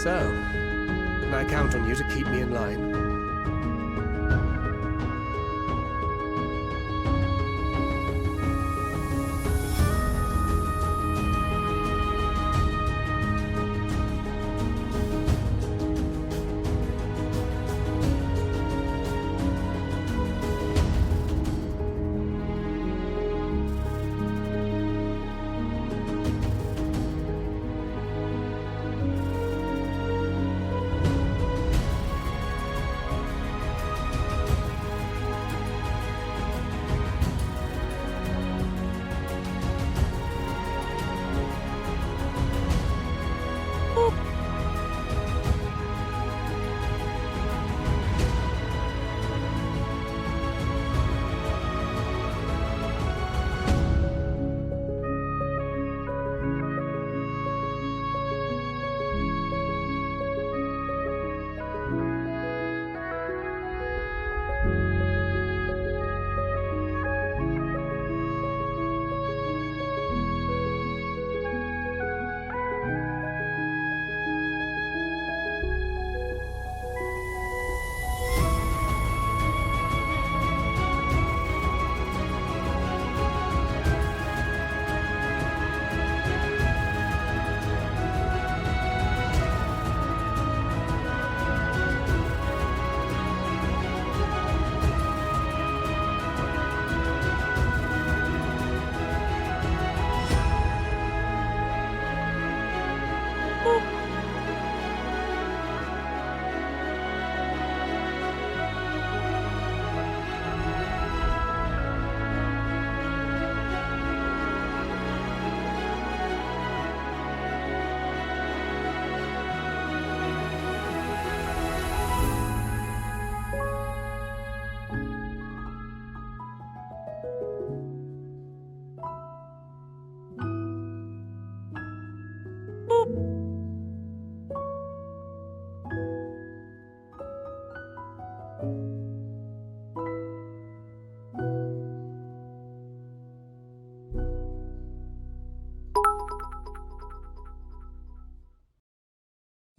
So, can I count on you to keep me in line?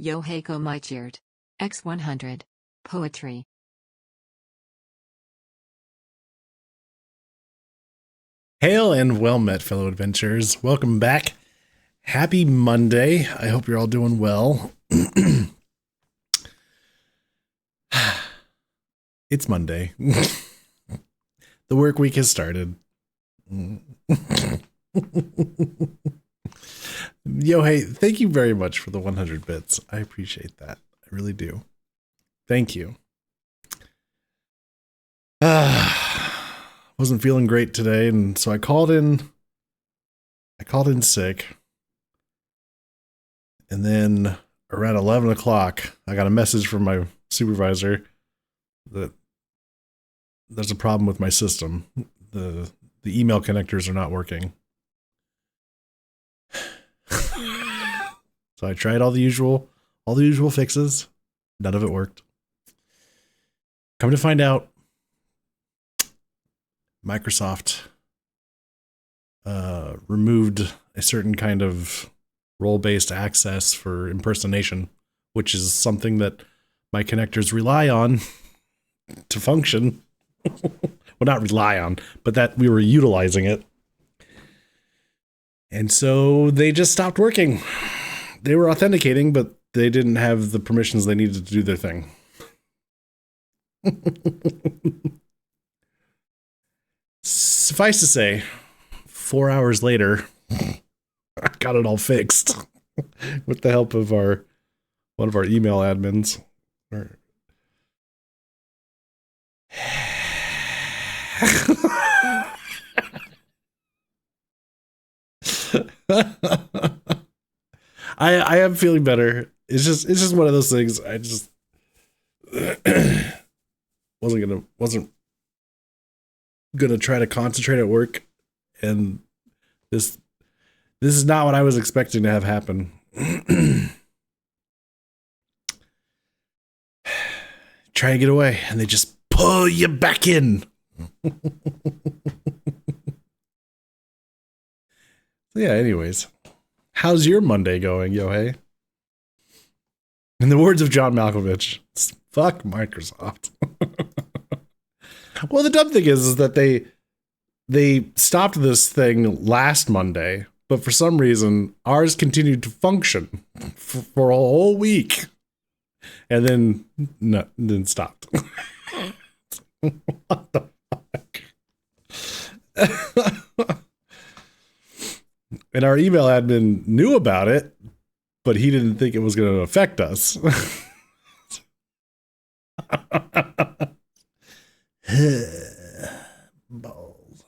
Yoheiko Maichert. X100. Poetry. Hail and well met, fellow adventurers. Welcome back. Happy Monday. I hope you're all doing well. It's Monday. The work week has started. Yo, hey, thank you very much for the 100 bits. I appreciate that. I really do. Thank you. Wasn't feeling great today, and so I called in sick. And then around 11 o'clock, I got a message from my supervisor that there's a problem with my system. The email connectors are not working. So I tried all the usual fixes. None of it worked. Come to find out, Microsoft removed a certain kind of role-based access for impersonation, which is something that my connectors rely on to function. Well, not rely on, but that we were utilizing it. And so they just stopped working. They were authenticating, but they didn't have the permissions they needed to do their thing. Suffice to say, 4 hours later, I got it all fixed with the help of one of our email admins. I am feeling better. It's just one of those things. I just wasn't gonna try to concentrate at work, and this is not what I was expecting to have happen. Try and get away, and they just pull you back in. Yeah, anyways. How's your Monday going, Yohei? In the words of John Malkovich, fuck Microsoft. Well, the dumb thing is that they stopped this thing last Monday, but for some reason ours continued to function for a whole week, and then stopped. What the fuck? And our email admin knew about it, but he didn't think it was going to affect us. Balls.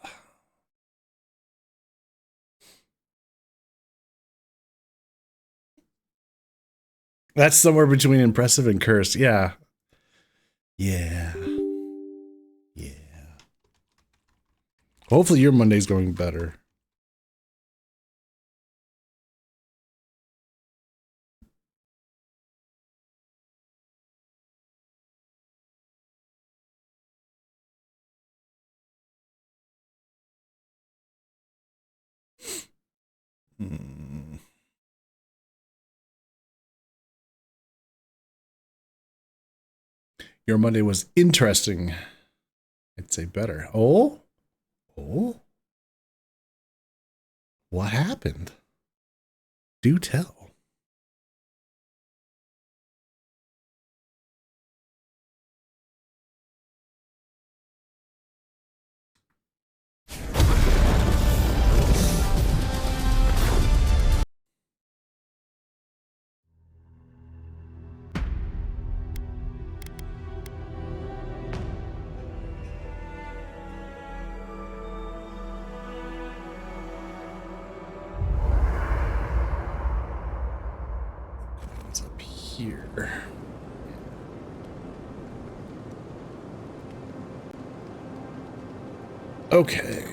That's somewhere between impressive and cursed. Yeah. Yeah. Yeah. Hopefully your Monday's going better. Your Monday was interesting. I'd say better. Oh? Oh? What happened? Do tell. What's up here? Okay.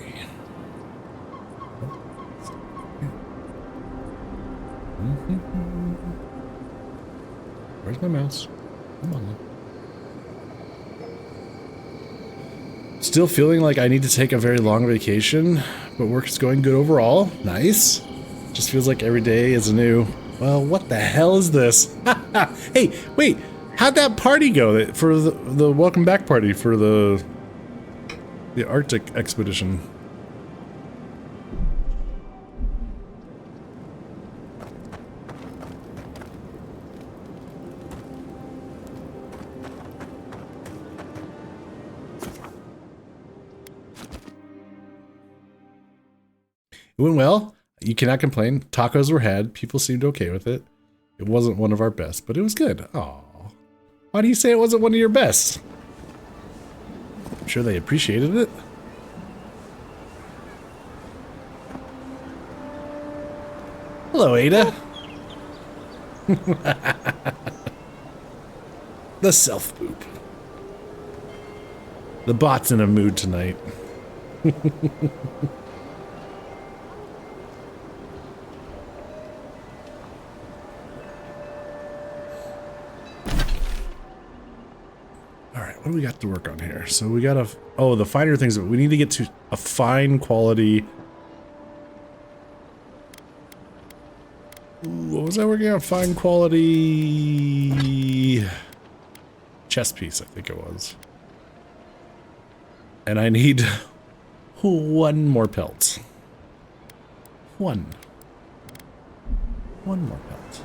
Where's my mouse? Come on. Still feeling like I need to take a very long vacation, but work is going good overall. Nice. Just feels like every day is a new. Well, what the hell is this? Hey, wait. How'd that party go for the welcome back party for the Arctic expedition? It went well. You cannot complain. Tacos were had. People seemed okay with it. It wasn't one of our best, but it was good. Aw. Why do you say it wasn't one of your best? I'm sure they appreciated it. Hello, Ada. The self-boop. The bot's in a mood tonight. What do we got to work on here? So we got the finer things. We need to get to a fine quality. What was I working on? Fine quality chess piece, I think it was. And I need one more pelt. One more pelt.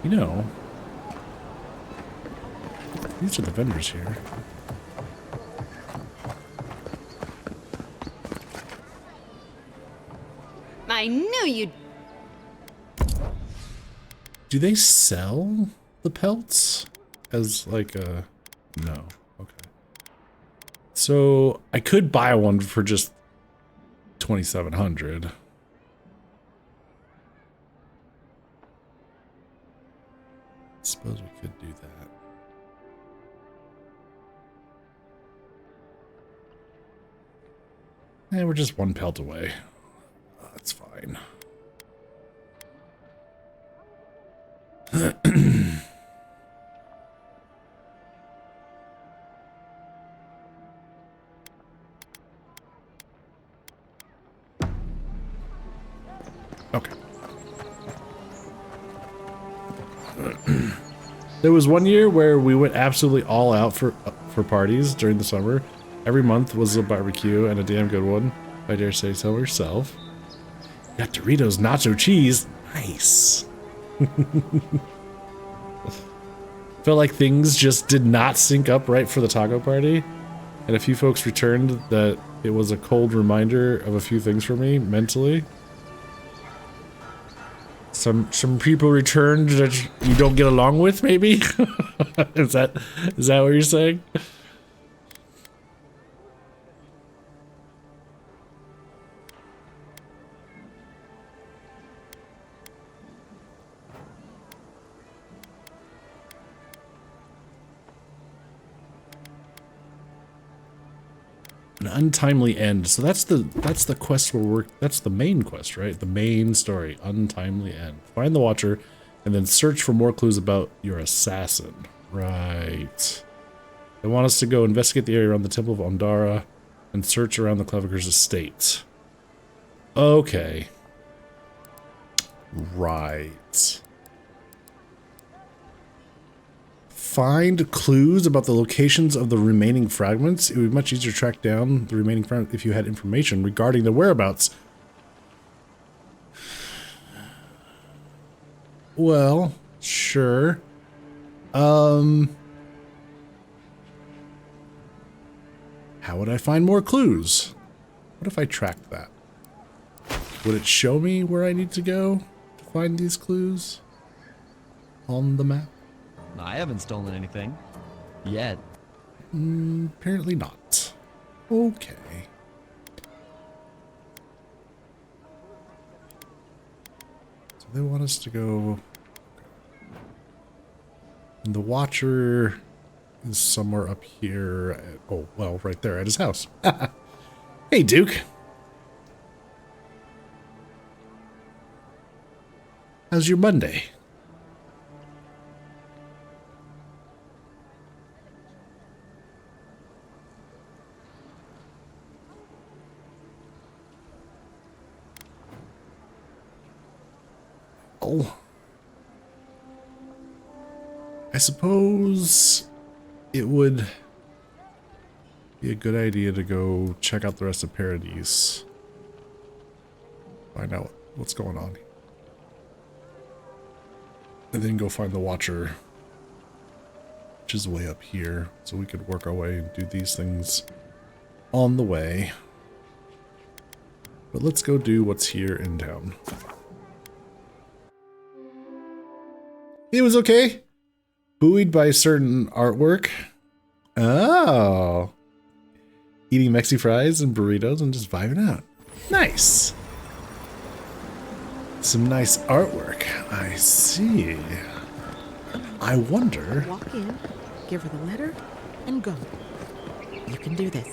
You know, these are the vendors here. I knew you'd... Do they sell the pelts as like a... No. Okay. So I could buy one for just 2,700. Suppose we could do that. We're just one pelt away. That's fine. Okay. There was one year where we went absolutely all out for parties during the summer. Every month was a barbecue, and a damn good one, if I dare say so myself. Got Doritos nacho cheese. Nice. Felt like things just did not sync up right for the taco party, and a few folks returned that it was a cold reminder of a few things for me mentally. Some people returned that you don't get along with, maybe? Is that what you're saying? An untimely end. So that's the quest that's the main quest, right? The main story. Untimely end. Find the Watcher and then search for more clues about your assassin. Right. They want us to go investigate the area around the Temple of Ondara and search around the Cleviker's estate. Okay. Right. Find clues about the locations of the remaining fragments. It would be much easier to track down the remaining fragments if you had information regarding their whereabouts. Well, sure. How would I find more clues? What if I tracked that? Would it show me where I need to go to find these clues on the map? I haven't stolen anything. Yet. Apparently not. Okay. So they want us to go... And the Watcher is somewhere up here. Oh, well, right there at his house. Hey, Duke. How's your Monday? I suppose it would be a good idea to go check out the rest of Paradise. Find out what's going on. And then go find the Watcher, which is way up here. So we could work our way and do these things on the way. But let's go do what's here in town. It was okay. Buoyed by certain artwork. Oh. Eating Mexi fries and burritos and just vibing out. Nice. Some nice artwork. I see. I wonder. Walk in, give her the letter, and go. You can do this.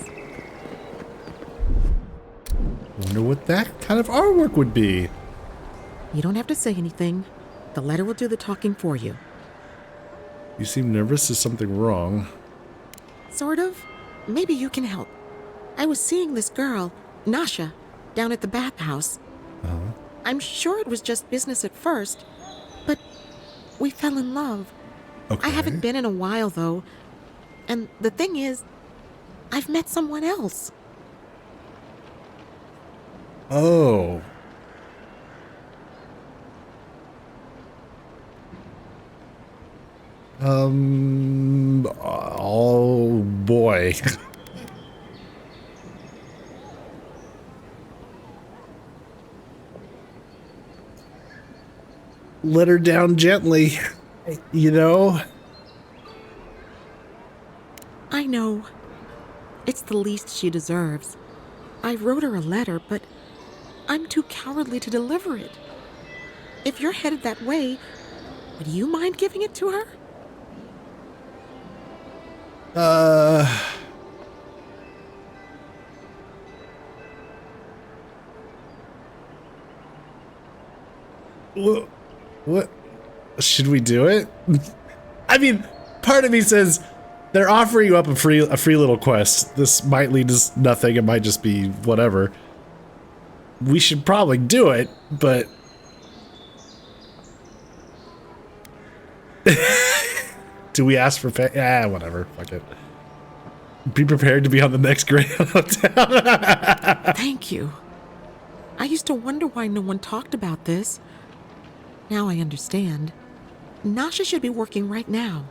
Wonder what that kind of artwork would be. You don't have to say anything. The letter will do the talking for you. You seem nervous. Is something wrong? Sort of. Maybe you can help. I was seeing this girl, Nasha, down at the bathhouse. I'm sure it was just business at first, but we fell in love. Okay. I haven't been in a while, though. And the thing is, I've met someone else. Oh. Oh boy. Let her down gently, you know? I know. It's the least she deserves. I wrote her a letter, but I'm too cowardly to deliver it. If you're headed that way, would you mind giving it to her? What? Should we do it? I mean, part of me says they're offering you up a free little quest. This might lead to nothing. It might just be whatever. We should probably do it, but Do we ask for whatever. Fuck it. Be prepared to be on the next Greyhound Uptown. Thank you. I used to wonder why no one talked about this. Now I understand. Nasha should be working right now.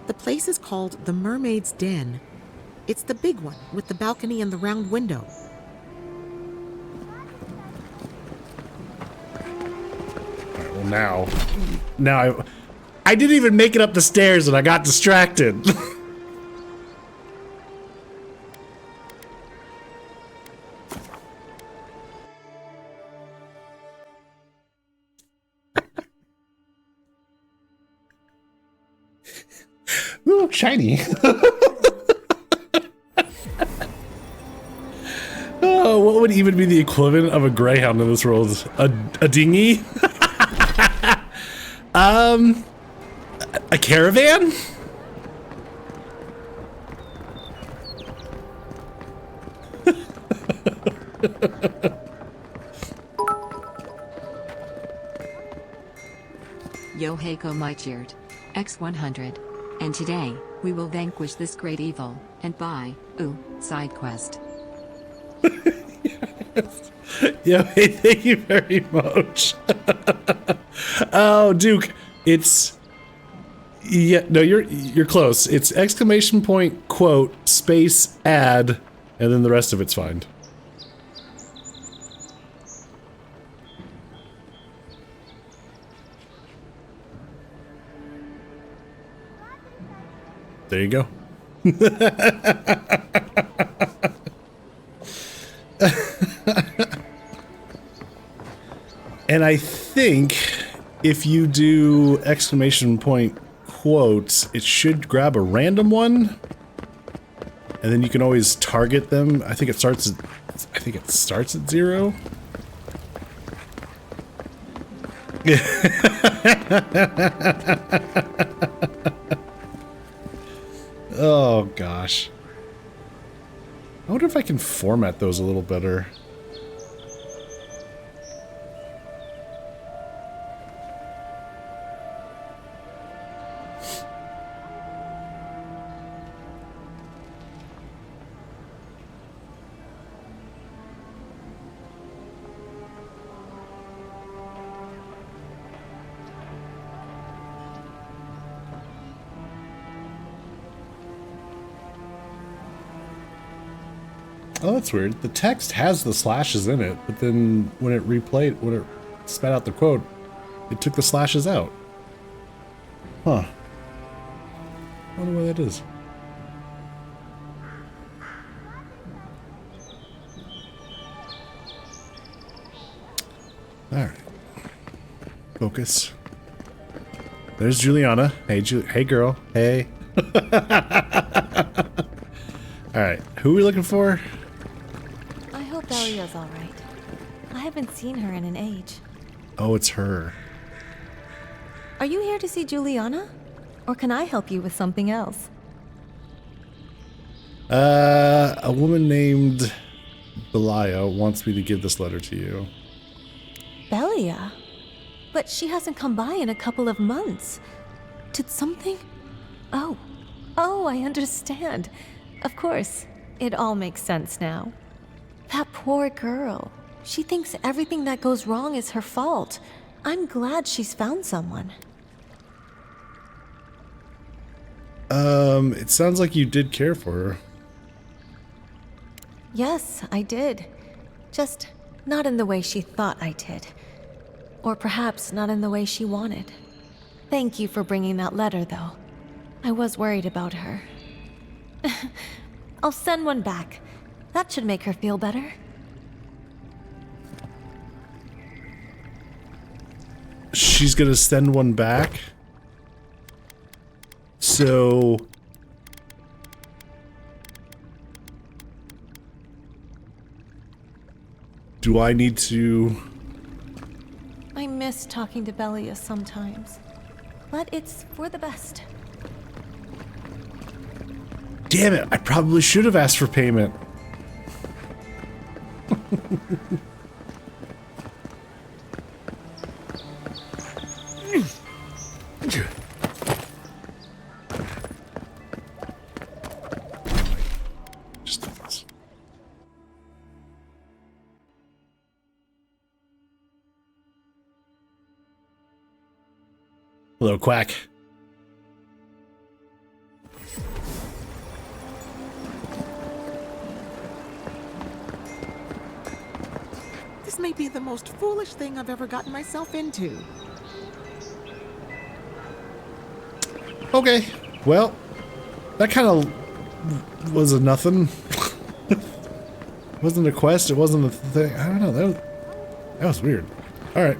The place is called the Mermaid's Den. It's the big one with the balcony and the round window. Alright, well now I didn't even make it up the stairs and I got distracted. Ooh, shiny. Oh, what would even be the equivalent of a Greyhound in this world? A dinghy? A caravan? Yoheiko Michirt, X100. And today, we will vanquish this great evil, and buy, side quest. Yes. Yeah, hey, thank you very much. Oh, Duke, it's... Yeah, no, you're close. It's exclamation point, quote, space, add, and then the rest of it's fine. There you go. And I think if you do exclamation point quotes, it should grab a random one, and then you can always target them. I think it starts at 0. Oh gosh. I wonder if I can format those a little better. Oh, that's weird. The text has the slashes in it, but then when it spat out the quote, it took the slashes out. Huh. I wonder why that is. Alright. Focus. There's Juliana. Hey, hey girl. Hey. Alright, who are we looking for? I hope Belia's alright. I haven't seen her in an age. Oh, it's her. Are you here to see Juliana? Or can I help you with something else? A woman named Belia wants me to give this letter to you. Belia? But she hasn't come by in a couple of months. Did something? Oh, I understand. Of course, it all makes sense now. That poor girl. She thinks everything that goes wrong is her fault. I'm glad she's found someone. It sounds like you did care for her. Yes, I did. Just not in the way she thought I did. Or perhaps not in the way she wanted. Thank you for bringing that letter, though. I was worried about her. I'll send one back. That should make her feel better. She's gonna send one back? So... do I need to... I miss talking to Belia sometimes. But it's for the best. Damn it, I probably should have asked for payment. Hello, Quack. This may be the most foolish thing I've ever gotten myself into. Okay, well, that kind of was a nothing. Wasn't a quest, it wasn't a thing. I don't know, that was weird. Alright.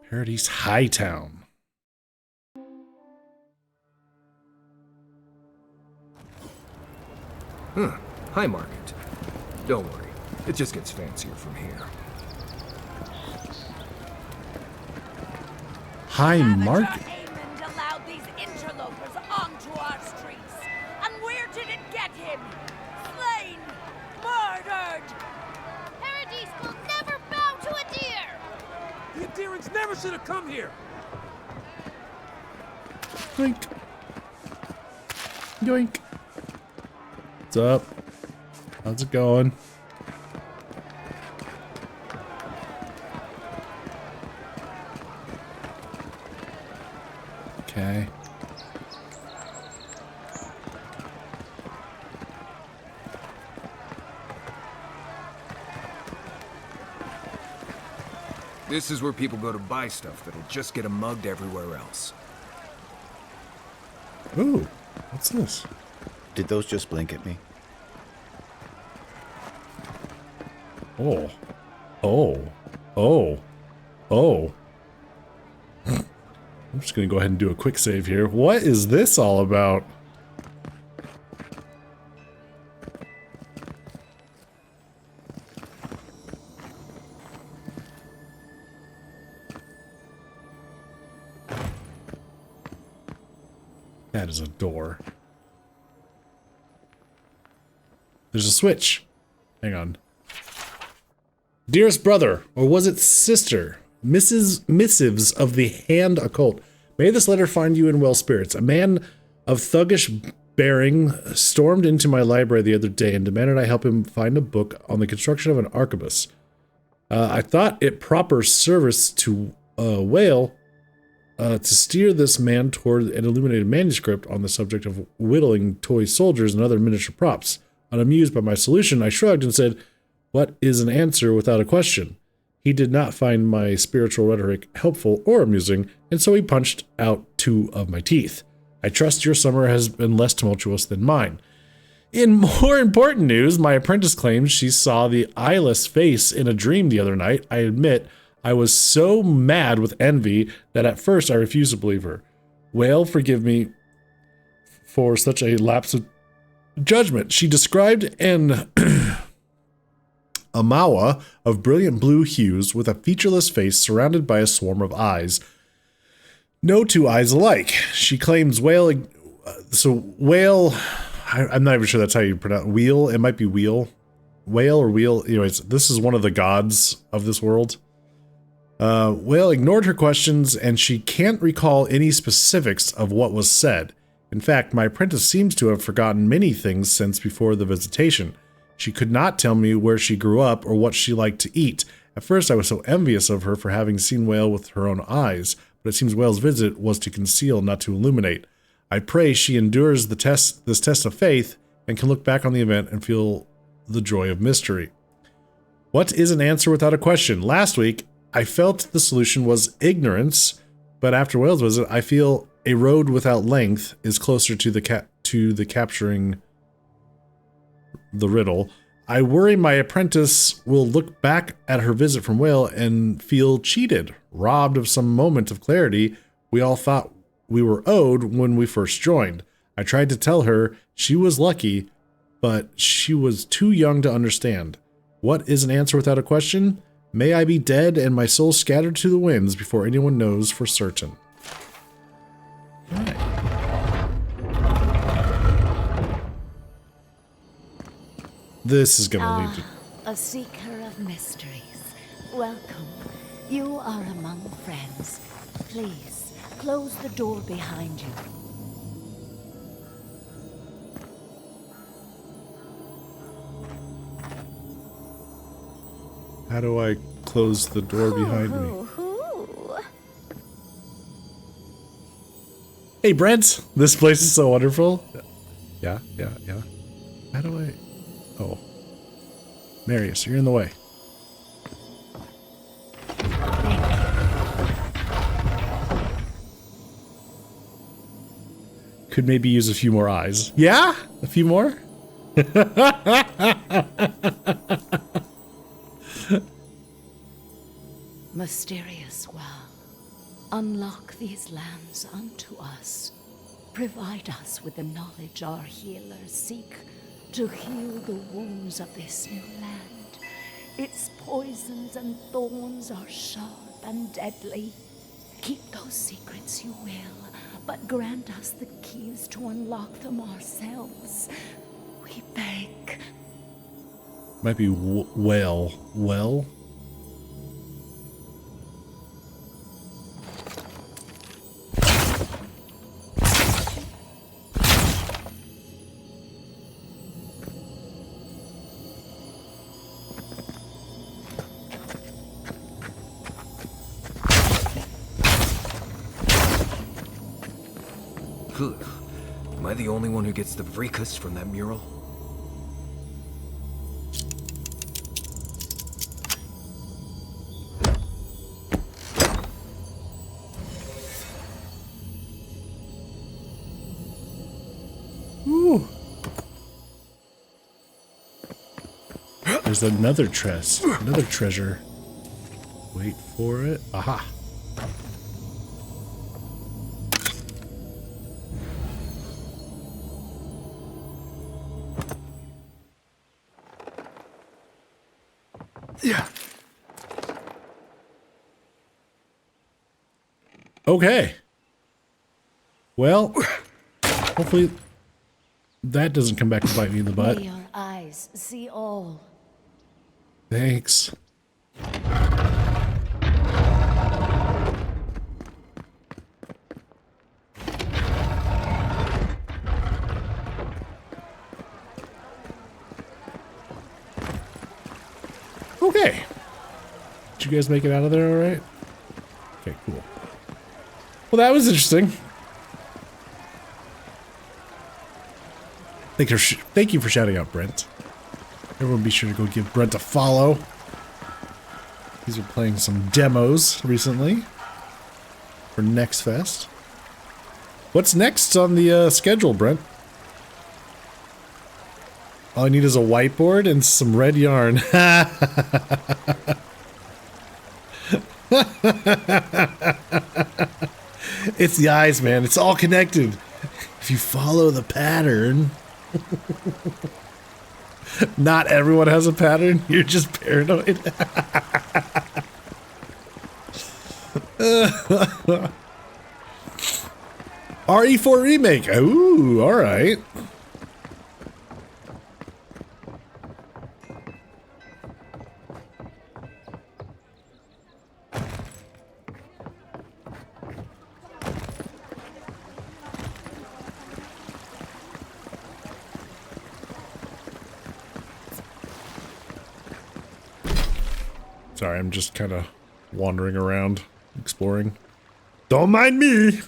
Paradise Hightown. High Market. Don't worry, it just gets fancier from here. High Market? Hammond allowed these interlopers onto our streets. And where did it get him? Slain! Murdered! Paradise will never bow to a deer! The Adherents never should have come here! Yoink. Yoink. What's up? How's it going? Okay. This is where people go to buy stuff that'll just get them mugged everywhere else. Ooh, what's this? Did those just blink at me? Oh. Oh. Oh. Oh. I'm just gonna go ahead and do a quick save here. What is this all about? That is a door. There's a switch. Hang on. Dearest brother, or was it sister? Missives of the Hand Occult. May this letter find you in well spirits. A man of thuggish bearing stormed into my library the other day and demanded I help him find a book on the construction of an arquebus. I thought it proper service to Whale to steer this man toward an illuminated manuscript on the subject of whittling toy soldiers and other miniature props. Unamused by my solution, I shrugged and said, "What is an answer without a question?" He did not find my spiritual rhetoric helpful or amusing, and so he punched out 2 of my teeth. I trust your summer has been less tumultuous than mine. In more important news, my apprentice claims she saw the eyeless face in a dream the other night. I admit I was so mad with envy that at first I refused to believe her. Whale, forgive me for such a lapse of judgment. She described an Amawa of brilliant blue hues with a featureless face surrounded by a swarm of eyes. No 2 eyes alike. She claims Whale... Whale... I'm not even sure that's how you pronounce... Wheel? It might be Wheel. Whale or Wheel? Anyways, this is one of the gods of this world. Whale ignored her questions, and she can't recall any specifics of what was said. In fact, my apprentice seems to have forgotten many things since before the visitation. She could not tell me where she grew up or what she liked to eat. At first, I was so envious of her for having seen Whale with her own eyes, but it seems Whale's visit was to conceal, not to illuminate. I pray she endures this test of faith and can look back on the event and feel the joy of mystery. What is an answer without a question? Last week, I felt the solution was ignorance, but after Whale's visit, I feel a road without length is closer to the capturing the riddle. I worry my apprentice will look back at her visit from Whale and feel cheated, robbed of some moment of clarity we all thought we were owed when we first joined. I tried to tell her she was lucky, but she was too young to understand. What is an answer without a question? May I be dead and my soul scattered to the winds before anyone knows for certain. All right. This is gonna lead to... A seeker of mysteries. Welcome. You are among friends. Please, close the door behind you. How do I close the door behind me? Ooh. Hey, Brent! This place is so wonderful. Yeah. How do I... Oh. Marius, you're in the way. Could maybe use a few more eyes. Yeah? A few more? Mysterious well, unlock these lands unto us. Provide us with the knowledge our healers seek to heal the wounds of this new land. Its poisons and thorns are sharp and deadly. Keep those secrets you will, but grant us the keys to unlock them ourselves. We beg. Might be well. Ugh. Am I the only one who gets the vricus from that mural? Ooh. There's another treasure. Wait for it. Aha. Yeah. Okay. Well, hopefully that doesn't come back to bite me in the butt. May your eyes see all. Thanks. Okay. Did you guys make it out of there all right? Okay, cool. Well, that was interesting. Thank you for shouting out Brent. Everyone be sure to go give Brent a follow. He's been playing some demos recently for Next Fest. What's next on the schedule, Brent? All I need is a whiteboard and some red yarn. It's the eyes, man. It's all connected. If you follow the pattern... Not everyone has a pattern. You're just paranoid. RE4 remake. Ooh, all right. Sorry, I'm just kind of wandering around, exploring. Don't mind me!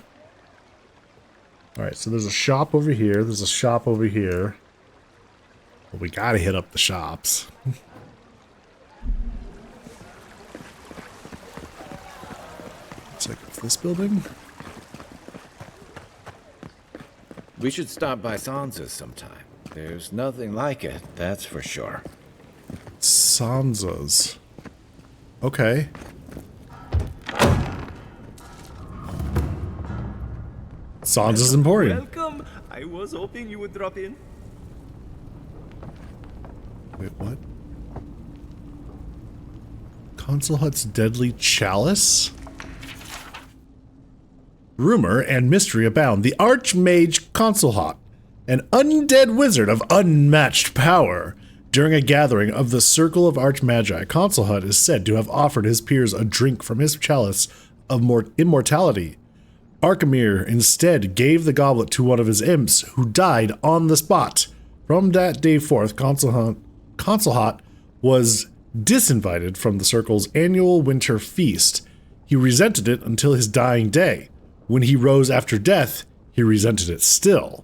Alright, so there's a shop over here, there's a shop over here. Well, we gotta hit up the shops. Looks like it's this building? We should stop by Sansa's sometime. There's nothing like it, that's for sure. Sansa's. Okay. Sansa's Emporium. Welcome. I was hoping you would drop in. Wait, what? Consul Hut's Deadly Chalice? Rumor and mystery abound. The Archmage Consul Hut, an undead wizard of unmatched power. During a gathering of the Circle of Archmagi, Consul Hut is said to have offered his peers a drink from his chalice of immortality. Arkemir instead gave the goblet to one of his imps, who died on the spot. From that day forth, Consul Hut was disinvited from the circle's annual winter feast. He resented it until his dying day. When he rose after death, he resented it still.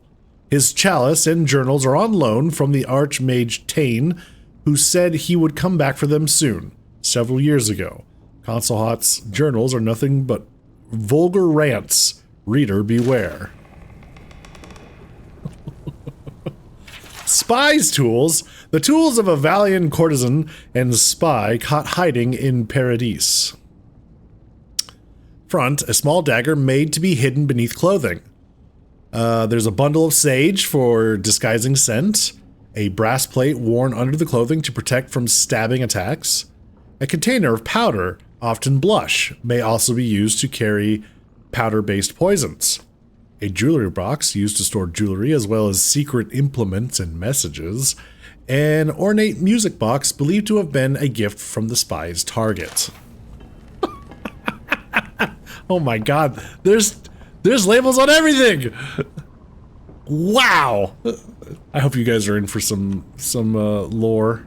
His chalice and journals are on loan from the Archmage Tane, who said he would come back for them soon, several years ago. Consulhat's journals are nothing but vulgar rants. Reader beware. Spy's tools. The tools of a valiant courtesan and spy caught hiding in Paradise. Front, a small dagger made to be hidden beneath clothing. There's a bundle of sage for disguising scent, a brass plate worn under the clothing to protect from stabbing attacks, a container of powder, often blush, may also be used to carry powder-based poisons, a jewelry box used to store jewelry as well as secret implements and messages, an ornate music box believed to have been a gift from the spy's target. Oh my god, there's labels on everything! Wow! I hope you guys are in for some lore.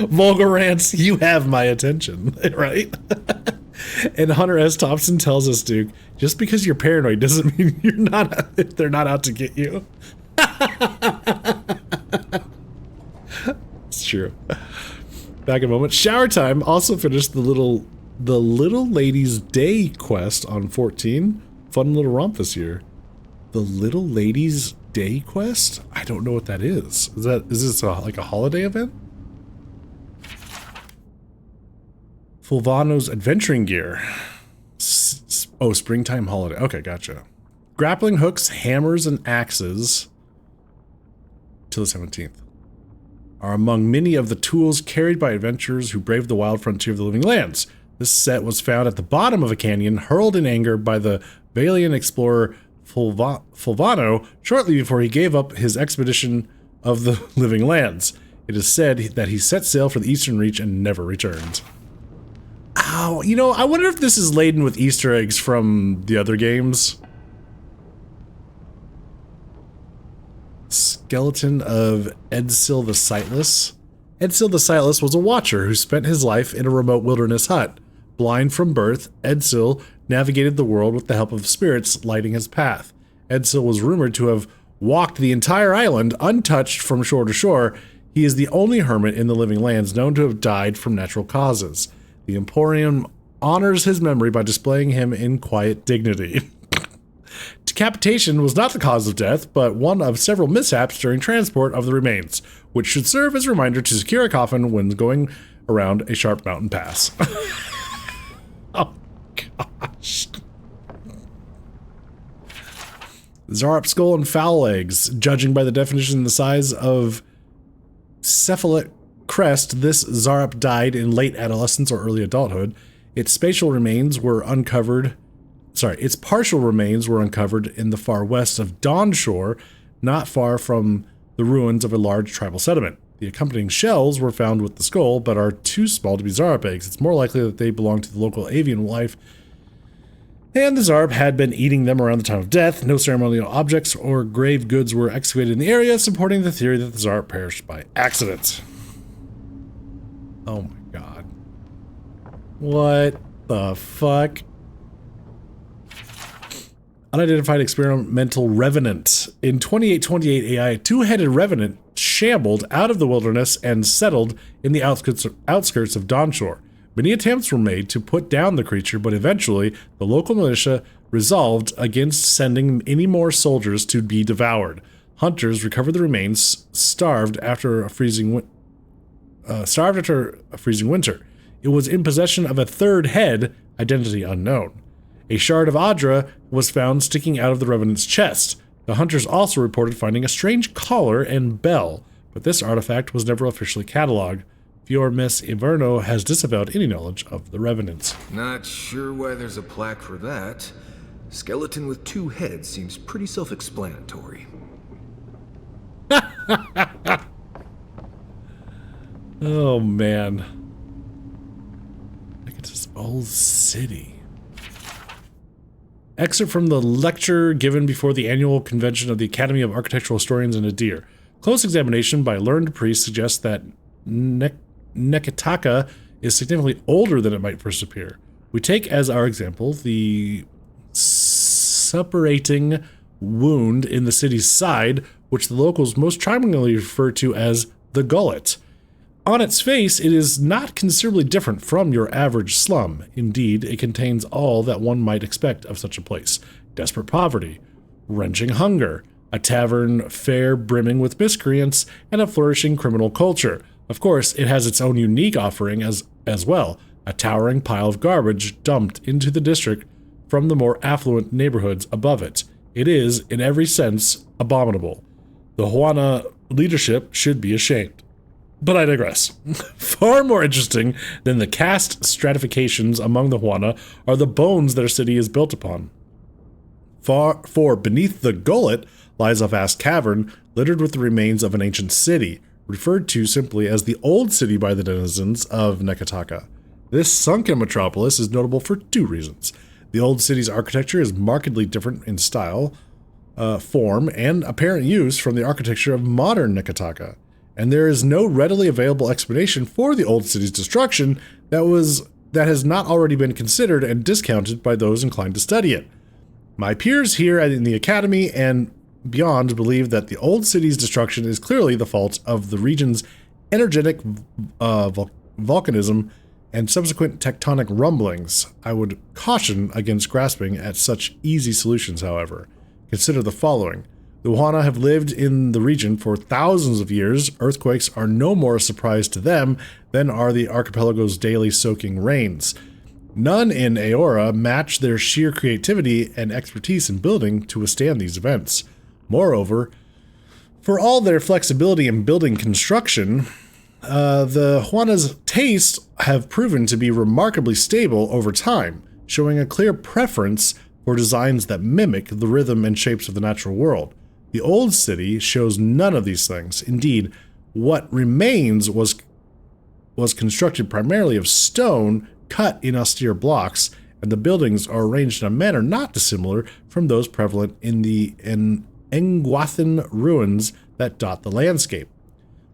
Vulgar rants, you have my attention, right? And Hunter S. Thompson tells us, Duke, just because you're paranoid doesn't mean they're not out to get you. It's true. Back in a moment. Shower Time also finished the Little Lady's Day quest on 14. Fun little romp this year. The Little Lady's Day quest? I don't know what that is. Is this like a holiday event? Fulvano's adventuring gear. Springtime holiday. Okay, gotcha. Grappling hooks, hammers, and axes till the 17th are among many of the tools carried by adventurers who braved the wild frontier of the living lands. This set was found at the bottom of a canyon, hurled in anger by the Valian explorer Fulvano shortly before he gave up his expedition of the living lands. It is said that he set sail for the Eastern Reach and never returned. Ow, you know, I wonder if this is laden with Easter eggs from the other games. Skeleton of Edsil the Sightless. Edsil the Sightless was a watcher who spent his life in a remote wilderness hut. Blind from birth, Edsil navigated the world with the help of spirits lighting his path. Edsil was rumored to have walked the entire island untouched from shore to shore. He is the only hermit in the living lands known to have died from natural causes. The Emporium honors his memory by displaying him in quiet dignity. Decapitation was not the cause of death, but one of several mishaps during transport of the remains, which should serve as a reminder to secure a coffin when going around a sharp mountain pass. Oh, gosh. Zarop skull and fowl eggs. Judging by the definition and the size of cephalate crest, this Zarop died in late adolescence or early adulthood. Its partial remains were uncovered in the far west of Dawnshore, not far from the ruins of a large tribal settlement. The accompanying shells were found with the skull, but are too small to be Zarop eggs. It's more likely that they belong to the local avian life, and the Zarop had been eating them around the time of death. No ceremonial objects or grave goods were excavated in the area, supporting the theory that the Zarop perished by accident. Oh my god. What the fuck? Unidentified experimental revenant. In 2828 AI, a two-headed revenant shambled out of the wilderness and settled in the outskirts of Dawnshore. Many attempts were made to put down the creature, but eventually the local militia resolved against sending any more soldiers to be devoured. Hunters recovered the remains, starved after a freezing winter. It was in possession of a third head, identity unknown. A shard of Adra was found sticking out of the revenant's chest. The hunters also reported finding a strange collar and bell, but this artifact was never officially cataloged. Fior Miss Inverno has disavowed any knowledge of the revenants. Not sure why there's a plaque for that. Skeleton with two heads seems pretty self-explanatory. Oh man. Look at this old city. Excerpt from the lecture given before the annual convention of the Academy of Architectural Historians in Adir. Close examination by learned priests suggests that Nekataka is significantly older than it might first appear. We take as our example the suppurating wound in the city's side, which the locals most charmingly refer to as the gullet. On its face, it is not considerably different from your average slum. Indeed, it contains all that one might expect of such a place. Desperate poverty, wrenching hunger, a tavern fair brimming with miscreants, and a flourishing criminal culture. Of course, it has its own unique offering as well, a towering pile of garbage dumped into the district from the more affluent neighborhoods above it. It is, in every sense, abominable. The Juana leadership should be ashamed. But I digress. Far more interesting than the caste stratifications among the Juana are the bones their city is built upon. For beneath the gullet lies a vast cavern littered with the remains of an ancient city, referred to simply as the Old City by the denizens of Nekataka. This sunken metropolis is notable for two reasons. The Old City's architecture is markedly different in style, form, and apparent use from the architecture of modern Nekataka. And there is no readily available explanation for the Old City's destruction that has not already been considered and discounted by those inclined to study it. My peers here in the Academy and beyond believe that the Old City's destruction is clearly the fault of the region's energetic volcanism and subsequent tectonic rumblings. I would caution against grasping at such easy solutions, however. Consider the following. The Juana have lived in the region for thousands of years. Earthquakes are no more a surprise to them than are the archipelago's daily soaking rains. None in Aora match their sheer creativity and expertise in building to withstand these events. Moreover, for all their flexibility in building construction, the Juana's tastes have proven to be remarkably stable over time, showing a clear preference for designs that mimic the rhythm and shapes of the natural world. The Old City shows none of these things. Indeed, what remains was constructed primarily of stone cut in austere blocks, and the buildings are arranged in a manner not dissimilar from those prevalent in the Nguathan ruins that dot the landscape.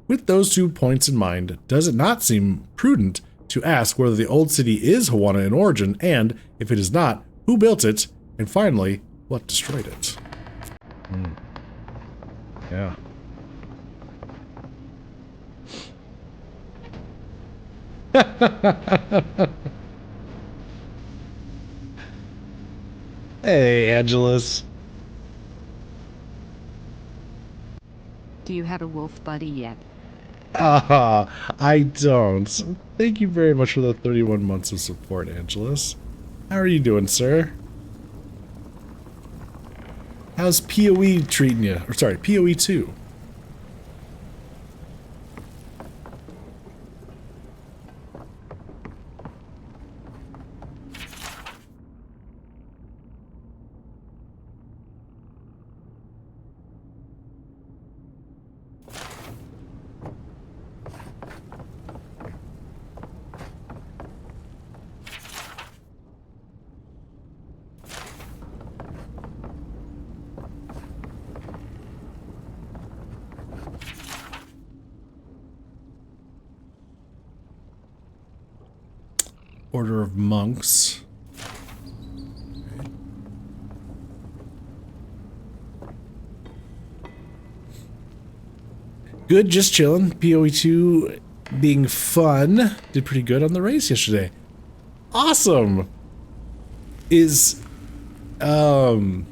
With those 2 points in mind, does it not seem prudent to ask whether the Old City is Juana in origin, and, if it is not, who built it, and finally, what destroyed it? Yeah. Hey, Angelus. Do you have a wolf buddy yet? I don't. Thank you very much for the 31 months of support, Angelus. How are you doing, sir? How's PoE treating you? Or sorry, PoE 2. Order of Monks. Okay. Good, just chilling. PoE2 being fun. Did pretty good on the race yesterday. Awesome! Is, that's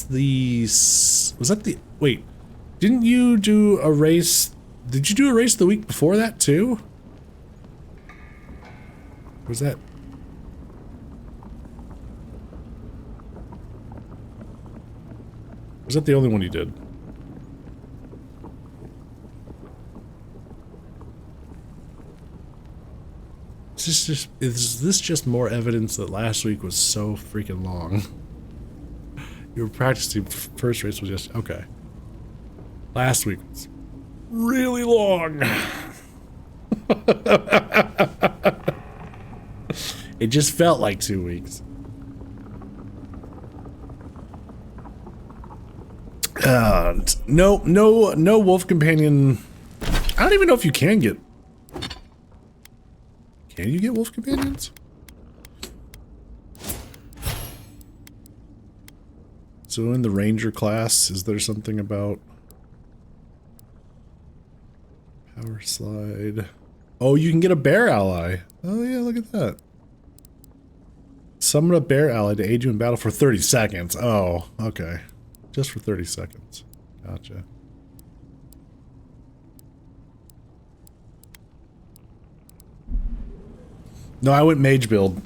the, was that the, wait, didn't you do a race, did you do a race the week before that too? Was that? Was that the only one you did? Is this just more evidence that last week was so freaking long? You were practicing, first race was just, okay. Last week was really long. It just felt like 2 weeks. No wolf companion. I don't even know if you can get. Can you get wolf companions? So in the ranger class, is there something about power slide? Oh, you can get a bear ally. Oh yeah, look at that. Summon a bear ally to aid you in battle for 30 seconds. Oh, okay. Just for 30 seconds. Gotcha. No, I went mage build.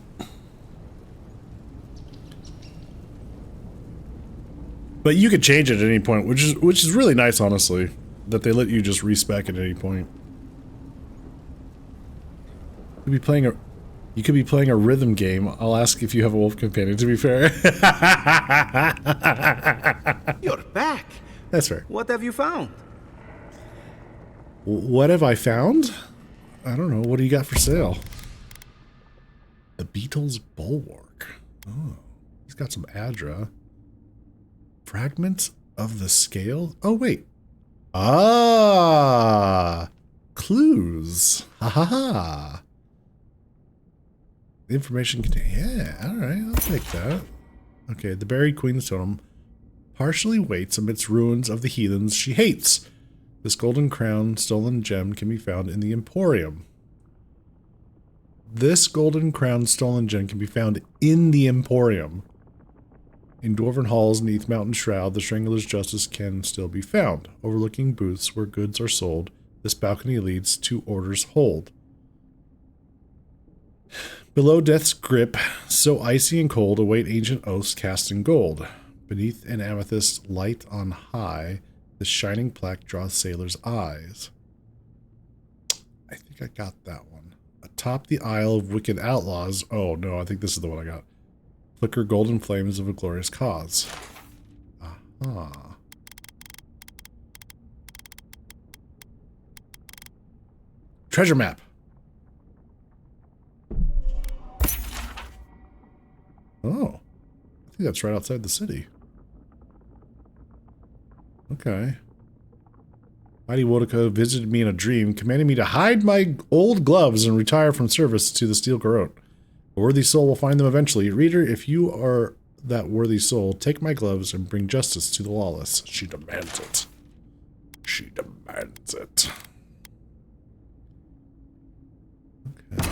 But you could change it at any point, which is really nice, honestly, that they let you just respec at any point. You could be playing a rhythm game. I'll ask if you have a wolf companion, to be fair. You're back. That's fair. What have you found? What have I found? I don't know. What do you got for sale? The Beetle's Bulwark. Oh, he's got some Adra. Fragments of the scale? Oh, wait. Ah! Clues. Ha ha ha. The information contained. Yeah, alright, I'll take that. Okay, the buried Queen's Totem partially waits amidst ruins of the heathens she hates. This golden crown, stolen gem can be found in the Emporium. This golden crown, stolen gem can be found in the Emporium. In dwarven halls neath Mountain Shroud, the Strangler's Justice can still be found. Overlooking booths where goods are sold, this balcony leads to Order's Hold. Below Death's grip, so icy and cold, await ancient oaths cast in gold. Beneath an amethyst light on high, the shining plaque draws sailors' eyes. I think I got that one. Atop the Isle of Wicked Outlaws. Oh no, I think this is the one I got. Flicker golden flames of a glorious cause. Aha. Treasure map. Oh. I think that's right outside the city. Okay. Mighty Wodaka visited me in a dream, commanding me to hide my old gloves and retire from service to the Steel Garrote. A worthy soul will find them eventually. Reader, if you are that worthy soul, take my gloves and bring justice to the lawless. She demands it. She demands it. Okay.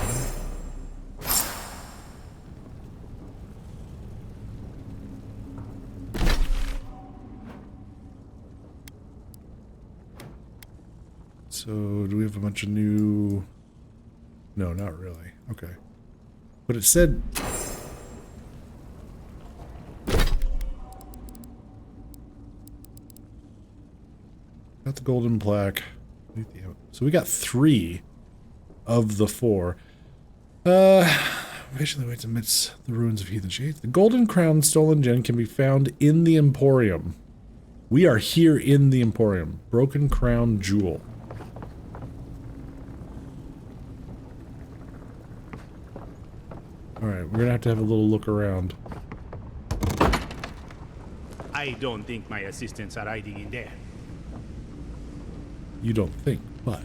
So, do we have a bunch of new... No, not really. Okay. But it said... Got the golden plaque. So we got 3 of the 4. Patiently waits amidst the ruins of heathen shades. The golden crown stolen gem can be found in the Emporium. We are here in the Emporium. Broken crown jewel. Alright, we're gonna have to have a little look around. I don't think my assistants are hiding in there. You don't think, but...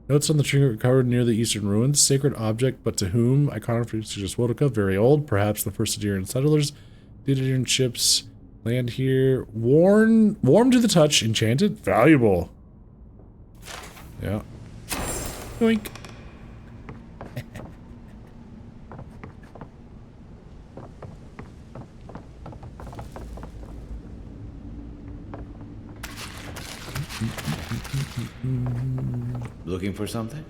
Notes on the trinket recovered near the eastern ruins. Sacred object, but to whom? Iconography suggests Wodaka, very old. Perhaps the first Adirian settlers. The Adirian ships land here. Warm to the touch. Enchanted. Valuable. Yeah. Yoink. Looking for something?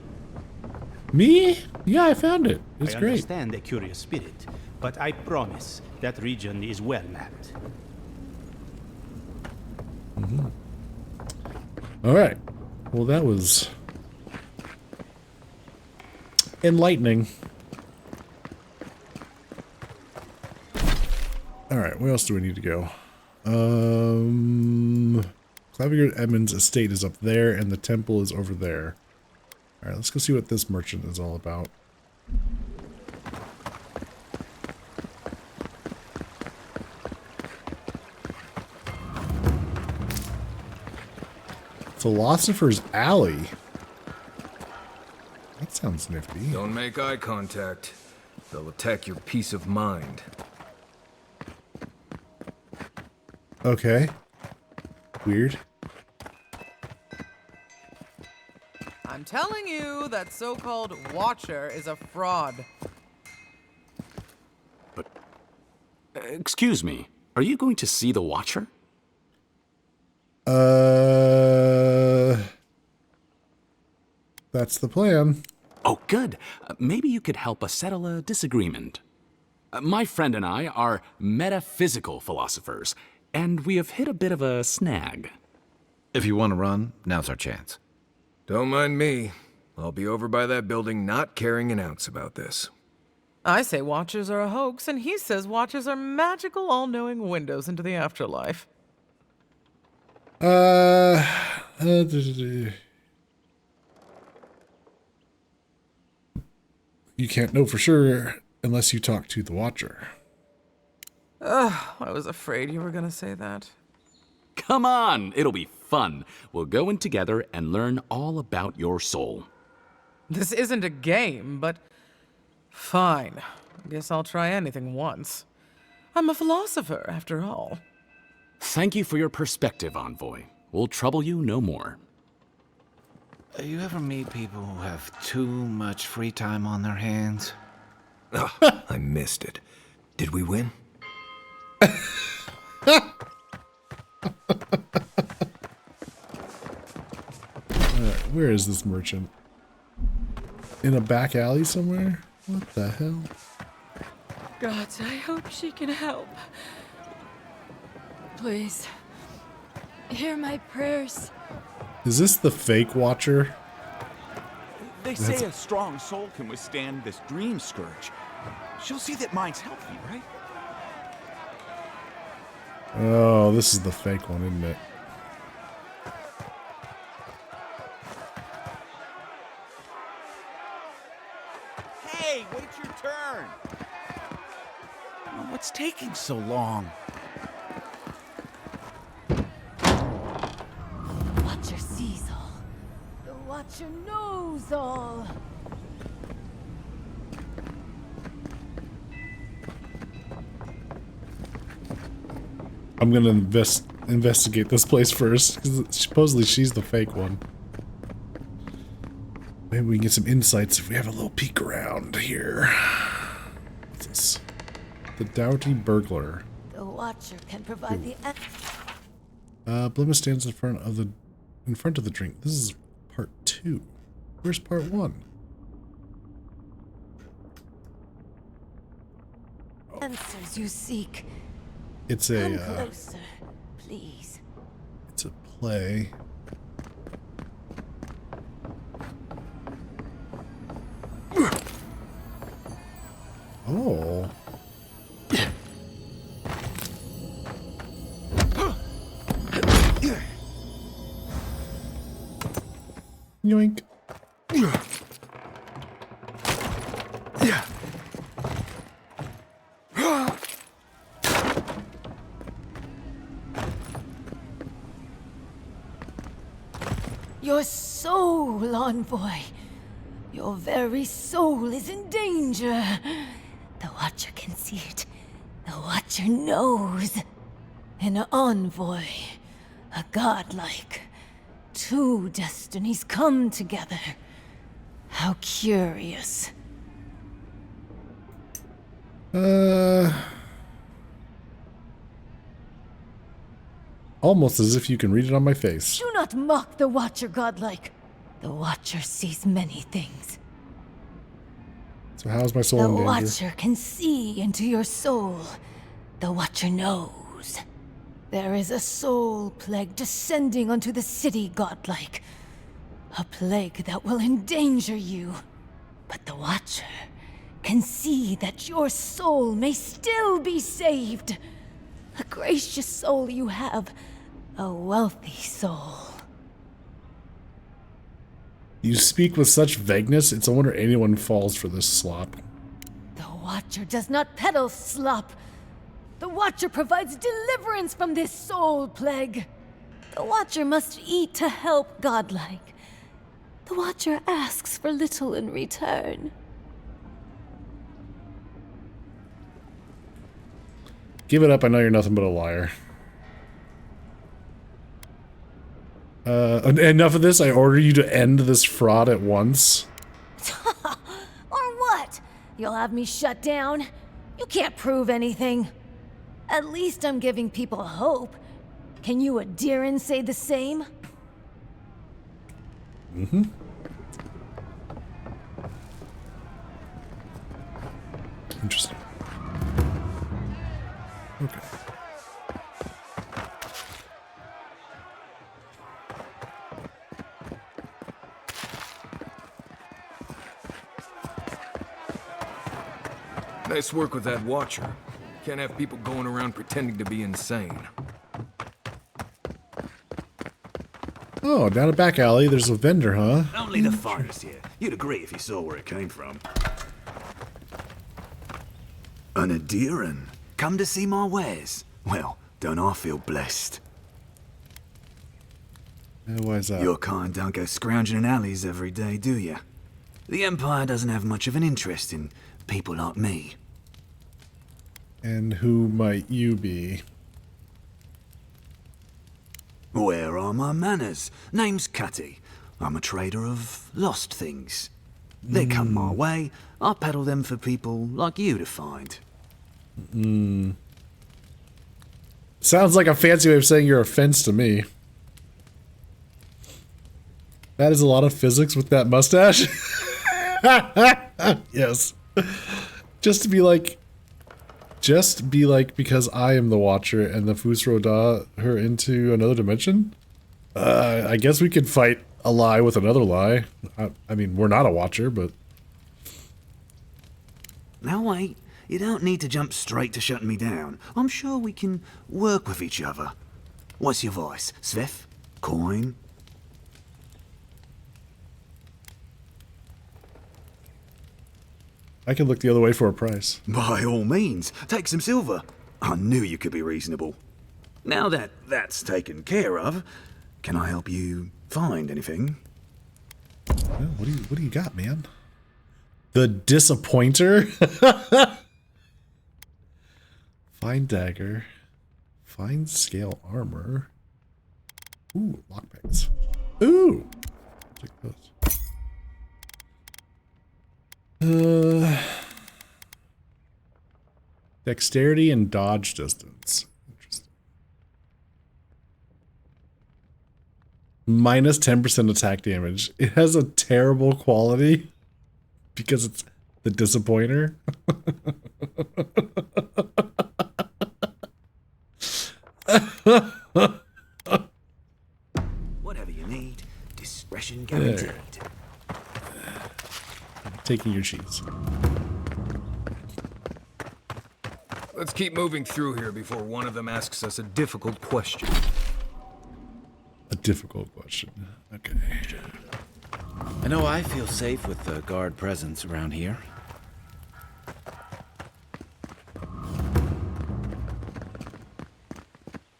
Me? Yeah, I found it. It's I great. understand the curious spirit, but I promise that region is well mapped. All right. Well, that was enlightening. All right. Where else do we need to go? Claviger Edmund's estate is up there, and the temple is over there. All right. Let's go see what this merchant is all about. Philosopher's Alley. That sounds nifty. Don't make eye contact. They'll attack your peace of mind. Okay. Weird. I'm telling you, that so-called Watcher is a fraud. But, excuse me, are you going to see the Watcher? That's the plan. Oh, good. Maybe you could help us settle a disagreement. My friend and I are metaphysical philosophers, and we have hit a bit of a snag. If you want to run, now's our chance. Don't mind me. I'll be over by that building not caring an ounce about this. I say Watchers are a hoax, and he says Watchers are magical, all-knowing windows into the afterlife. You can't know for sure unless you talk to the Watcher. I was afraid you were gonna say that. Come on, it'll be fun. We'll go in together and learn all about your soul. This isn't a game, but fine. Guess I'll try anything once. I'm a philosopher, after all. Thank you for your perspective, Envoy. We'll trouble you no more. You ever meet people who have too much free time on their hands? Ugh, I missed it. Did we win? Where is this merchant? In a back alley somewhere? What the hell? God, I hope she can help. Please, hear my prayers. Is this the fake Watcher? They say a strong soul can withstand this dream scourge. She'll see that mine's healthy, right? Oh, this is the fake one, isn't it? Hey, wait your turn! Oh, what's taking so long? The Watcher sees all. The Watcher knows all. I'm gonna investigate this place first, because supposedly she's the fake one. Maybe we can get some insights if we have a little peek around here. What's this? The Doughty Burglar. The Watcher can provide the Blimma stands in front of the drink. This is part 2. Where's part 1? answers you seek. It's Come a closer, please. it's a play. Oh. Yoink. Your soul, envoy. Your very soul is in danger. The Watcher can see it. The Watcher knows. An envoy. A godlike. Two destinies come together. How curious. Almost as if you can read it on my face. Do not mock the Watcher, godlike. The Watcher sees many things. So how's my soul The in danger? Watcher can see into your soul. The Watcher knows. There is a soul plague descending onto the city, godlike. A plague that will endanger you. But the Watcher can see that your soul may still be saved. A gracious soul you have. A wealthy soul. You speak with such vagueness, it's a wonder anyone falls for this slop. The Watcher does not peddle slop. The Watcher provides deliverance from this soul plague. The Watcher must eat to help godlike. The Watcher asks for little in return. Give it up, I know you're nothing but a liar. Enough of this, I order you to end this fraud at once. Or what? You'll have me shut down? You can't prove anything. At least I'm giving people hope. Can you Adiran say the same? Mm-hmm. Interesting. Okay. Nice work with that Watcher. Can't have people going around pretending to be insane. Oh, down a back alley, there's a vendor, huh? Only the finest here. You'd agree if you saw where it came from. An Adiran? Come to see my wares? Well, don't I feel blessed? Why is that? Your kind don't go scrounging in alleys every day, do you? The Empire doesn't have much of an interest in people like me. And who might you be? Where are my manners? Name's Cutty. I'm a trader of lost things. They come my way, I peddle them for people like you to find. Sounds like a fancy way of saying you're a fence to me. That is a lot of physics with that mustache. Yes. Just be like, because I am the Watcher and the Fusroda her into another dimension? I guess we could fight a lie with another lie. I mean, we're not a Watcher, but... Now wait, you don't need to jump straight to shutting me down. I'm sure we can work with each other. What's your voice? Sveth? Coin? I can look the other way for a price. By all means, take some silver. I knew you could be reasonable. Now that that's taken care of, can I help you find anything? Well, what do you got, man? The Disappointer? Fine dagger. Fine scale armor. Ooh, lockpicks. Ooh! Take those. Dexterity and dodge distance. Interesting. Minus 10% attack damage. It has a terrible quality because it's the Disappointer. Whatever you need, discretion guaranteed. Taking your cheese. Let's keep moving through here before one of them asks us a difficult question. A difficult question. Okay. I know I feel safe with the guard presence around here.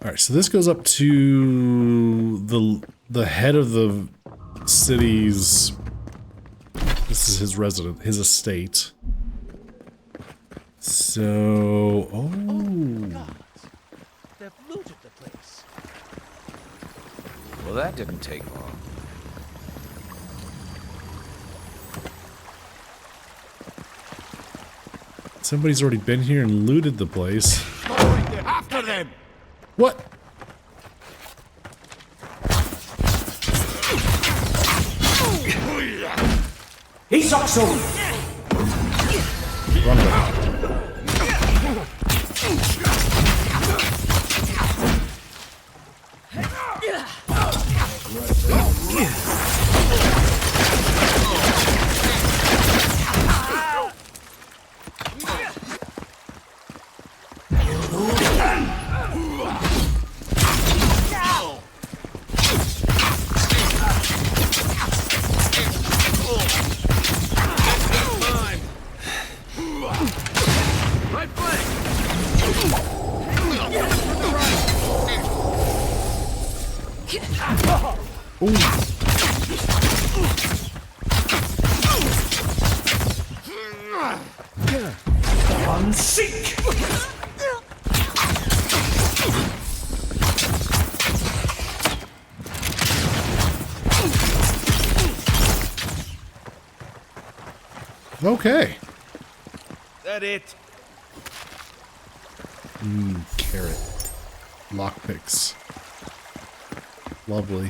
Alright, so this goes up to the head of the city's... This is his his estate. So, oh. They've looted the place. Well, that didn't take long. Somebody's already been here and looted the place. After them! What? He's also. Run away. Unseek! Okay. That it? Carrot. Lockpicks. Lovely.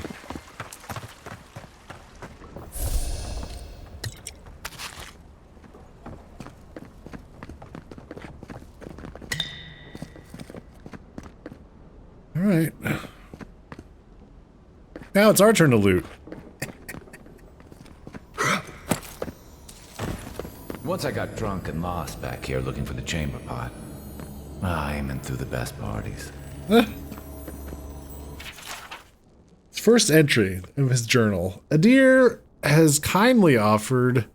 All right. Now it's our turn to loot. Once I got drunk and lost back here looking for the chamber pot. Aiming through the best parties. First entry of his journal. Adir has kindly offered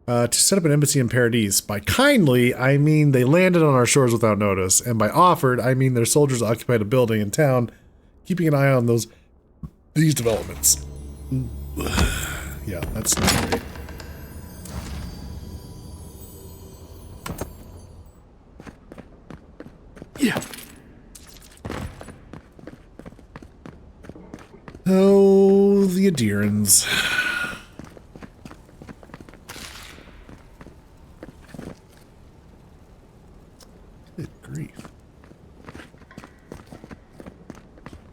to set up an embassy in Paradise. By kindly, I mean they landed on our shores without notice. And by offered, I mean their soldiers occupied a building in town, keeping an eye on these developments. Yeah, that's not great. Yeah. Oh, the Adirans. Good grief.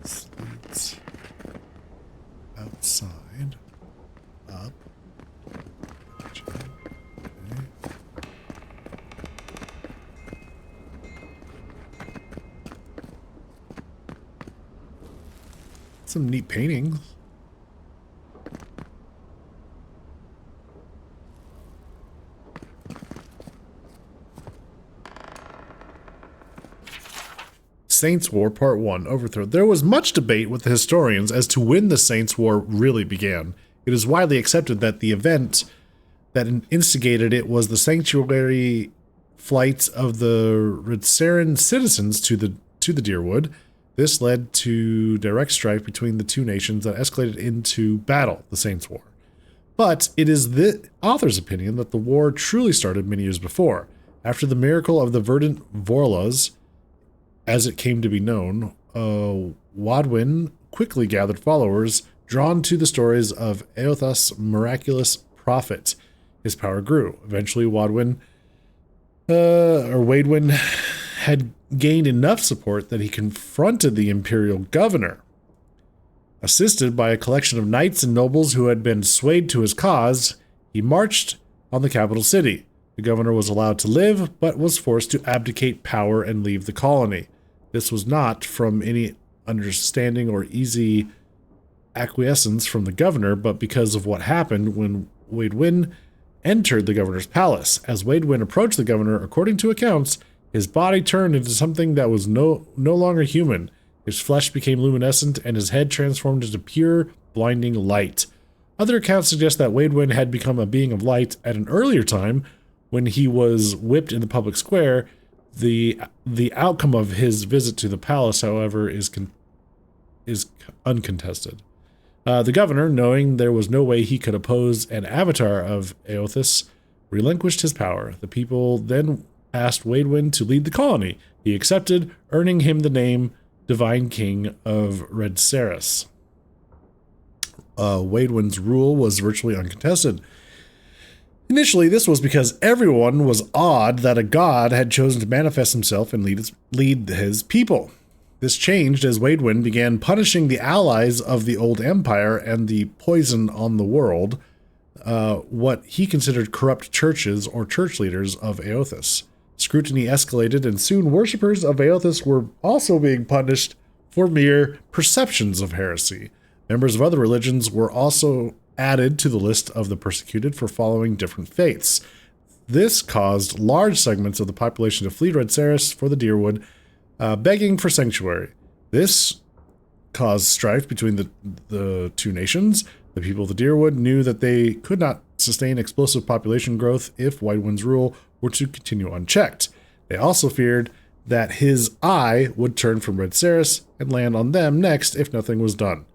Sleeps outside. Up. Okay. Some neat paintings. Saints War Part 1, Overthrow. There was much debate with the historians as to when the Saints War really began. It is widely accepted that the event that instigated it was the sanctuary flights of the Redsaran citizens to the Deerwood. This led to direct strife between the two nations that escalated into battle, the Saints' War. But it is the author's opinion that the war truly started many years before. After the miracle of the Verdant Vorlas, as it came to be known, Wadwin quickly gathered followers, drawn to the stories of Eothas' miraculous prophet. His power grew. Eventually, Wadwin had gained enough support that he confronted the imperial governor. Assisted by a collection of knights and nobles who had been swayed to his cause, he marched on the capital city. The governor was allowed to live, but was forced to abdicate power and leave the colony. This was not from any understanding or easy acquiescence from the governor, but because of what happened when Wadwin entered the governor's palace. As Wadwin approached the governor, according to accounts, his body turned into something that was no longer human. His flesh became luminescent, and his head transformed into pure, blinding light. Other accounts suggest that Wadwin had become a being of light at an earlier time, when he was whipped in the public square. The outcome of his visit to the palace, however, is uncontested. The governor, knowing there was no way he could oppose an avatar of Eothas, relinquished his power. The people then asked Wadwin to lead the colony. He accepted, earning him the name Divine King of Redsaris. Wadwin's rule was virtually uncontested. Initially, this was because everyone was awed that a god had chosen to manifest himself and lead his people. This changed as Wadwin began punishing the allies of the Old Empire and the poison on the world, what he considered corrupt churches or church leaders of Eothas. Scrutiny escalated, and soon worshippers of Eothas were also being punished for mere perceptions of heresy. Members of other religions were also added to the list of the persecuted for following different faiths. This caused large segments of the population to flee Redsaris for the Deerwood, begging for sanctuary. This caused strife between the two nations. The people of the Deerwood knew that they could not sustain explosive population growth if Wadwin's rule were to continue unchecked. They also feared that his eye would turn from Redsaris and land on them next if nothing was done.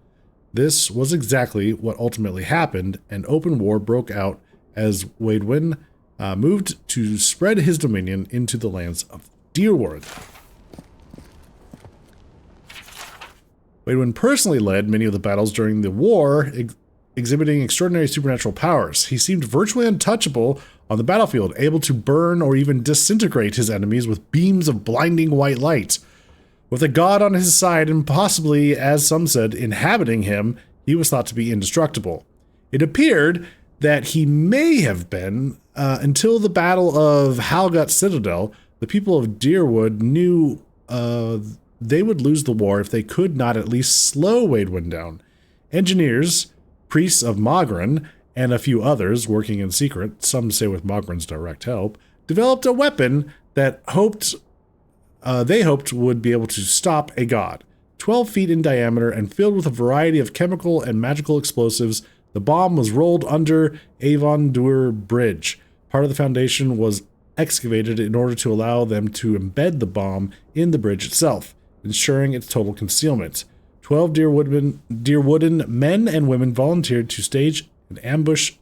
This was exactly what ultimately happened, and open war broke out as Waidwen moved to spread his dominion into the lands of Deerwood. Waidwen personally led many of the battles during the war, exhibiting extraordinary supernatural powers. He seemed virtually untouchable on the battlefield, able to burn or even disintegrate his enemies with beams of blinding white light. With a god on his side and possibly, as some said, inhabiting him, he was thought to be indestructible. It appeared that he may have been, until the Battle of Halgut Citadel, the people of Deerwood knew they would lose the war if they could not at least slow Waidwen down. Engineers, priests of Mogren, and a few others working in secret, some say with Mogren's direct help, developed a weapon that they hoped would be able to stop a god. 12 feet in diameter and filled with a variety of chemical and magical explosives, the bomb was rolled under Avowed Bridge. Part of the foundation was excavated in order to allow them to embed the bomb in the bridge itself, ensuring its total concealment. 12 Deerwooden men and women volunteered to stage an ambush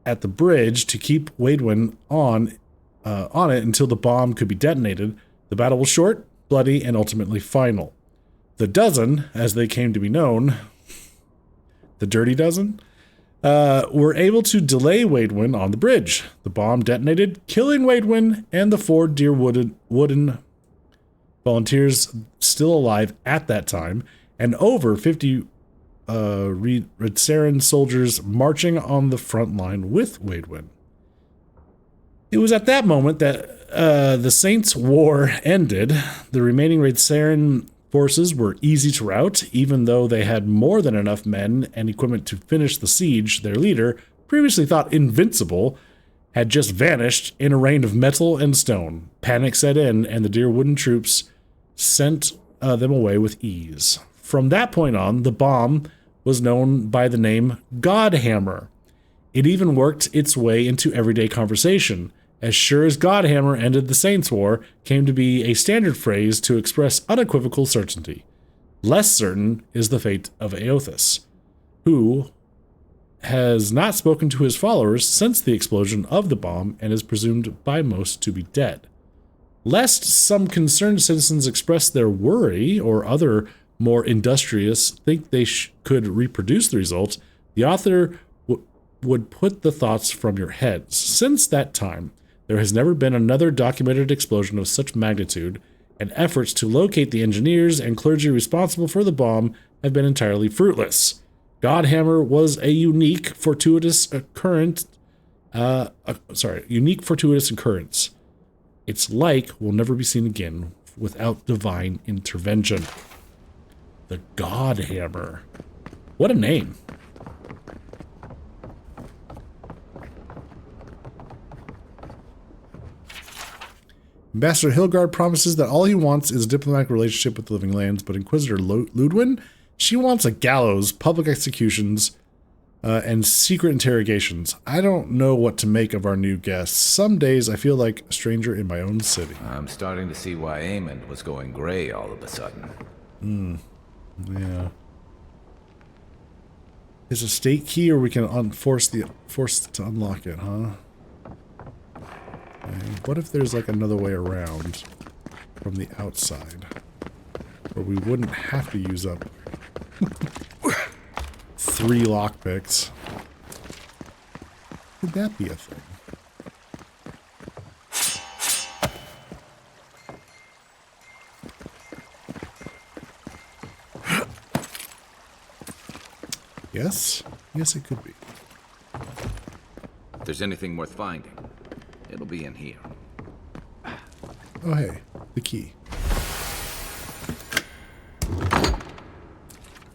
at the bridge to keep Waidwen on it until the bomb could be detonated. The battle was short, bloody, and ultimately final. The Dozen, as they came to be known, the Dirty Dozen, were able to delay Waidwen on the bridge. The bomb detonated, killing Waidwen and the 4 Deerwooden volunteers still alive at that time, and over 50 Redsaren soldiers marching on the front line with Waidwen. It was at that moment that the Saints' War ended. The remaining Redsaren forces were easy to rout, even though they had more than enough men and equipment to finish the siege. Their leader, previously thought invincible, had just vanished in a rain of metal and stone. Panic set in, and the Deerwooden troops sent them away with ease. From that point on, the bomb was known by the name Godhammer. It even worked its way into everyday conversation. As sure as Godhammer ended the Saints' War came to be a standard phrase to express unequivocal certainty. Less certain is the fate of Eothas, who has not spoken to his followers since the explosion of the bomb and is presumed by most to be dead. Lest some concerned citizens express their worry, or other more industrious think they could reproduce the results, the author would put the thoughts from your heads. Since that time, there has never been another documented explosion of such magnitude, and efforts to locate the engineers and clergy responsible for the bomb have been entirely fruitless. Godhammer was a unique fortuitous occurrence. Its like will never be seen again without divine intervention. The Godhammer. What a name. Ambassador Hilgard promises that all he wants is a diplomatic relationship with the Living Lands, but Inquisitor Ludwin, she wants a gallows, public executions, and secret interrogations. I don't know what to make of our new guests. Some days I feel like a stranger in my own city. I'm starting to see why Aemond was going gray all of a sudden. Yeah. Is a state key, or we can force to unlock it, huh? Okay. What if there's like another way around from the outside, where we wouldn't have to use up 3 lockpicks? Could that be a thing? Yes? Yes, it could be. If there's anything worth finding, it'll be in here. Oh, hey. The key.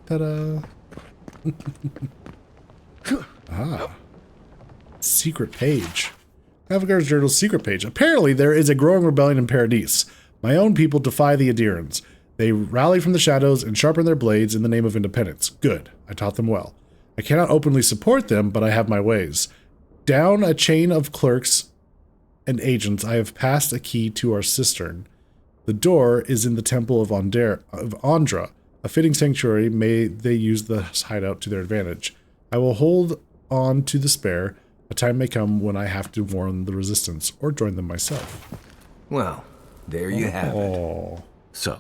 Ta-da! Ah. Secret page. Navigator's Journal's secret page. Apparently, there is a growing rebellion in Paradis. My own people defy the Adirans. They rally from the shadows and sharpen their blades in the name of independence. Good. I taught them well. I cannot openly support them, but I have my ways. Down a chain of clerks and agents, I have passed a key to our cistern. The door is in the temple of Andra. A fitting sanctuary, may they use the hideout to their advantage. I will hold on to the spare. A time may come when I have to warn the resistance, or join them myself. Well, there you have it. So,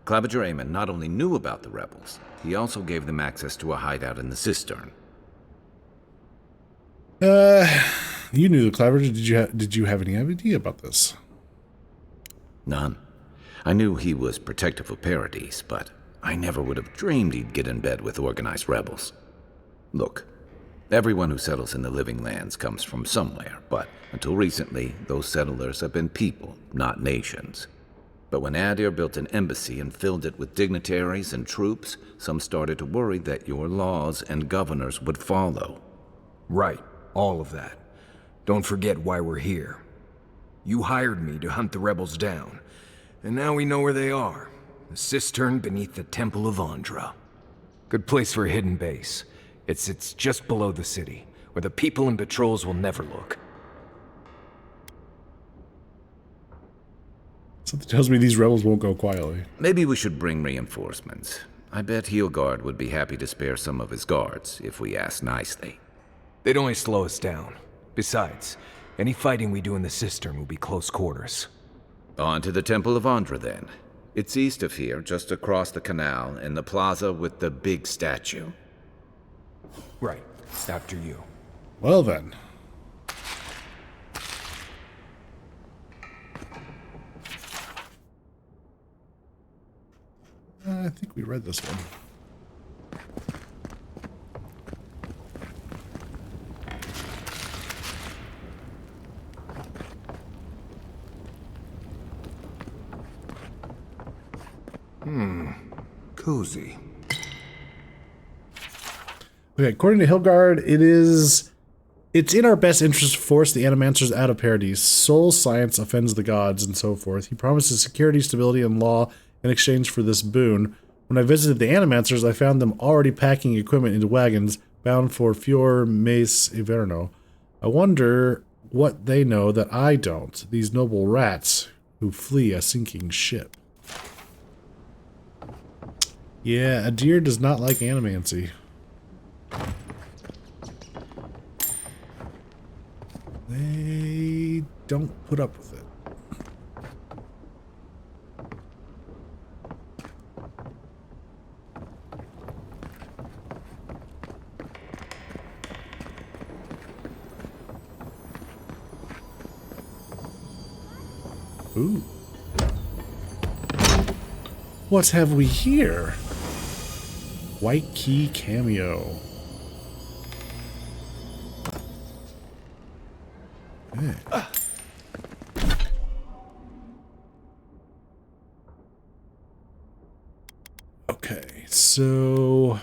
Claviger Amon not only knew about the rebels, he also gave them access to a hideout in the cistern. You knew the Claviger. Did you have any idea about this? None. I knew he was protective of Paradise, but I never would have dreamed he'd get in bed with organized rebels. Look, everyone who settles in the Living Lands comes from somewhere, but until recently, those settlers have been people, not nations. But when Adir built an embassy and filled it with dignitaries and troops, some started to worry that your laws and governors would follow. Right, all of that. Don't forget why we're here. You hired me to hunt the rebels down, and now we know where they are. The cistern beneath the Temple of Andra. Good place for a hidden base. It sits just below the city, where the people and patrols will never look. Something tells me these rebels won't go quietly. Maybe we should bring reinforcements. I bet Heelguard would be happy to spare some of his guards, if we ask nicely. They'd only slow us down. Besides, any fighting we do in the cistern will be close quarters. On to the Temple of Andra, then. It's east of here, just across the canal, in the plaza with the big statue. Right. After you. Well then. I think we read this one. Cozy. Okay, according to Hilgard, it's in our best interest to force the Animancers out of Paradise. Soul science offends the gods and so forth. He promises security, stability, and law in exchange for this boon. When I visited the Animancers, I found them already packing equipment into wagons bound for Fior Mace Iverno. I wonder what they know that I don't, these noble rats who flee a sinking ship. Yeah, Adir does not like animancy. They don't put up with it. Ooh. What have we here? White key cameo. Okay. Okay, so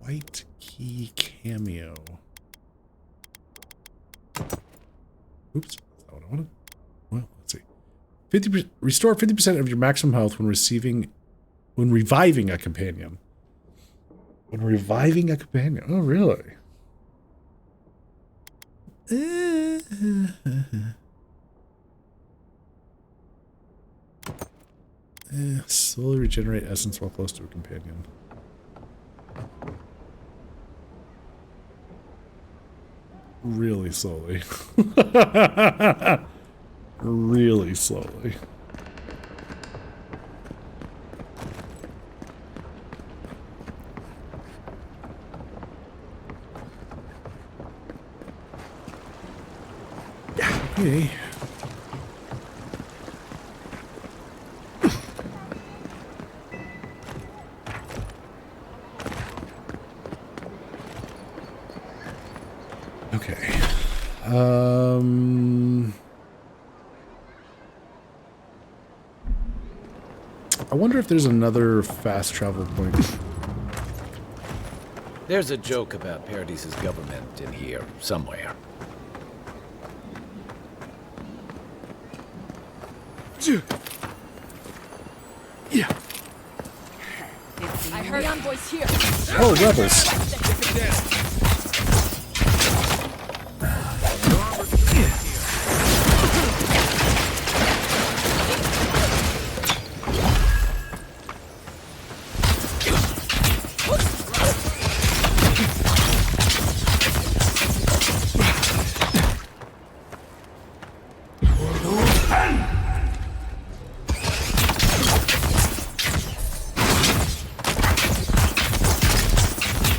white key cameo. Oops, that's not what I wanted. Well, let's see. 50% restore 50% of your maximum health when reviving a companion. When reviving a companion. Oh, really? Slowly regenerate essence while close to a companion. Really slowly. Really slowly. Okay. Okay. I wonder if there's another fast travel point. There's a joke about Paradise's government in here, somewhere. Yeah. I heard envoys here. Oh, rebels.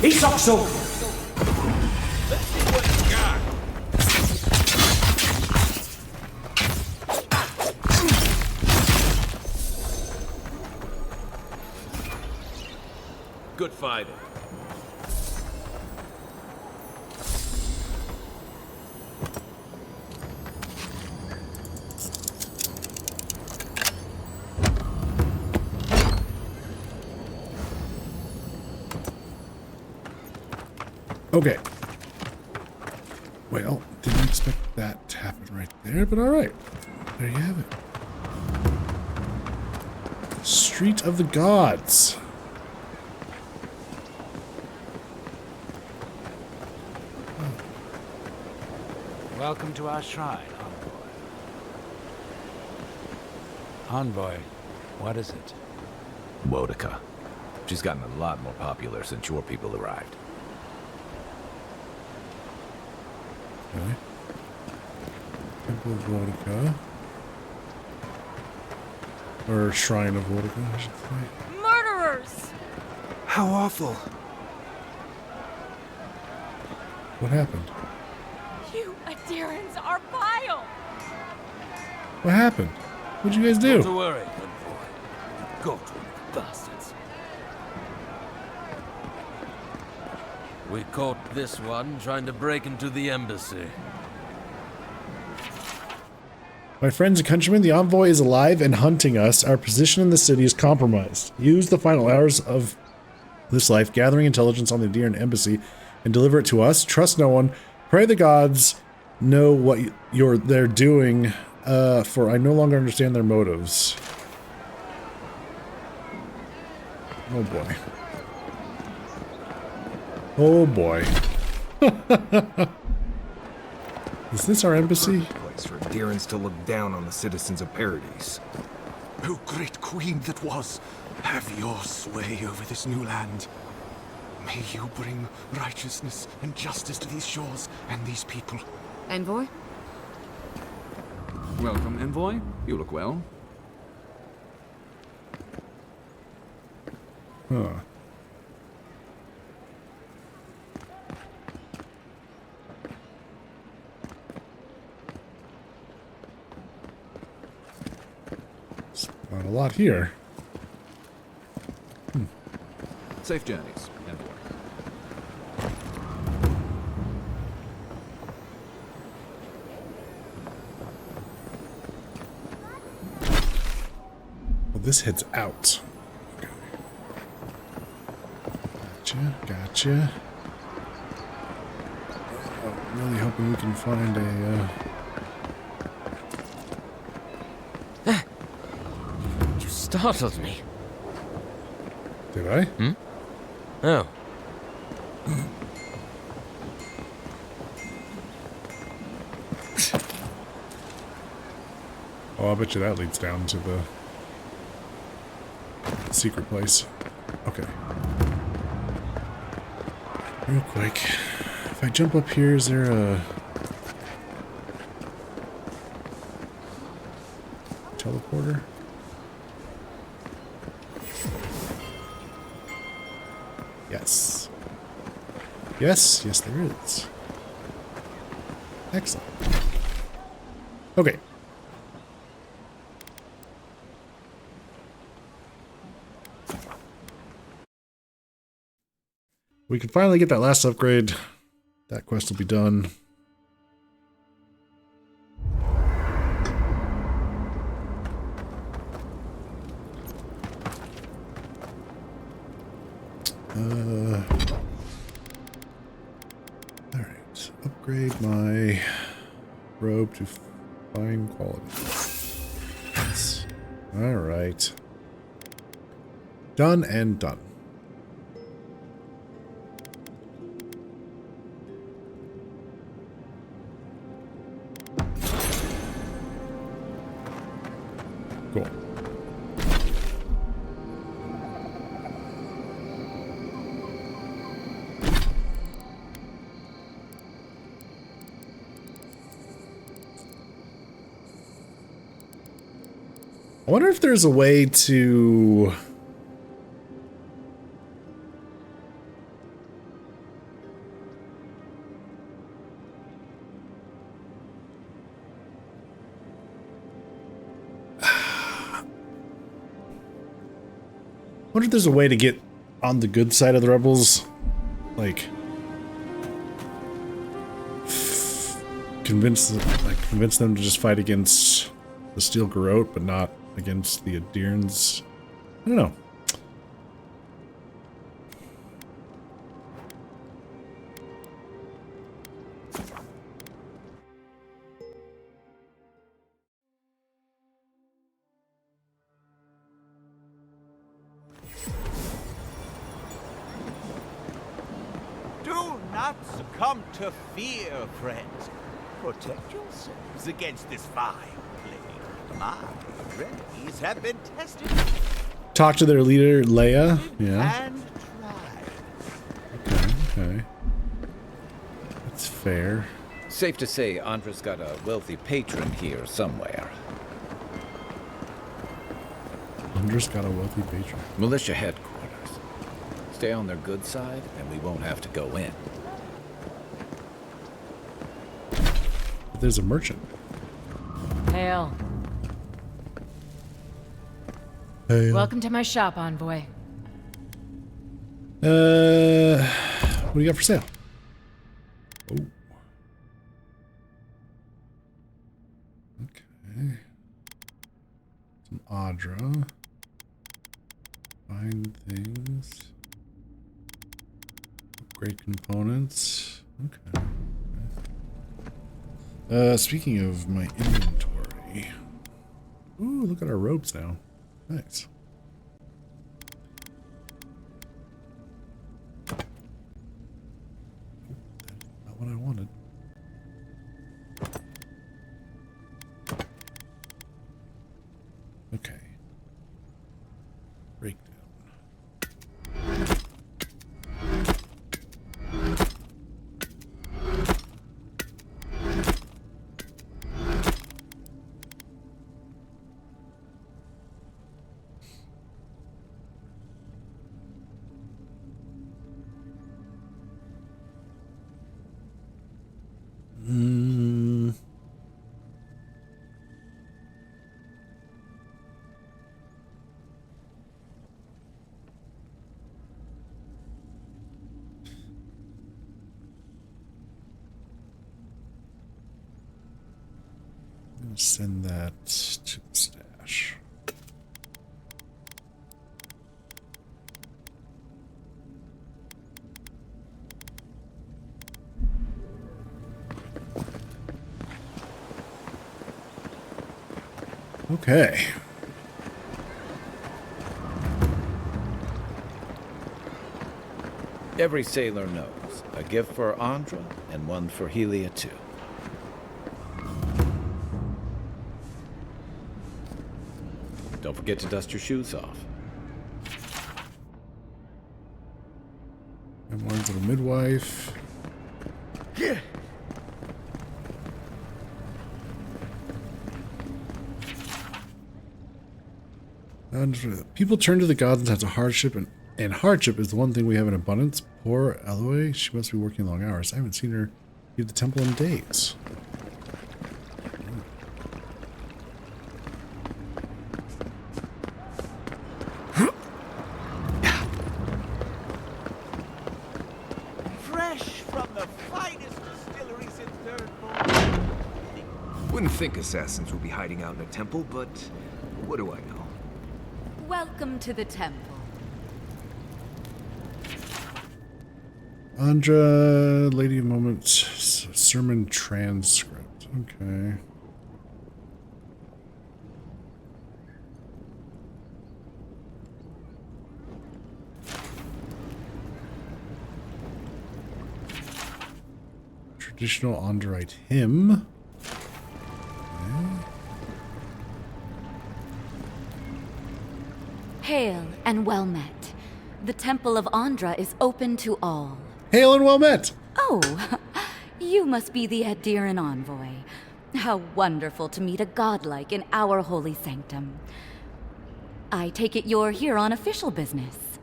Isoksu! Good fighting. Okay. Well, didn't expect that to happen right there, but alright. There you have it. Street of the Gods. Welcome to our shrine, Envoy. Envoy, what is it? Boudica. She's gotten a lot more popular since your people arrived. Okay. Temple of Boudica. Or Shrine of Boudica, I should say. Murderers! How awful. What happened? You Adirans are vile! What happened? What'd you guys do? Don't worry, Envoy. Go to them, bastards. We caught this one trying to break into the embassy. My friends and countrymen, the envoy is alive and hunting us. Our position in the city is compromised. Use the final hours of this life, gathering intelligence on the Adiran embassy, and deliver it to us. Trust no one. Pray the gods know what they're doing, for I no longer understand their motives. Oh boy. Oh boy. Is this our embassy? Place for Adirans to look down on the citizens of Paradise. O great queen that was, have your sway over this new land. May you bring righteousness and justice to these shores and these people. Envoy? Welcome, Envoy. You look well. Huh. It's not a lot here. Safe journeys, Envoy. Well, this heads out. Okay. Gotcha. Oh, really hoping we can find a, You startled me. Did I? Hmm? Oh. Oh, I bet you that leads down to the secret place. Okay. Real quick. If I jump up here, is there a teleporter? Yes. Yes, there is. Excellent. Okay. We can finally get that last upgrade. That quest will be done. Alright. Upgrade my robe to fine quality. Yes. Alright. Done and done. Cool. I wonder if there's a way to wonder if there's a way to get on the good side of the rebels, like convince them to just fight against the Steel Garrote, but not against the Adirns. I don't know. Do not succumb to fear, friends. Protect yourselves against this vile plague. My remedies have been tested Talk to their leader, Leia. Yeah. and tried. Okay. That's fair. Safe to say Andra's got a wealthy patron here somewhere. Andra's got a wealthy patron. Militia headquarters. Stay on their good side, and we won't have to go in. But there's a merchant. Hail. Hey. Welcome to my shop, Envoy. What do you got for sale? Oh. Okay. Some Audra. Find things. Upgrade components. Okay. Speaking of my inventory. Ooh, look at our robes now. Nice. Not what I wanted. Okay. Breakdown. Send that to the stash. Okay. Every sailor knows. A gift for Andra and one for Helia too. Don't forget to dust your shoes off. Memoirs of a Midwife. And people turn to the gods in times of hardship, and hardship is the one thing we have in abundance. Poor Eloy, she must be working long hours. I haven't seen her leave the temple in days. Fresh from the finest distilleries in Third Moon. Wouldn't think assassins would be hiding out in a temple, but what do I know? Welcome to the temple. Andra, Lady of Moments, sermon transcript. Okay. Traditional Andrite hymn. Hail and well met. The Temple of Andra is open to all. Hail and well met! Oh, you must be the Adiran envoy. How wonderful to meet a godlike in our holy sanctum. I take it you're here on official business.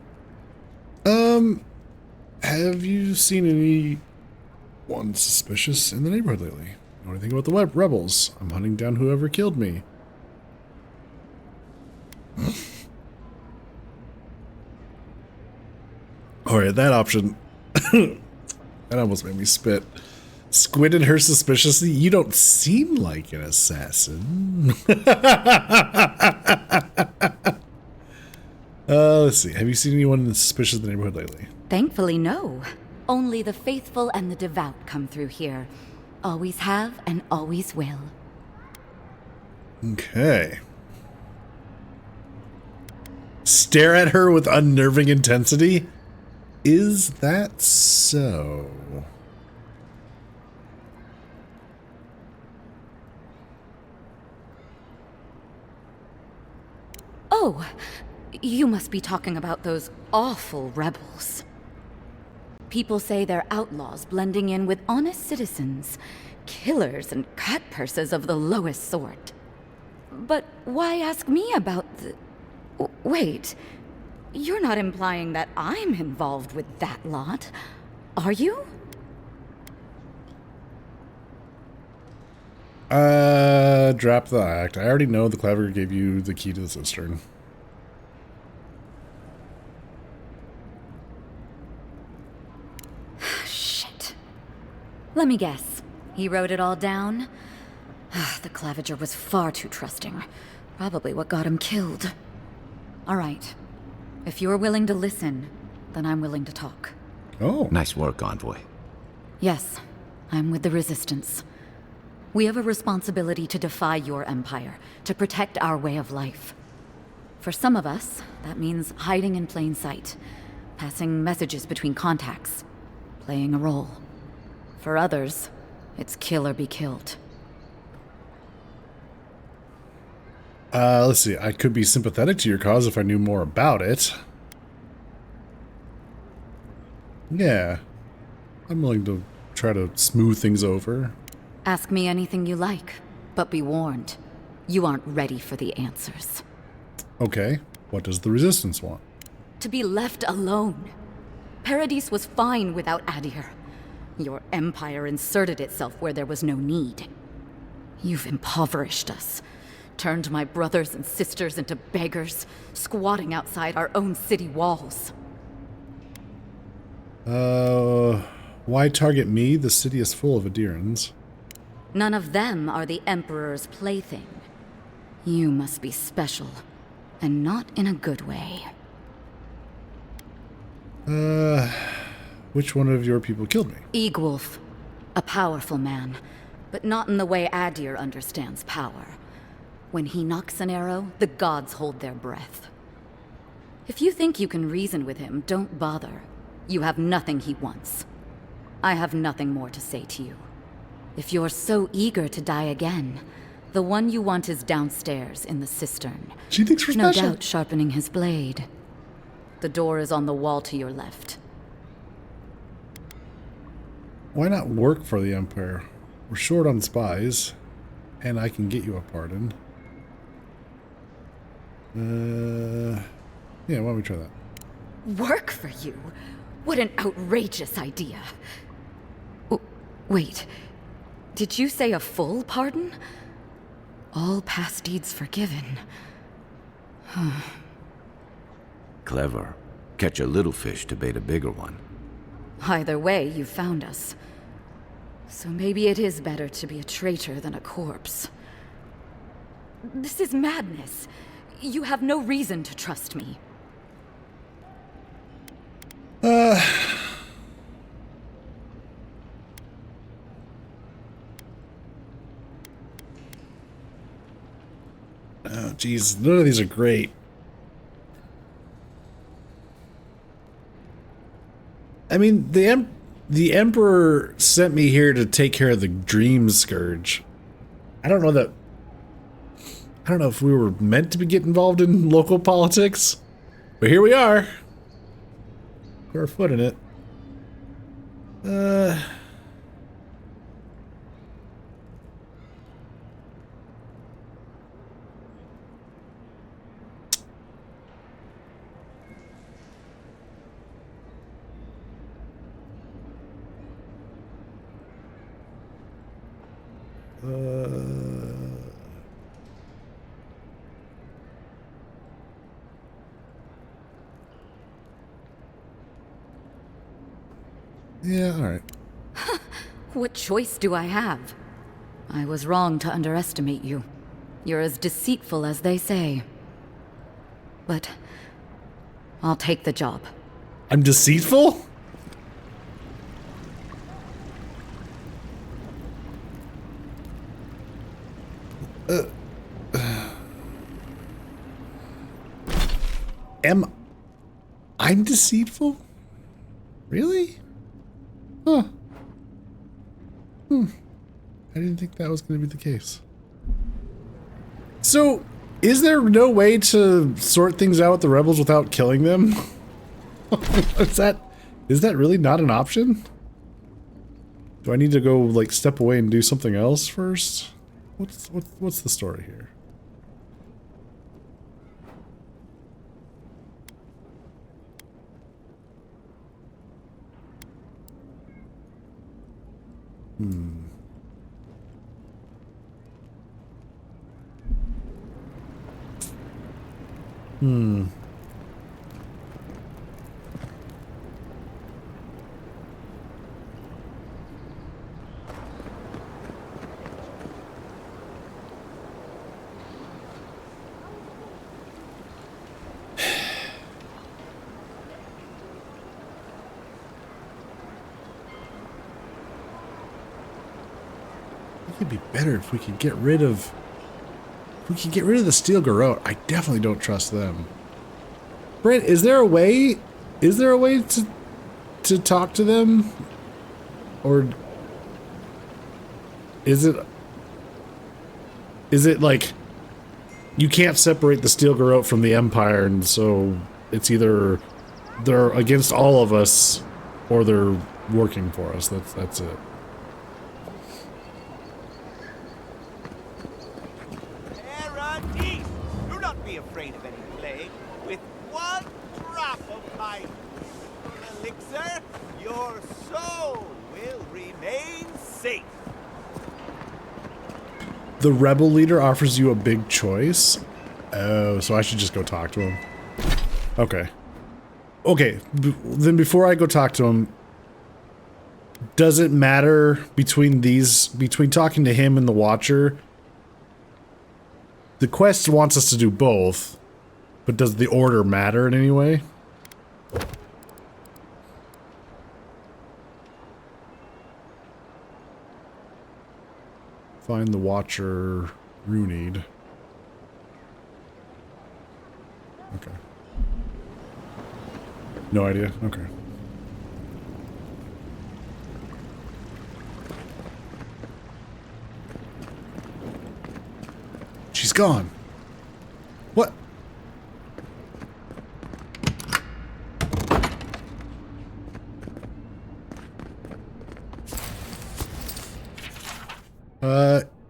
Have you seen anyone suspicious in the neighborhood lately? Know anything about the rebels? I'm hunting down whoever killed me. Alright, that option. That almost made me spit. Squinted her suspiciously. You don't seem like an assassin. Let's see. Have you seen anyone suspicious in the neighborhood lately? Thankfully, no. Only the faithful and the devout come through here. Always have and always will. Okay. Stare at her with unnerving intensity? Is that so? Oh, you must be talking about those awful rebels. People say they're outlaws blending in with honest citizens, killers and cut purses of the lowest sort. But why ask me about the... Wait, you're not implying that I'm involved with that lot, are you? Drop the act. I already know the Clever gave you the key to the cistern. Shit. Let me guess. He wrote it all down? The Claviger was far too trusting. Probably what got him killed. All right. If you're willing to listen, then I'm willing to talk. Oh. Nice work, Envoy. Yes, I'm with the Resistance. We have a responsibility to defy your empire, to protect our way of life. For some of us, that means hiding in plain sight, passing messages between contacts, playing a role. For others, it's kill or be killed. Let's see. I could be sympathetic to your cause if I knew more about it. Yeah. I'm willing to try to smooth things over. Ask me anything you like, but be warned. You aren't ready for the answers. Okay. What does the Resistance want? To be left alone. Paradis was fine without Adir. Your empire inserted itself where there was no need. You've impoverished us. Turned my brothers and sisters into beggars, squatting outside our own city walls. Why target me? The city is full of Adirans. None of them are the Emperor's plaything. You must be special, and not in a good way. Which one of your people killed me? Eagwolf, a powerful man, but not in the way Adir understands power. When he knocks an arrow, the gods hold their breath. If you think you can reason with him, don't bother. You have nothing he wants. I have nothing more to say to you. If you're so eager to die again, the one you want is downstairs in the cistern. She thinks we're no special. doubt sharpening his blade. The door is on the wall to your left. Why not work for the Empire? We're short on spies, and I can get you a pardon. Yeah, why don't we try that? Work for you? What an outrageous idea. Wait, did you say a full pardon? All past deeds forgiven. Clever. Catch a little fish to bait a bigger one. Either way, you found us. So maybe it is better to be a traitor than a corpse. This is madness. You have no reason to trust me. Oh, jeez, none of these are great. I mean, the Emperor sent me here to take care of the Dream Scourge. I don't know if we were meant to be getting involved in local politics, but here we are. Put our foot in it. Yeah, alright. What choice do I have? I was wrong to underestimate you. You're as deceitful as they say. But I'll take the job. I'm deceitful? I'm deceitful? Really? Huh. I didn't think that was going to be the case. So, is there no way to sort things out with the rebels without killing them? is that really not an option? Do I need to go like step away and do something else first? What's the story here? It'd be better if we could get rid of... the Steel Garrote. I definitely don't trust them. Brent, is there a way to talk to them? Or is it like you can't separate the Steel Garrote from the Empire, and so it's either they're against all of us or they're working for us. That's it. Do not be afraid of any plague. With one drop of my elixir, your soul will remain safe. The rebel leader offers you a big choice. Oh, so I should just go talk to him. Okay. Okay, then before I go talk to him, does it matter between talking to him and the Watcher? The quest wants us to do both, but does the order matter in any way? Find the Watcher Runeed. Okay. No idea? Okay. She's gone. What?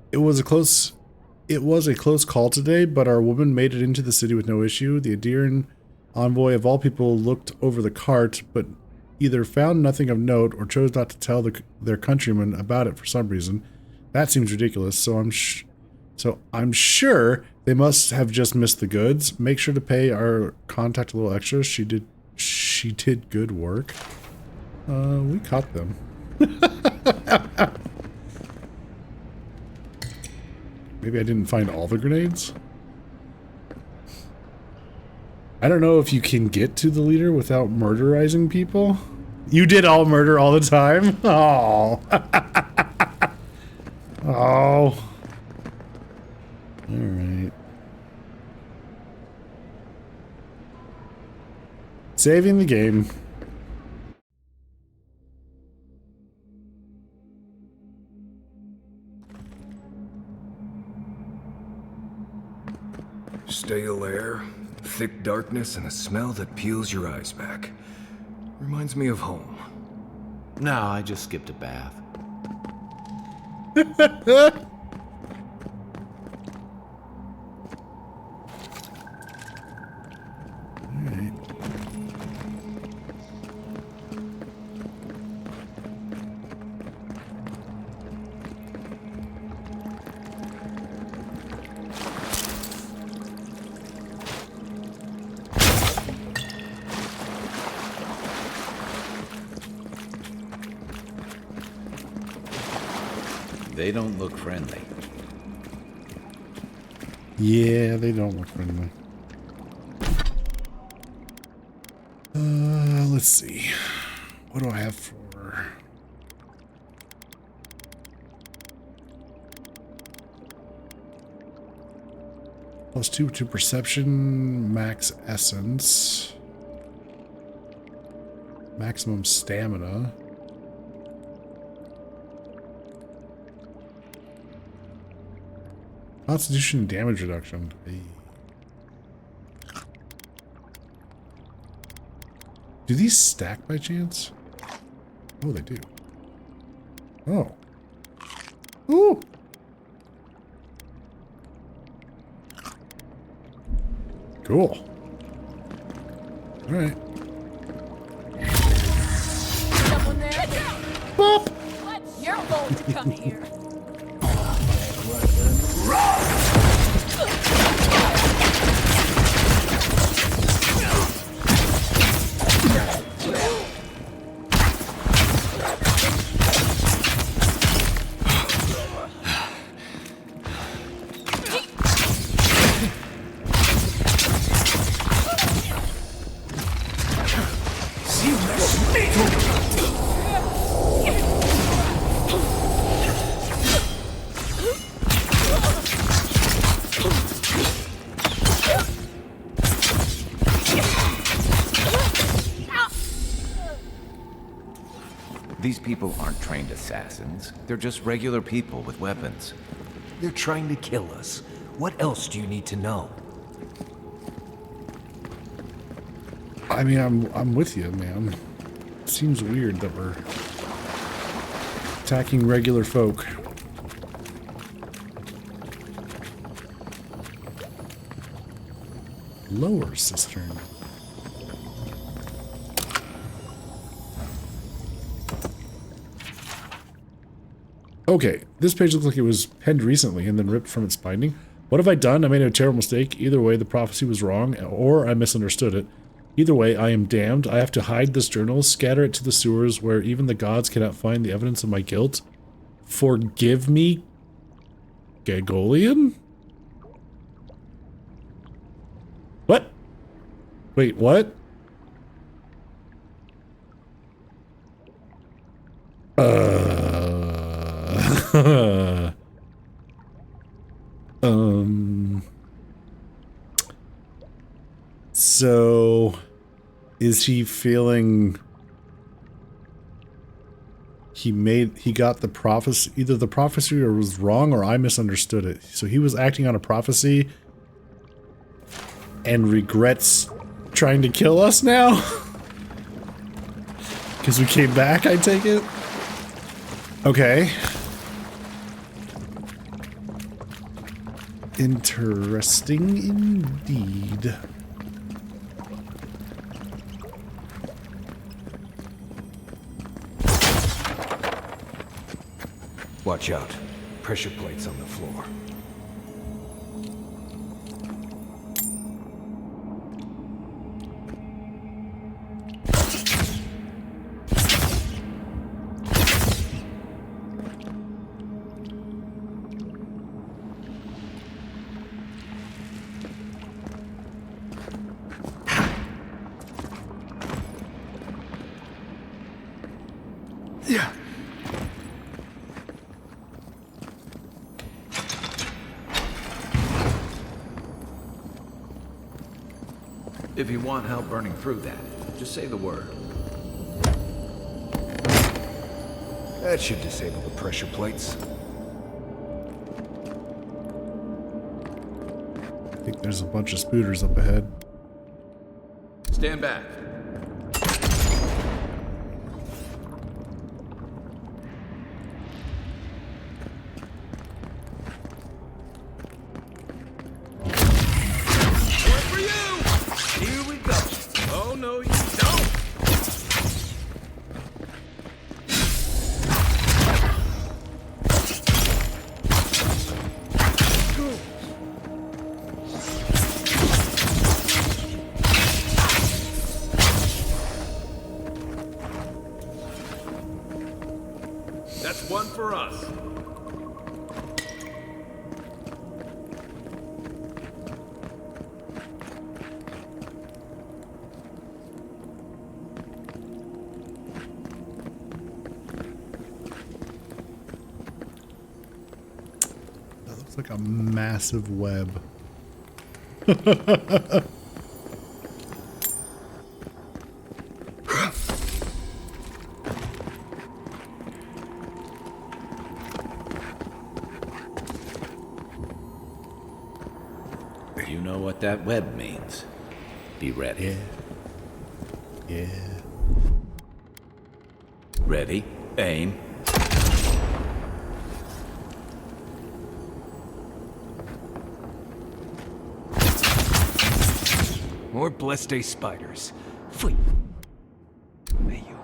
It was a close call today, but our woman made it into the city with no issue. The Adiran envoy of all people looked over the cart, but either found nothing of note or chose not to tell their countrymen about it for some reason. That seems ridiculous, so I'm sure they must have just missed the goods. Make sure to pay our contact a little extra. She did good work. We caught them. Maybe I didn't find all the grenades? I don't know if you can get to the leader without murderizing people. You did all murder all the time? Oh. Oh. Alright. Saving the game. Stale air, thick darkness, and a smell that peels your eyes back. Reminds me of home. No, I just skipped a bath. They don't look friendly. Yeah, they don't look friendly. Let's see. What do I have for... +2 to perception, max essence, maximum stamina. Constitution and damage reduction. Hey. Do these stack by chance? Oh, they do. Oh. Ooh. Cool. All right. Someone there? Boop. What's your bold to come here? These people aren't trained assassins. They're just regular people with weapons. They're trying to kill us. What else do you need to know? I mean, I'm with you, man. It seems weird that we're attacking regular folk. Lower cistern. Okay, this page looks like it was penned recently and then ripped from its binding. What have I done? I made a terrible mistake. Either way, the prophecy was wrong, or I misunderstood it. Either way, I am damned. I have to hide this journal, scatter it to the sewers where even the gods cannot find the evidence of my guilt. Forgive me, Gagolian? What? Wait, what? So is he feeling he got the prophecy, either the prophecy or was wrong or I misunderstood it. So he was acting on a prophecy and regrets trying to kill us now? Because we came back, I take it? Okay. Interesting indeed. Watch out. Pressure plates on the floor. Yeah. If you want help burning through that, just say the word. That should disable the pressure plates. I think there's a bunch of spooters up ahead. Stand back. That's one for us. It's like a massive web. You know what that web means. Be ready. Yeah. Ready, aim. More Blessed spiders. Flee. May you.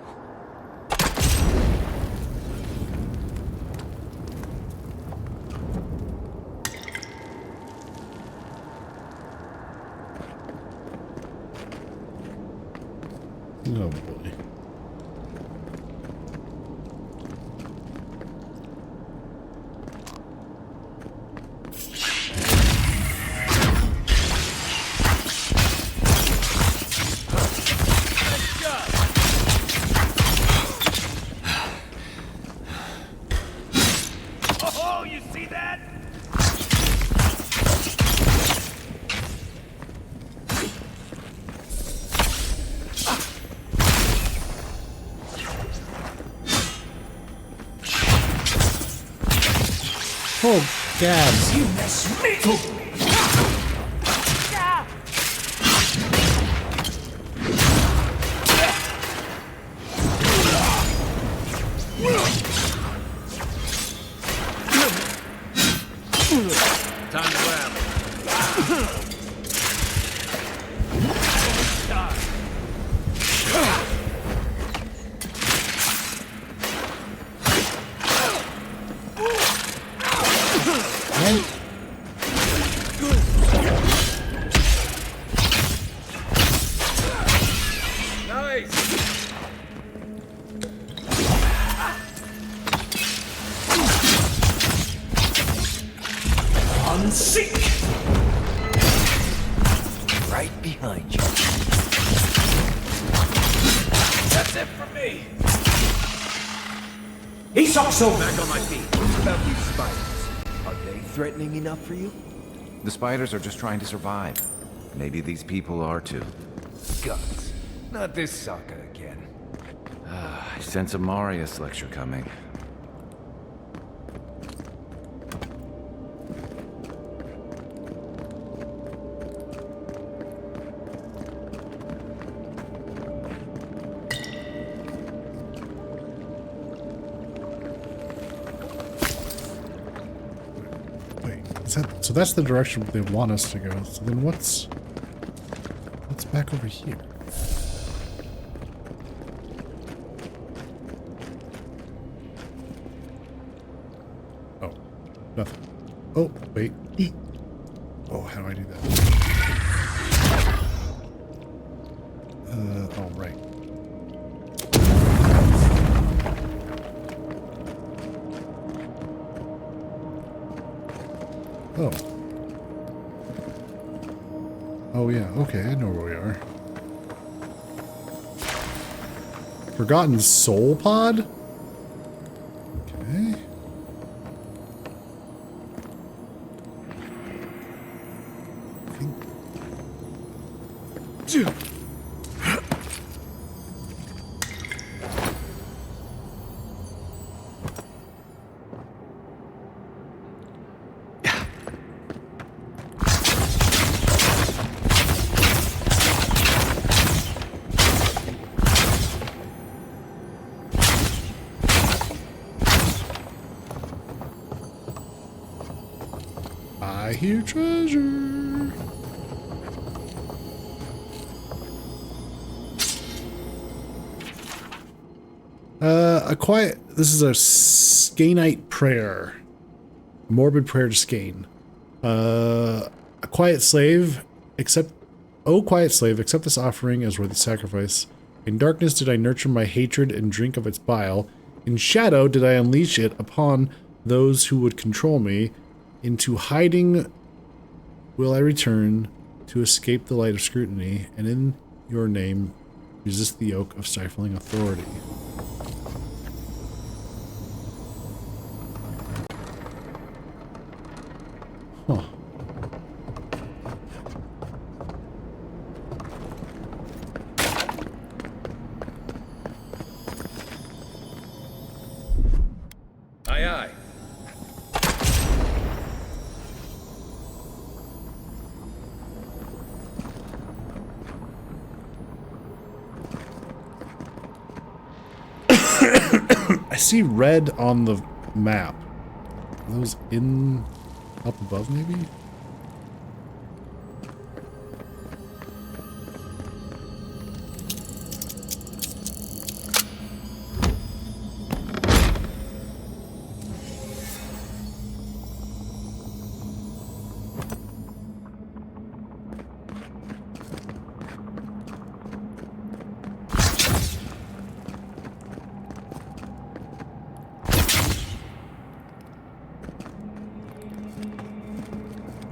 Oh boy. Oh, you see that? Oh, gabs. You mess with me! Time to grab. Unseek! Right behind you. That's it for me! Aesop's over! Back on my feet. What about these spiders? Are they threatening enough for you? The spiders are just trying to survive. Maybe these people are too. Guns. Not this sucker again. I sense a Marius lecture coming. So that's the direction they want us to go. So then what's back over here? Oh, nothing. Oh, wait. Oh, how do I do that? Oh, right. Oh. Oh, yeah. Okay, I know where we are. Forgotten Soul Pod? Okay. I hear treasure. This is a Skainite prayer. A morbid prayer to Skain. A quiet slave, accept this offering as worthy sacrifice. In darkness did I nurture my hatred and drink of its bile. In shadow did I unleash it upon those who would control me. Into hiding will I return to escape the light of scrutiny, and in your name resist the yoke of stifling authority. Huh. Aye, aye. I see red on the map. Are those in up above maybe?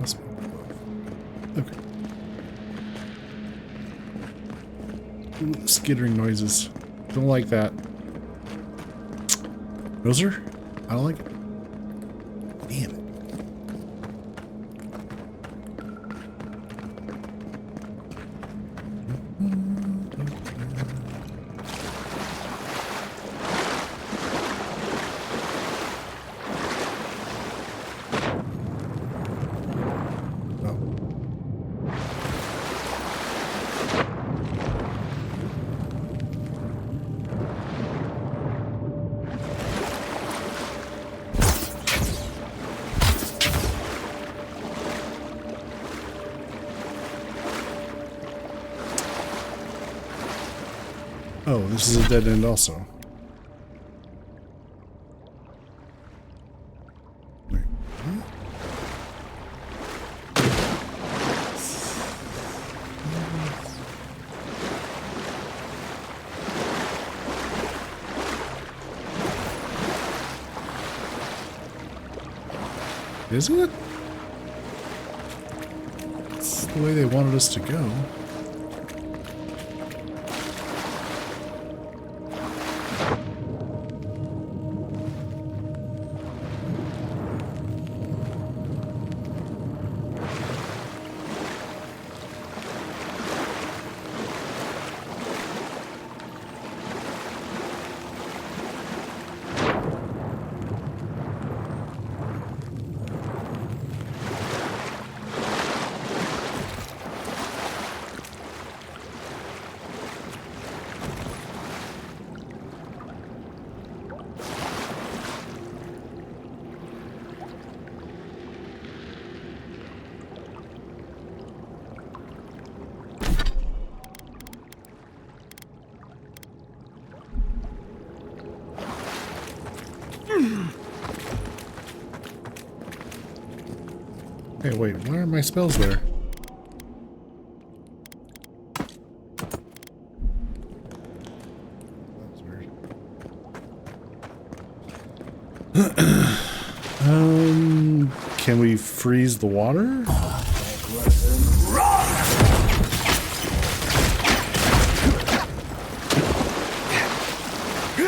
Must be up above. Okay. Ooh, skittering noises. Don't like that. Roser? I don't like it. Damn it. Oh, this is a dead end also. Wait, what? Is it? It's the way they wanted us to go. Hey, wait, why are my spells there? That was weird. Can we freeze the water?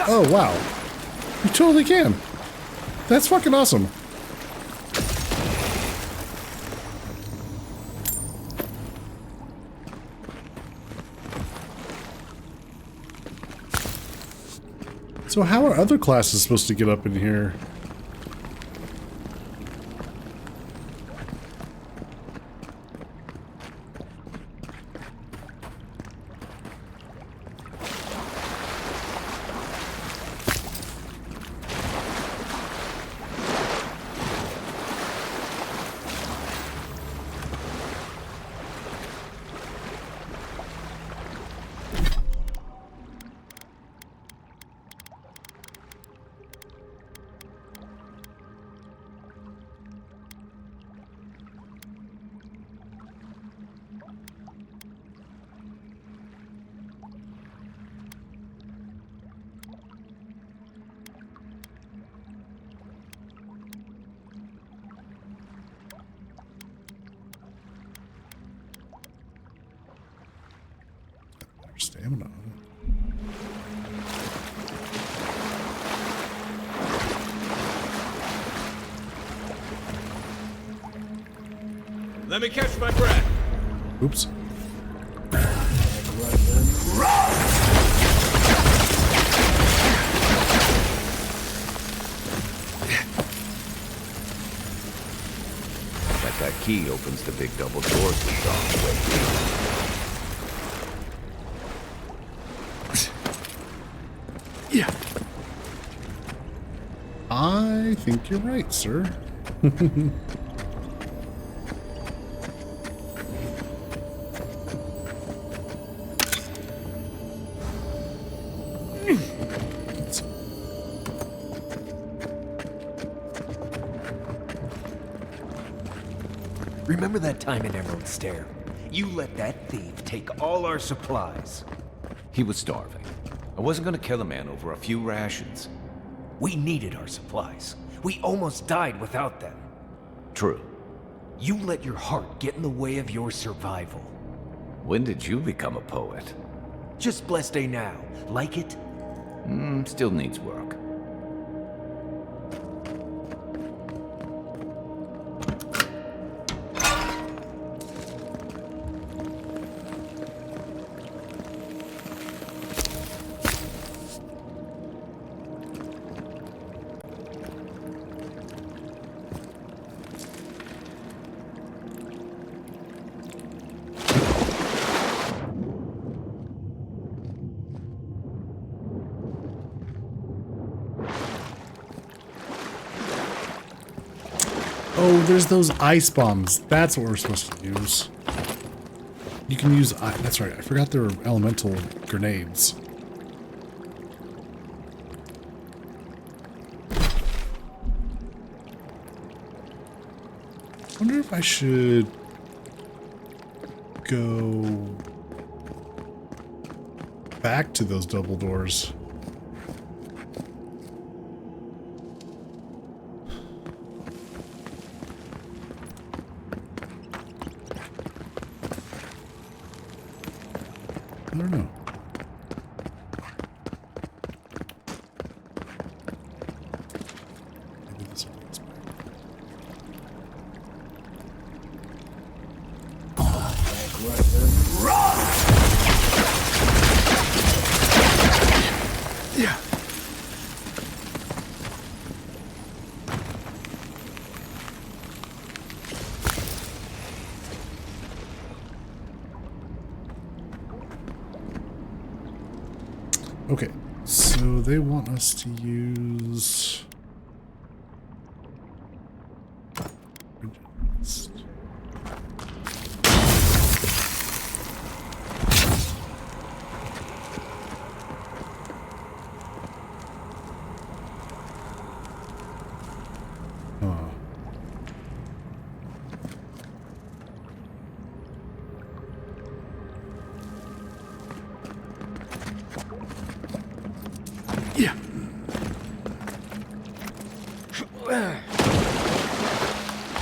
Oh, wow. You totally can. That's fucking awesome. So how are other classes supposed to get up in here? Let me catch my breath. Oops. Bet that key opens the big double doors the wrong way. Yeah. I think you're right, sir. Remember that time in Emerald Stair? You let that thief take all our supplies. He was starving. I wasn't gonna kill a man over a few rations. We needed our supplies. We almost died without them. True. You let your heart get in the way of your survival. When did you become a poet? Just blessed day now. Like it? Still needs work. Oh, there's those ice bombs. That's what we're supposed to use. You can use... that's right. I forgot there were elemental grenades. I wonder if I should go back to those double doors. I don't know. Maybe this one is yeah. Okay, so they want us to use... Yeah.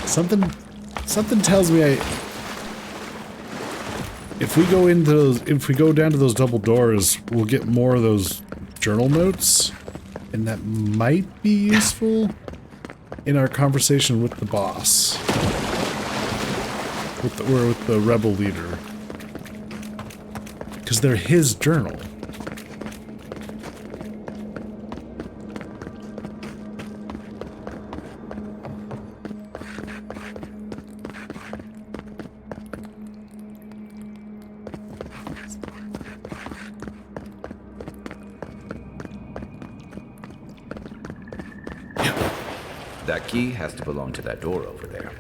Something tells me if we go into those, if we go down to those double doors, we'll get more of those journal notes, and that might be useful in our conversation with the boss, with the rebel leader, because they're his journal. That key has to belong to that door over there.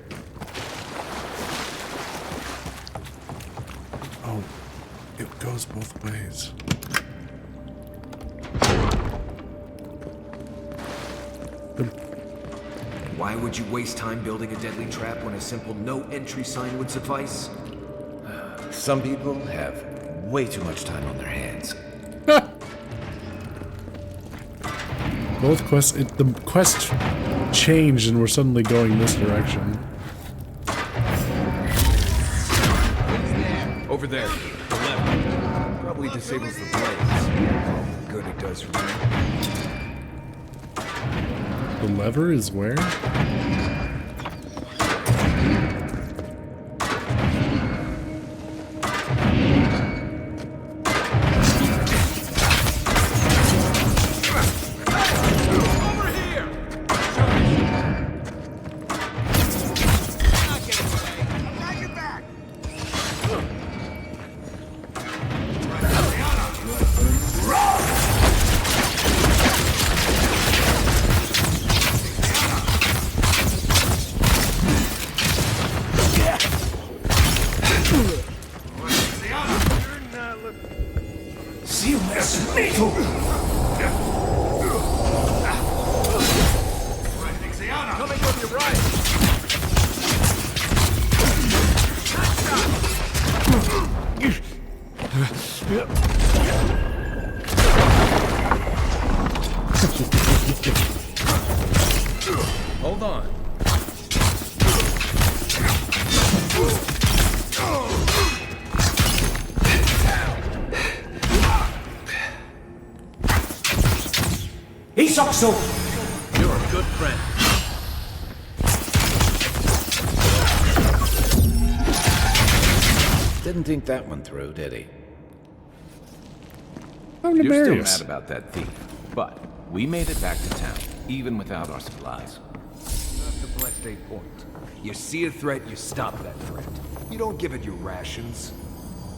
Oh, it goes both ways. Why would you waste time building a deadly trap when a simple no entry sign would suffice? Some people have way too much time on their hands. Both quests, the quest changed and we're suddenly going this direction. Over there, the left. Probably disables the blades. Good it does for me. The lever is where? Hold on. Isokso! You're a good friend. Didn't think that one through, did he? I'm You're still nefarious. mad about that thief, but we made it back to town, even without our supplies. That's the blessed a point. You see a threat, you stop that threat. You don't give it your rations.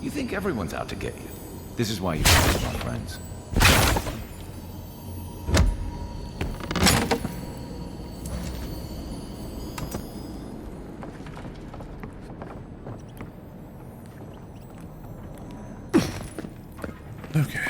You think everyone's out to get you. This is why you should be my friends. Okay.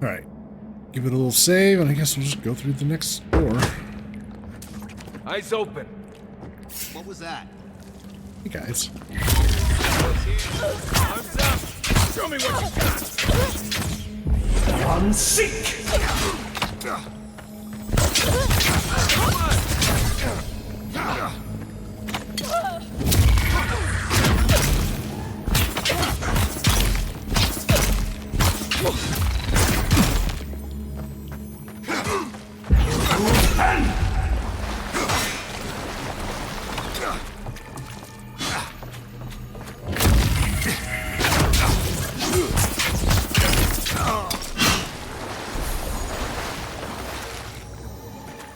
Alright. Give it a little save, and I guess we'll just go through the next door. Eyes open. What was that? Hey, guys. Arms up. Show me what you got. On seek!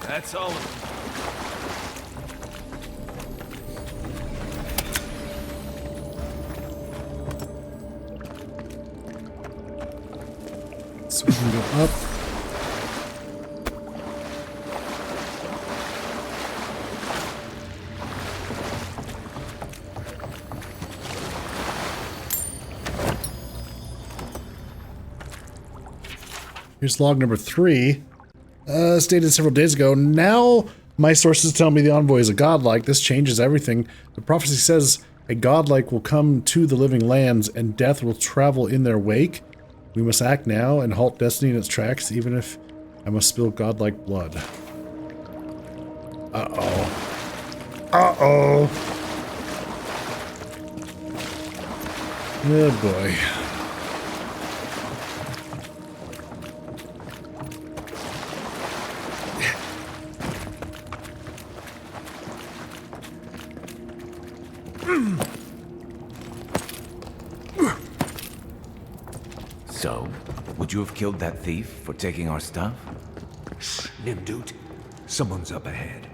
That's all of them. So we can go up. Here's log number 3. Stated several days ago. Now my sources tell me the envoy is a godlike. This changes everything. The prophecy says a godlike will come to the living lands and death will travel in their wake. We must act now and halt destiny in its tracks, even if I must spill godlike blood. Uh-oh. Uh-oh. Oh boy. So, would you have killed that thief for taking our stuff? Shh, Nimdut. Someone's up ahead.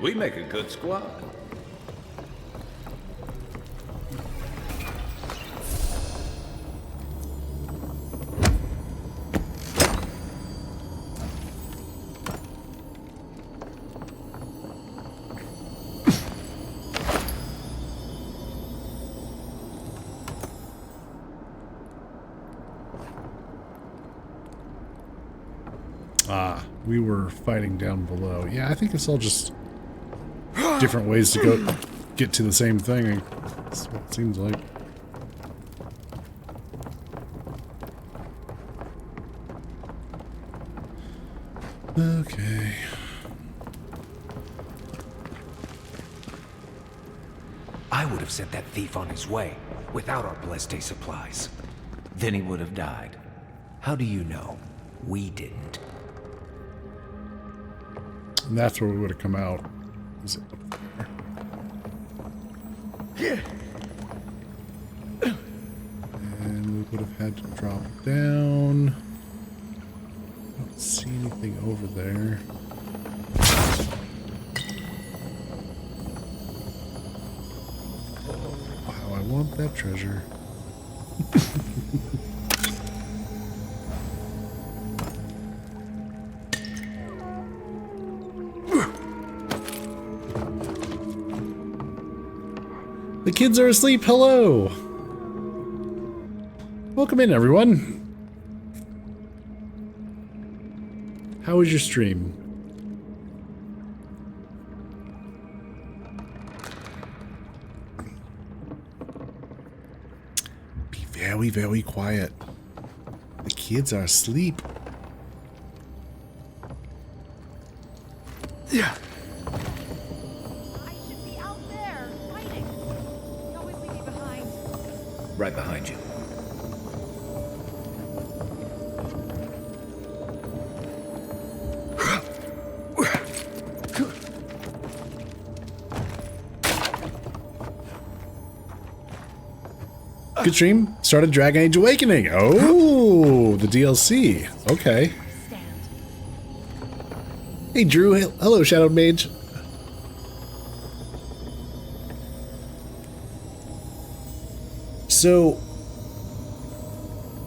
We make a good squad. Ah, we were fighting down below. Yeah, I think it's all just different ways to go get to the same thing. That's what it seems like. Okay. I would have sent that thief on his way. without our Bleste supplies. Then he would have died. How do you know? We didn't. And that's where we would have come out. Is it up there? And we would have had to drop down. I don't see anything over there. Wow, I want that treasure. The kids are asleep. Hello. Welcome in, everyone. How was your stream? Be very, very quiet. The kids are asleep. Yeah. Right behind you. Good stream. Started Dragon Age Awakening. Oh, the DLC. Okay. Hey, Drew. Hello, Shadow Mage. So,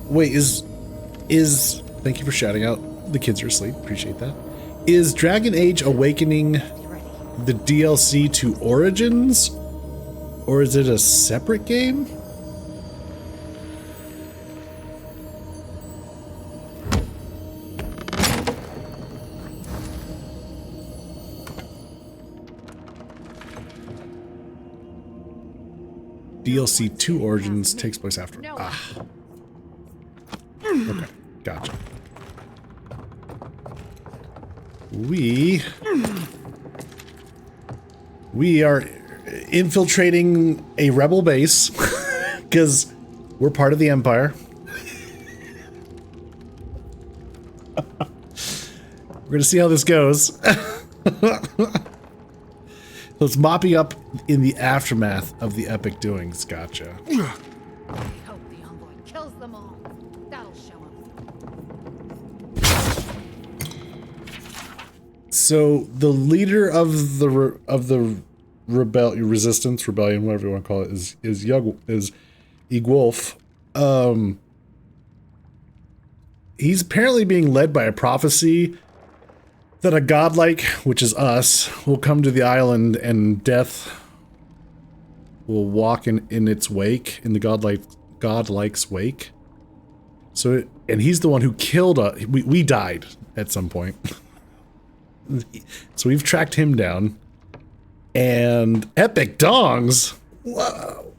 wait, is thank you for shouting out. The kids are asleep. Appreciate that. Is Dragon Age Awakening the DLC to Origins, or is it a separate game? DLC 2 Origins takes place after. Ah. Okay, gotcha. We are infiltrating a rebel base because we're part of the Empire. We're gonna see how this goes. So it's mopping up in the aftermath of the epic doings. Gotcha. I hope the envoy kills them all. That'll show him. So the leader of the rebellion, whatever you want to call it, is Igwolf. He's apparently being led by a prophecy that a godlike, which is us, will come to the island and death will walk in its wake, in the godlike's wake. So, and he's the one who killed us. We died at some point. So we've tracked him down. And epic dongs. Whoa.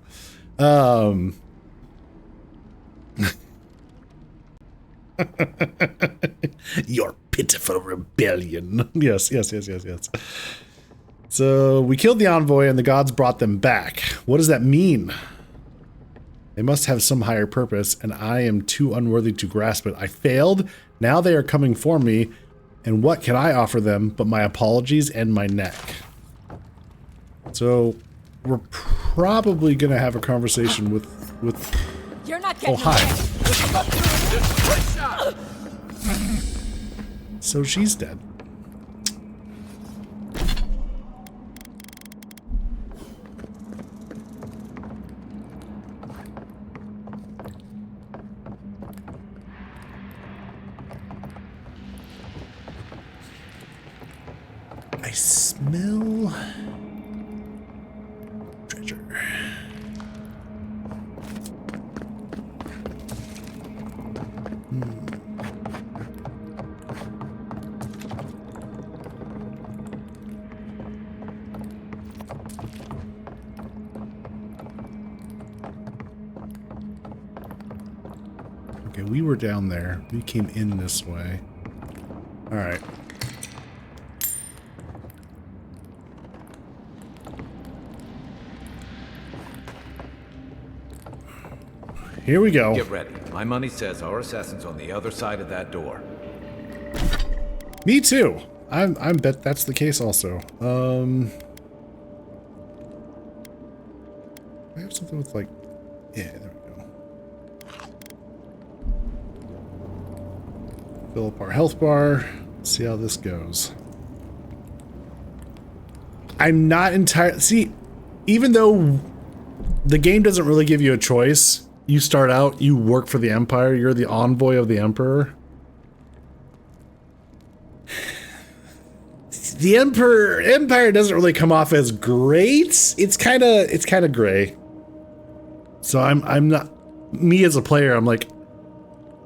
Your pitiful rebellion. Yes. So we killed the envoy and the gods brought them back. What does that mean? They must have some higher purpose, and I am too unworthy to grasp it. I failed. Now they are coming for me. And what can I offer them but my apologies and my neck? So we're probably gonna have a conversation with You're not getting hi. So she's dead. I smell treasure. Okay, we were down there. We came in this way. All right. here we go. Get ready. My money says our assassin's on the other side of that door. Me too. I'm bet that's the case also. I have something with like, yeah, there we go. Fill up our health bar. See how this goes. I'm not entirely, see, even though the game doesn't really give you a choice, you start out, you work for the Empire, you're the envoy of the Emperor. The Empire doesn't really come off as great. It's kind of gray. So I'm not, me as a player, I'm like,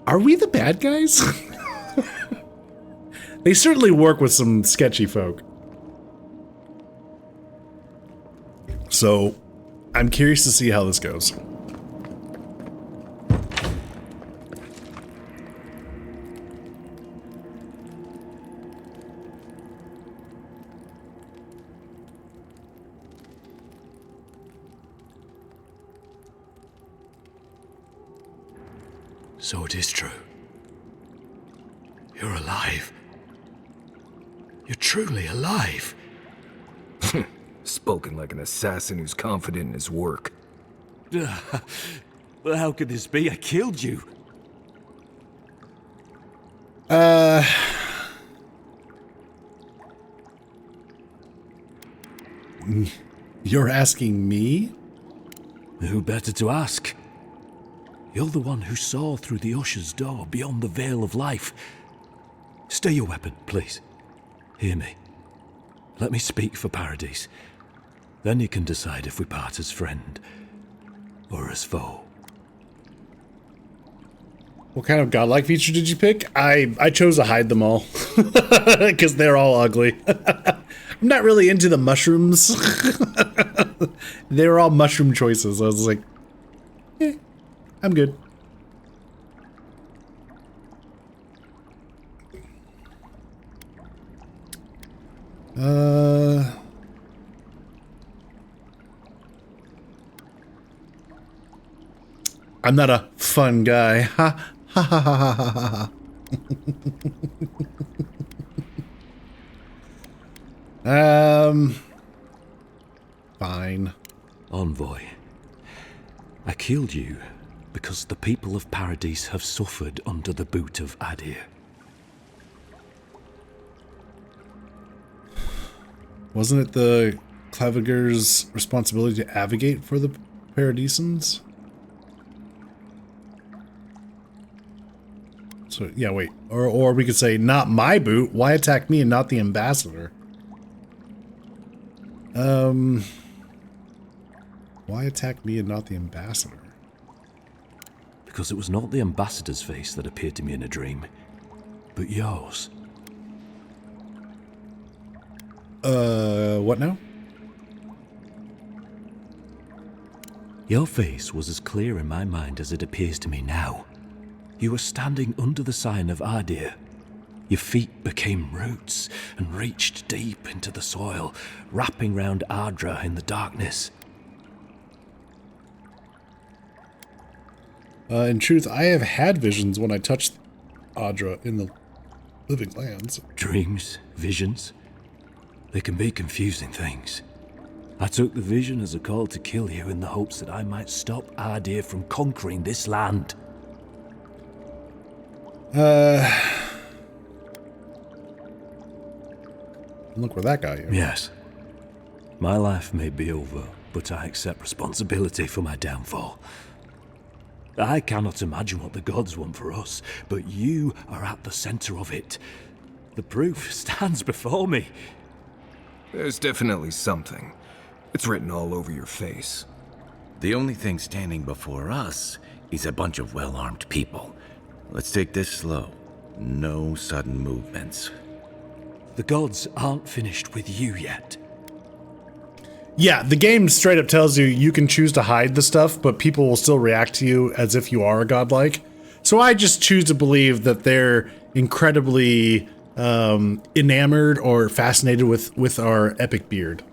are we the bad guys? They certainly work with some sketchy folk. So I'm curious to see how this goes. So it is true. You're alive. You're truly alive. Spoken like an assassin who's confident in his work. Well, how could this be? I killed you. You're asking me? Who better to ask? You're the one who saw through the usher's door beyond the veil of life. Stay your weapon, please. Hear me. Let me speak for Paradise. Then you can decide if we part as friend or as foe. What kind of godlike feature did you pick? I chose to hide them all. Because they're all ugly. I'm not really into the mushrooms. They were all mushroom choices. I was like, I'm good. I'm not a fun guy. Ha ha ha ha ha ha ha. Fine. Envoy, I killed you because the people of Paradise have suffered under the boot of Adir. Wasn't it the Clavigur's responsibility to advocate for the Paradisans? So, yeah, wait. Or we could say, not my boot. Why attack me and not the ambassador? Why attack me and not the ambassador? Because it was not the ambassador's face that appeared to me in a dream, but yours. What now? Your face was as clear in my mind as it appears to me now. You were standing under the sign of Adir. Your feet became roots and reached deep into the soil, wrapping round Ardra in the darkness. In truth, I have had visions when I touched Ardra in the living lands. Dreams, visions, they can be confusing things. I took the vision as a call to kill you in the hopes that I might stop Adir from conquering this land. Look where that got you. Yes. My life may be over, but I accept responsibility for my downfall. I cannot imagine what the gods want for us, but you are at the center of it. The proof stands before me. There's definitely something. It's written all over your face. The only thing standing before us is a bunch of well-armed people. Let's take this slow. No sudden movements. The gods aren't finished with you yet. Yeah, the game straight up tells you you can choose to hide the stuff, but people will still react to you as if you are a godlike. So I just choose to believe that they're incredibly enamored or fascinated with our epic beard.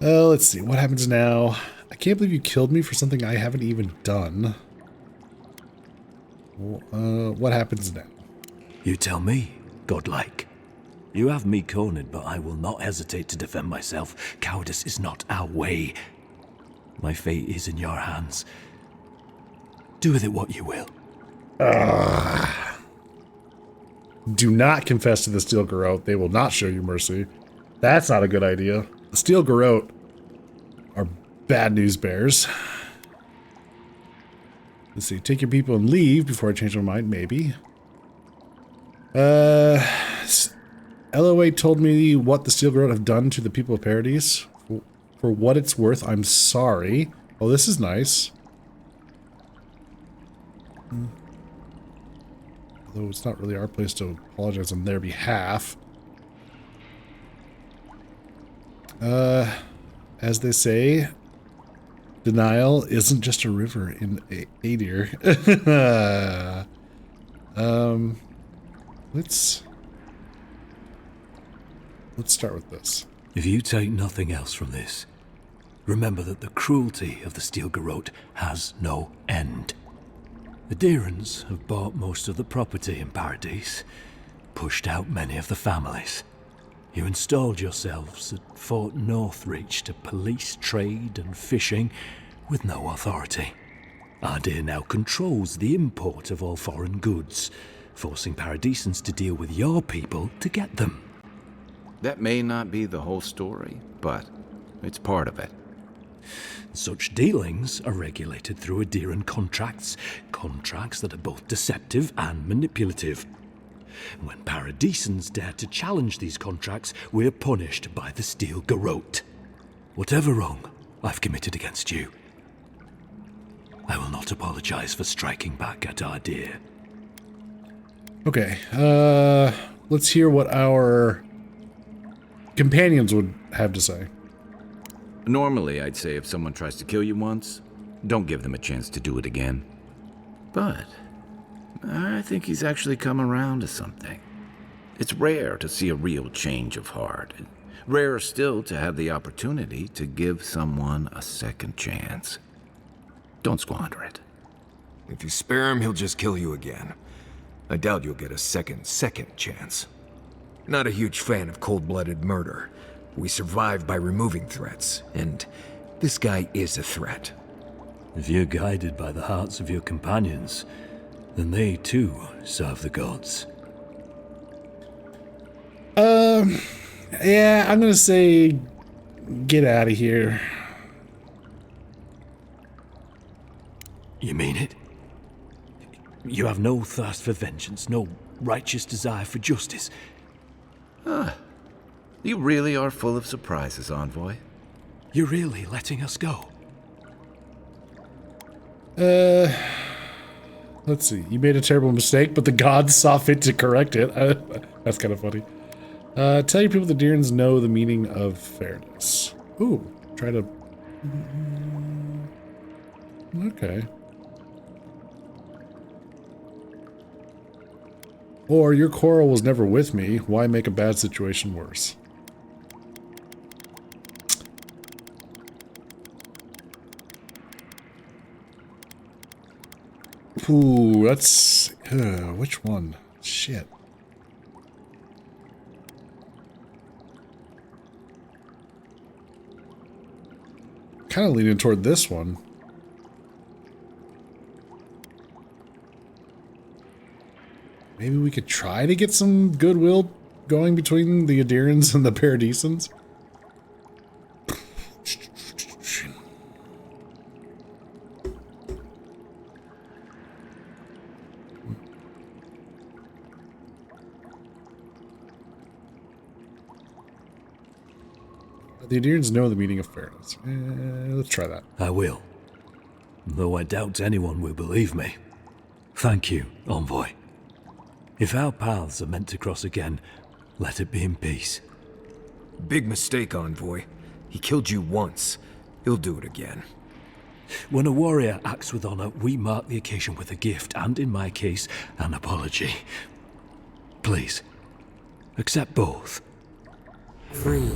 Let's see. What happens now? I can't believe you killed me for something I haven't even done. What happens now? You tell me, godlike. You have me cornered, but I will not hesitate to defend myself. Cowardice is not our way. My fate is in your hands. Do with it what you will. Do not confess to the Steel Garrote. They will not show you mercy. That's not a good idea. The Steel Garrote are bad news bears. Let's see. Take your people and leave before I change my mind. Maybe. LOA told me what the Steel Garrote have done to the people of Paradise. For what it's worth, I'm sorry. Oh, this is nice. Although it's not really our place to apologize on their behalf. As they say, denial isn't just a river in Adir. Let's start with this. If you take nothing else from this, remember that the cruelty of the Steel Garrote has no end. The Deerans have bought most of the property in Paradise, pushed out many of the families. You installed yourselves at Fort Northreach to police trade and fishing with no authority. Ardea now controls the import of all foreign goods, forcing Paradisans to deal with your people to get them. That may not be the whole story, but it's part of it. Such dealings are regulated through Adiran contracts that are both deceptive and manipulative. When Paradisans dare to challenge these contracts, we're punished by the Steel Garrote. Whatever wrong I've committed against you, I will not apologize for striking back at Ardea. Okay, let's hear what our companions would have to say. Normally, I'd say if someone tries to kill you once, don't give them a chance to do it again. But I think he's actually come around to something. It's rare to see a real change of heart. Rarer still to have the opportunity to give someone a second chance. Don't squander it. If you spare him, he'll just kill you again. I doubt you'll get a second chance. Not a huge fan of cold-blooded murder. We survive by removing threats, and this guy is a threat. If you're guided by the hearts of your companions, then they too serve the gods. Yeah, I'm gonna say get out of here. You mean it? You have no thirst for vengeance, no righteous desire for justice. You really are full of surprises, Envoy. You're really letting us go? Let's see. You made a terrible mistake, but the gods saw fit to correct it. That's kind of funny. Tell your people the Deerans know the meaning of fairness. Ooh, try to... Okay. Or your quarrel was never with me. Why make a bad situation worse? Ooh, that's... which one? Shit. Kind of leaning toward this one. Maybe we could try to get some goodwill going between the Adirans and the Paradisans. The Adirans know the meaning of fairness. Let's try that. I will. Though I doubt anyone will believe me. Thank you, Envoy. If our paths are meant to cross again, let it be in peace. Big mistake, Envoy. He killed you once. He'll do it again. When a warrior acts with honor, we mark the occasion with a gift, and in my case, an apology. Please, accept both. Free.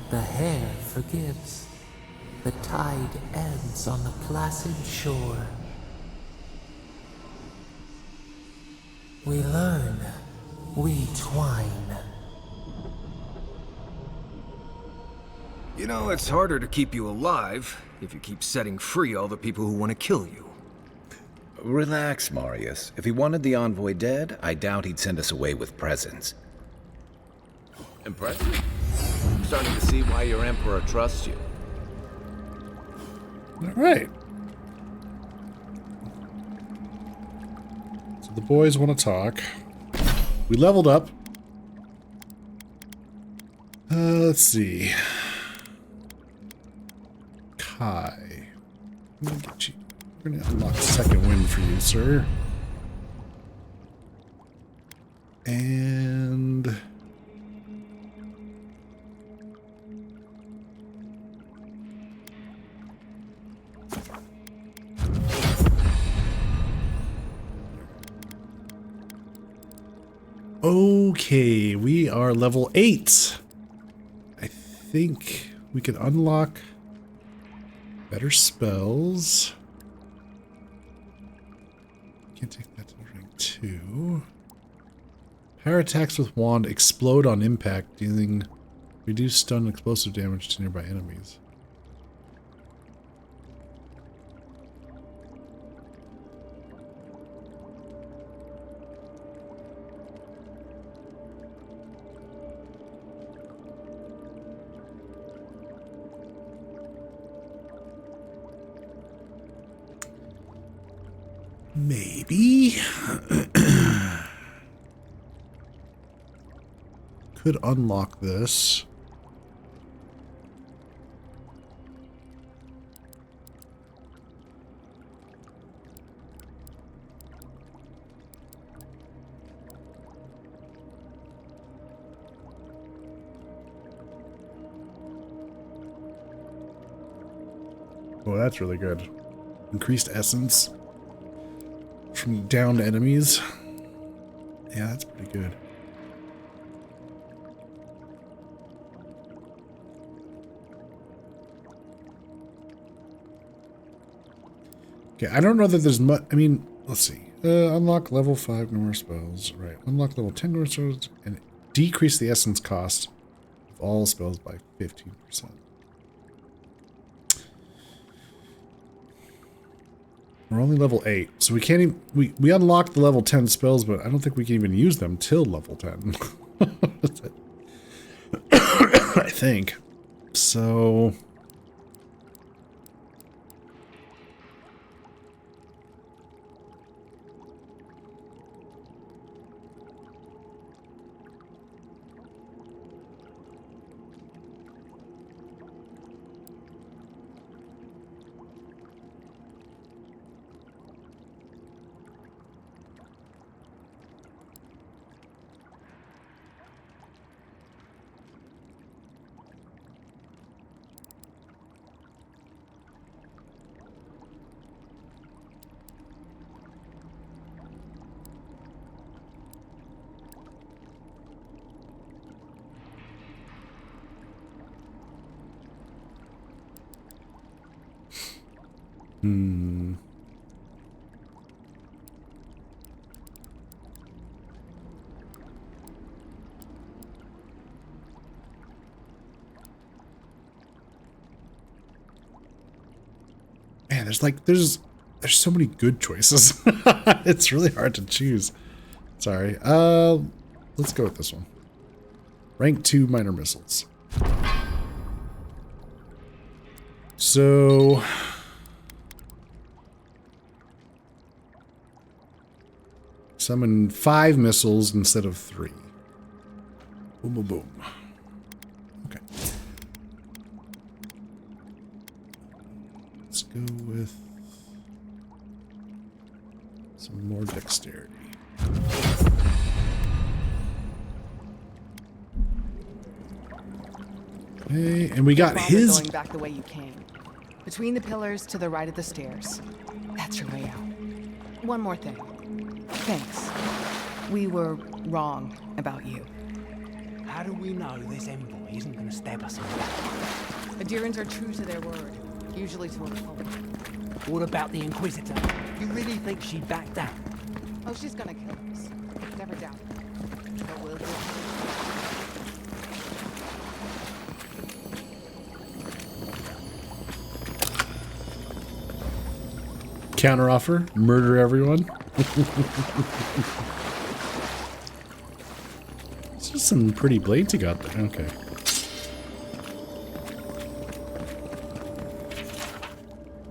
The hair forgives. The tide ebbs on the placid shore. We learn, we twine. You know, it's harder to keep you alive if you keep setting free all the people who want to kill you. Relax, Marius. If he wanted the envoy dead, I doubt he'd send us away with presents. Impressive? I'm starting to see why your emperor trusts you. All right. So the boys want to talk. We leveled up. Let's see. Kai. I'm gonna get you. We're gonna unlock second wind for you, sir. And okay, we are level 8. I think we can unlock better spells. Can't take that to rank 2. Power attacks with wand explode on impact, dealing reduced stun and explosive damage to nearby enemies. Maybe. Could unlock this. Oh, that's really good. Increased essence from downed enemies. Yeah, that's pretty good. Okay, I don't know that there's much. I mean, let's see. Unlock level 5 more spells. Right. Unlock level 10 more spells and decrease the essence cost of all spells by 15%. We're only level 8, so we can't even. We unlocked the level 10 spells, but I don't think we can even use them till level 10. I think. So. Man, there's so many good choices. It's really hard to choose. Sorry. Let's go with this one. Rank 2 minor missiles. So summon 5 missiles instead of 3. Boom, boom, boom. Okay. Let's go with some more dexterity. Okay, and we got his. Going back the way you came, between the pillars to the right of the stairs. That's your way out. One more thing. Thanks. We were wrong about you. How do we know this envoy isn't going to stab us in the back? Adirans are true to their word, usually to a fault. What about the Inquisitor? You really think she backed down? Oh, she's gonna kill us. Never doubt it. But we'll do it. Counteroffer, murder everyone. This is some pretty blades you got there. Okay.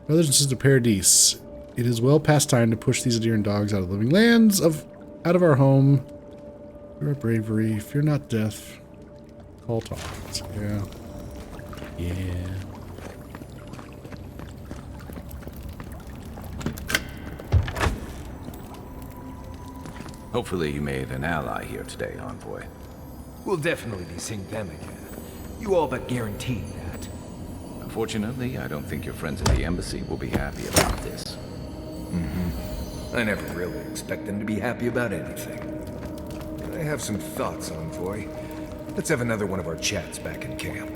Brothers and sisters of Paradise, it is well past time to push these Adiran dogs out of the living lands, out of our home. Fear our bravery, fear not death. Call tolerance. Yeah. Yeah. Hopefully you made an ally here today, Envoy. We'll definitely be seeing them again. You all but guaranteed that. Unfortunately, I don't think your friends at the embassy will be happy about this. I never really expect them to be happy about anything. I have some thoughts, Envoy. Let's have another one of our chats back in camp.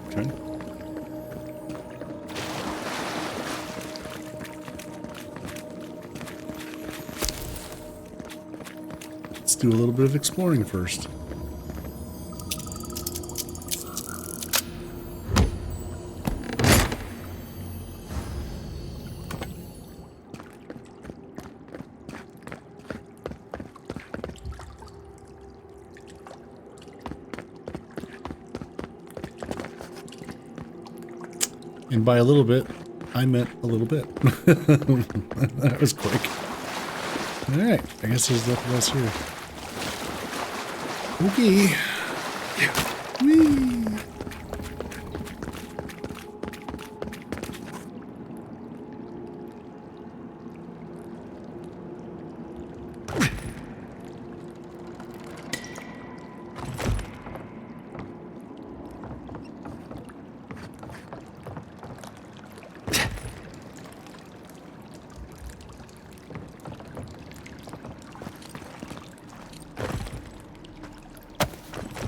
Okay. Let's do a little bit of exploring first. And by a little bit, I meant a little bit. That was quick. Alright, I guess there's nothing else here. Okay. Whee!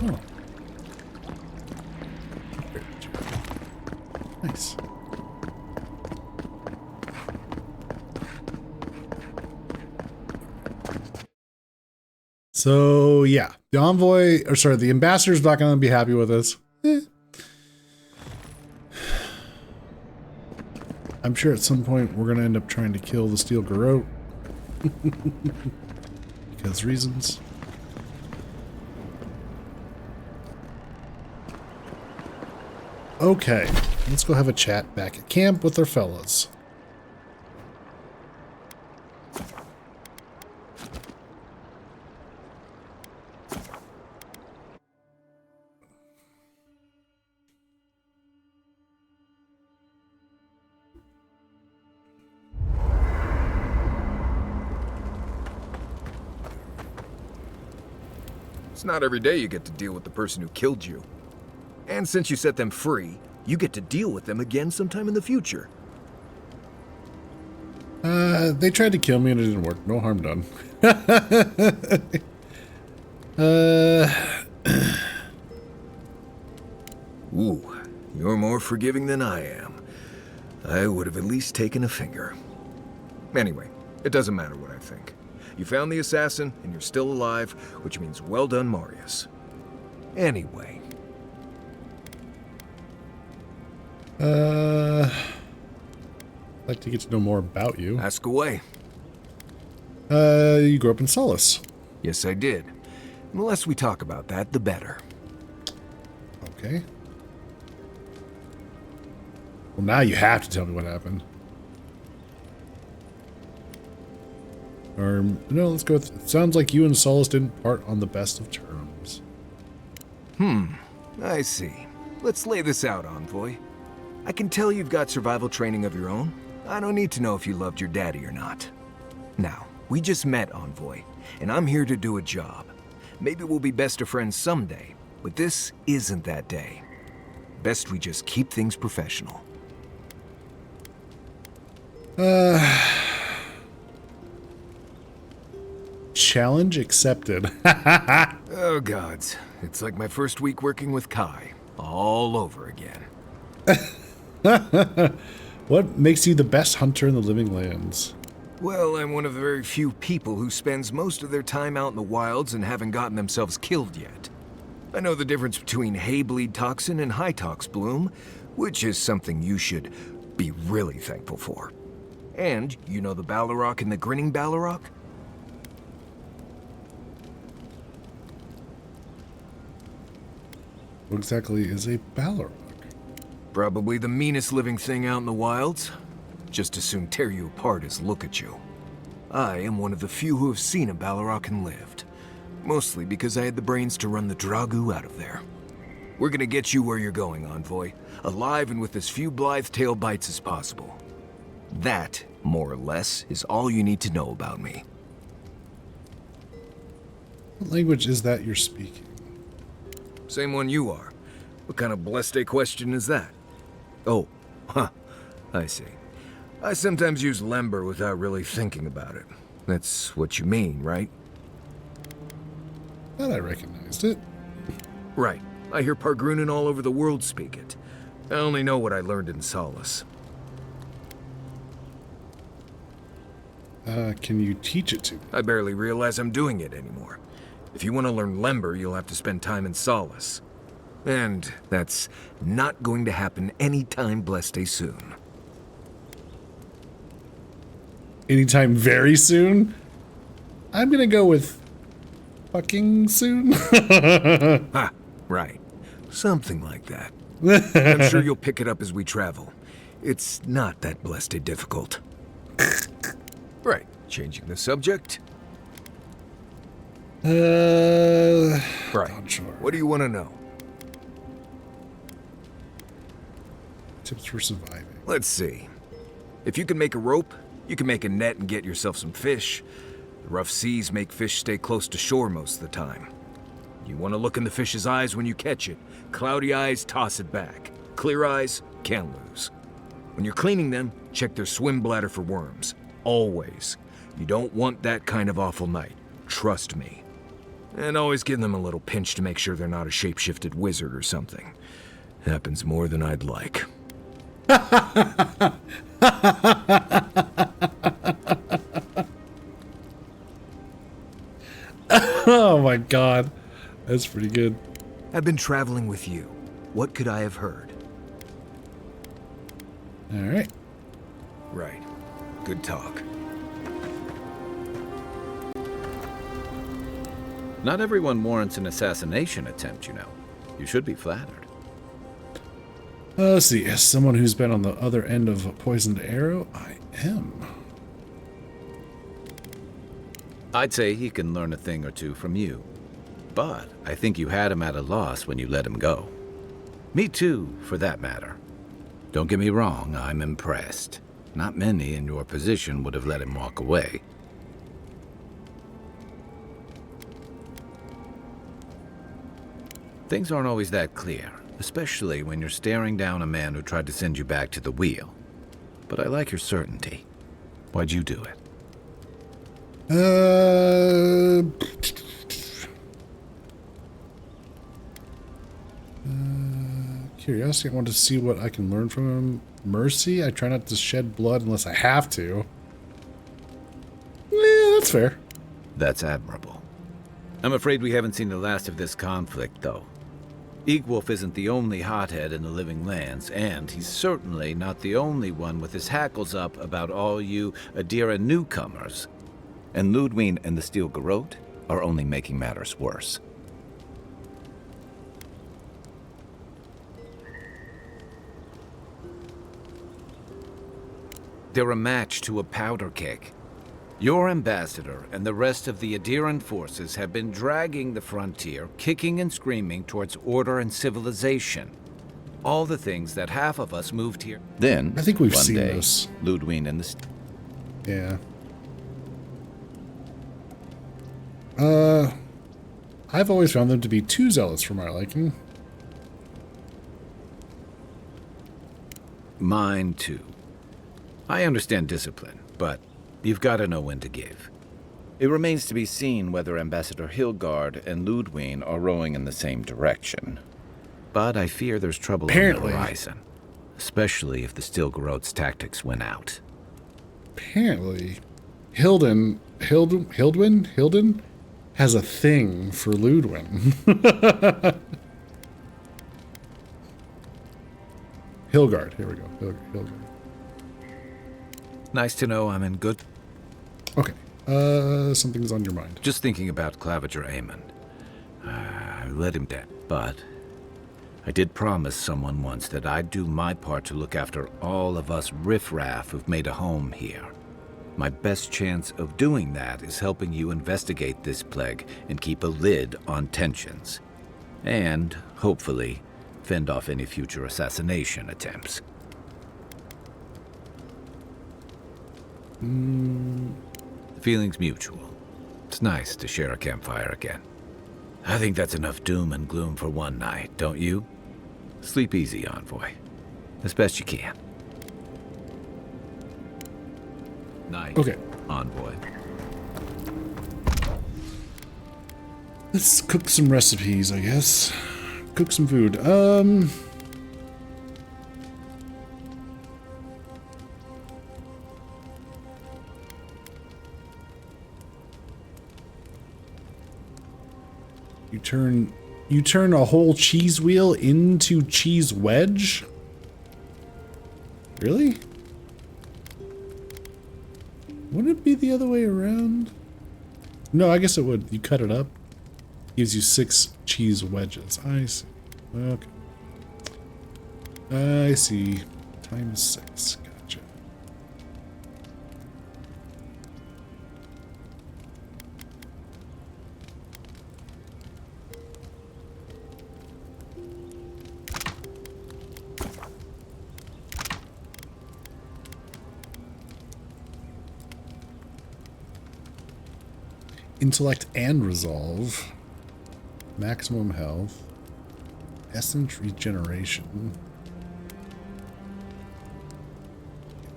Oh. Nice. So yeah, the envoy, or sorry, the ambassador's not going to be happy with us. I'm sure at some point we're going to end up trying to kill the Steel Garrote. Because reasons. Okay, let's go have a chat back at camp with our fellas. It's not every day you get to deal with the person who killed you. And since you set them free, you get to deal with them again sometime in the future. They tried to kill me and it didn't work. No harm done. Ooh, you're more forgiving than I am. I would have at least taken a finger. Anyway, it doesn't matter what I think. You found the assassin, and you're still alive, which means well done, Marius. Anyway. I'd like to get to know more about you. Ask away. You grew up in Solace. Yes, I did. The less we talk about that, the better. Okay. Well, now you have to tell me what happened. Or, no, let's go with... It sounds like you and Solace didn't part on the best of terms. I see. Let's lay this out, Envoy. I can tell you've got survival training of your own. I don't need to know if you loved your daddy or not. Now, we just met, Envoy, and I'm here to do a job. Maybe we'll be best of friends someday, but this isn't that day. Best we just keep things professional. Challenge accepted. Oh, gods. It's like my first week working with Kai. All over again. What makes you the best hunter in the living lands? Well, I'm one of the very few people who spends most of their time out in the wilds and haven't gotten themselves killed yet. I know the difference between hay-bleed toxin and high-tox bloom, which is something you should be really thankful for. And you know the Balrog and the Grinning Balrog? What exactly is a Balrog? Probably the meanest living thing out in the wilds. Just as soon tear you apart as look at you. I am one of the few who have seen a Balrog and lived. Mostly because I had the brains to run the Dragu out of there. We're gonna get you where you're going, Envoy. Alive and with as few blithe tail bites as possible. That, more or less, is all you need to know about me. What language is that you're speaking? Same one you are. What kind of bleste question is that? Oh, huh. I see. I sometimes use Lember without really thinking about it. That's what you mean, right? Thought I recognized it. Right. I hear Pargrunen all over the world speak it. I only know what I learned in Solace. Can you teach it to me? I barely realize I'm doing it anymore. If you want to learn Lember, you'll have to spend time in Solace. And that's not going to happen anytime bleste soon. Anytime very soon? I'm gonna go with fucking soon. Ha, right. Something like that. I'm sure you'll pick it up as we travel. It's not that bleste difficult. Right, changing the subject. Right. Not sure. What do you want to know? Tips for surviving. Let's see. If you can make a rope, you can make a net and get yourself some fish. The rough seas make fish stay close to shore most of the time. You want to look in the fish's eyes when you catch it. Cloudy eyes, toss it back. Clear eyes, can't lose. When you're cleaning them, check their swim bladder for worms. Always. You don't want that kind of awful night. Trust me. And always give them a little pinch to make sure they're not a shape-shifted wizard or something. Happens more than I'd like. Oh my god. That's pretty good. I've been traveling with you. What could I have heard? Alright. Right. Good talk. Not everyone warrants an assassination attempt, you know. You should be flattered. Let's see. As someone who's been on the other end of a poisoned arrow, I am. I'd say he can learn a thing or two from you. But I think you had him at a loss when you let him go. Me too, for that matter. Don't get me wrong, I'm impressed. Not many in your position would have let him walk away. Things aren't always that clear, especially when you're staring down a man who tried to send you back to the wheel. But I like your certainty. Why'd you do it? Curiosity, I want to see what I can learn from him. Mercy, I try not to shed blood unless I have to. Yeah, that's fair. That's admirable. I'm afraid we haven't seen the last of this conflict, though. Eagwolf isn't the only hothead in the living lands, and he's certainly not the only one with his hackles up about all you Adira newcomers. And Ludwig and the Steel Garrote are only making matters worse. They're a match to a powder keg. Your ambassador and the rest of the Adiran forces have been dragging the frontier, kicking and screaming towards order and civilization. All the things that half of us moved here. Then, I think we've one seen day, this. Ludwig and the... Yeah. I've always found them to be too zealous for my liking. Mine too. I understand discipline, but you've got to know when to give. It remains to be seen whether Ambassador Hilgard and Ludwine are rowing in the same direction. But I fear there's trouble on the horizon, especially if the Stilgaroth's tactics win out. Apparently, Hilden has a thing for Ludwin. Hilgard, here we go. Hilgard. Nice to know I'm in good... Okay, something's on your mind. Just thinking about Claviger Aemon. I let him down, but I did promise someone once that I'd do my part to look after all of us riffraff who've made a home here. My best chance of doing that is helping you investigate this plague and keep a lid on tensions. And, hopefully, fend off any future assassination attempts. The feeling's mutual. It's nice to share a campfire again. I think that's enough doom and gloom for one night, don't you? Sleep easy, Envoy. As best you can. Night, okay. Envoy. Let's cook some recipes, I guess. Cook some food. You turn a whole cheese wheel into cheese wedge? Really? Wouldn't it be the other way around? No, I guess it would. You cut it up. Gives you 6 cheese wedges. I see. Okay. I see. Times 6. Gotcha. Intellect and resolve. Maximum health. Essence regeneration.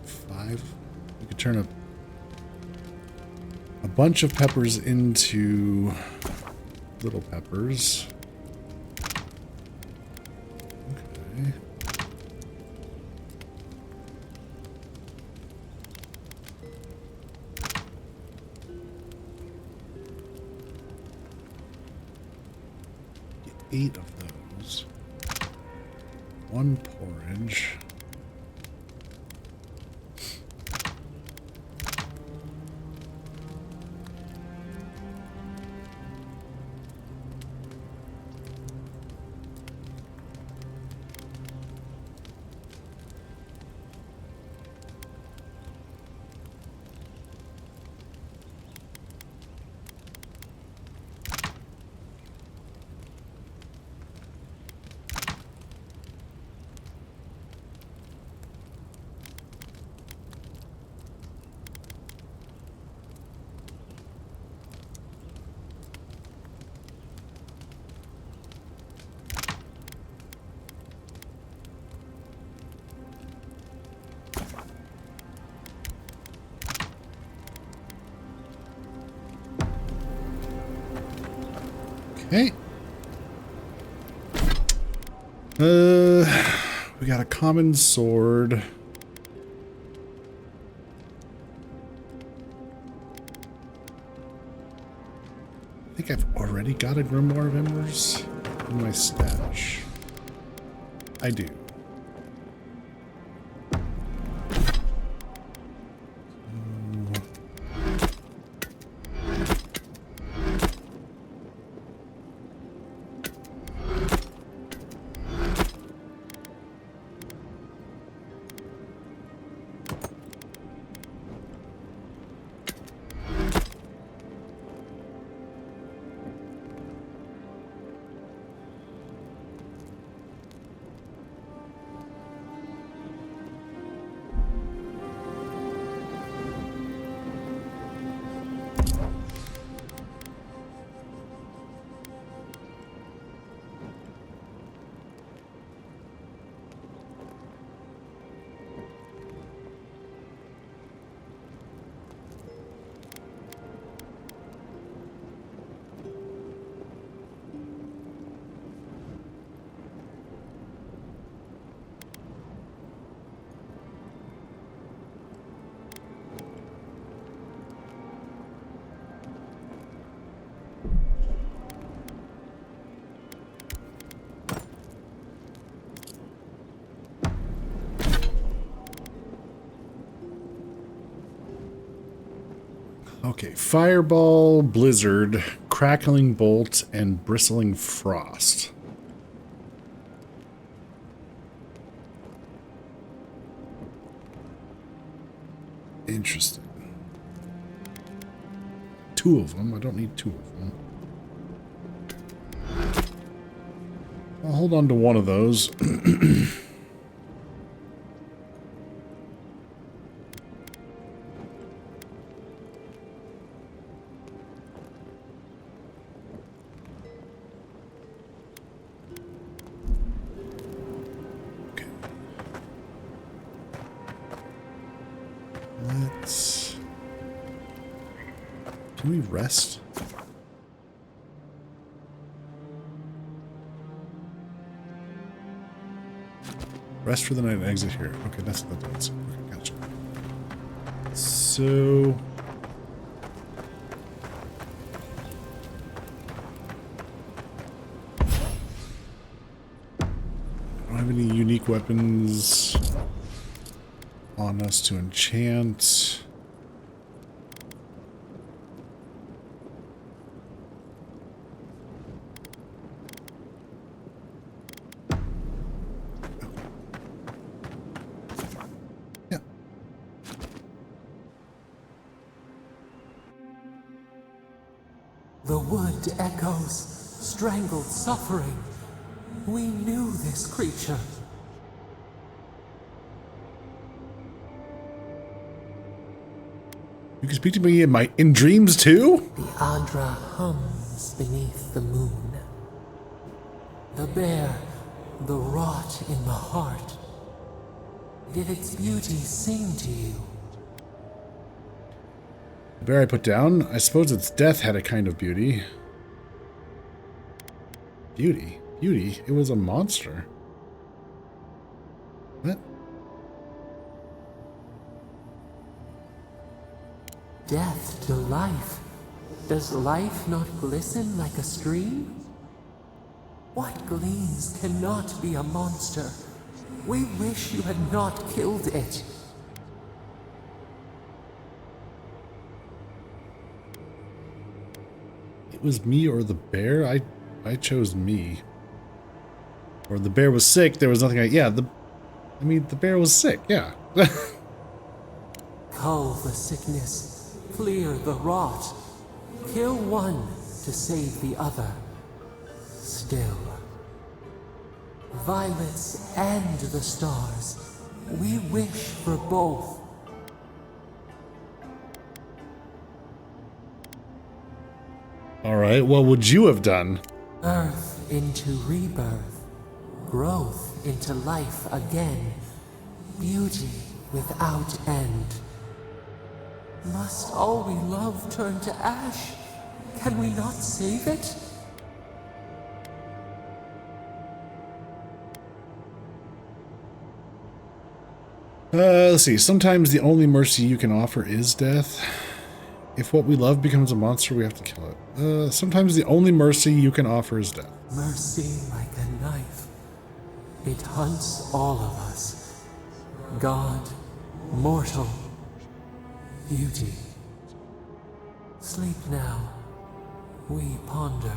5. You could turn a bunch of peppers into little peppers. Okay. Get 8 of those. 1 porridge. Okay. We got a common sword. I think I've already got a Grimoire of Embers in my stash. I do. Okay, Fireball, Blizzard, Crackling Bolt, and Bristling Frost. Interesting. 2 of them. I don't need 2 of them. I'll hold on to one of those. Can we rest? Rest for the night and exit here. Okay, that's what that does. Okay, gotcha. So... I don't have any unique weapons on us to enchant. The wood echoes, strangled suffering. We knew this creature. You can speak to me in dreams too? The Adra hums beneath the moon. The bear, the rot in the heart. Did its beauty sing to you? The bear I put down, I suppose its death had a kind of beauty. Beauty? Beauty? It was a monster. What? Death to life. Does life not glisten like a stream? What gleams cannot be a monster? We wish you had not killed it. It was me or the bear? I chose me. Or the bear was sick, there was nothing the bear was sick, yeah. Cull the sickness, clear the rot. Kill one to save the other. Still. Violets and the stars. We wish for both. Alright, what would you have done? Earth into rebirth. Growth into life again. Beauty without end. Must all we love turn to ash? Can we not save it? Let's see. Sometimes the only mercy you can offer is death. If what we love becomes a monster, we have to kill it. Sometimes the only mercy you can offer is death. Mercy like a knife. It hunts all of us. God, mortal, beauty. Sleep now. We ponder.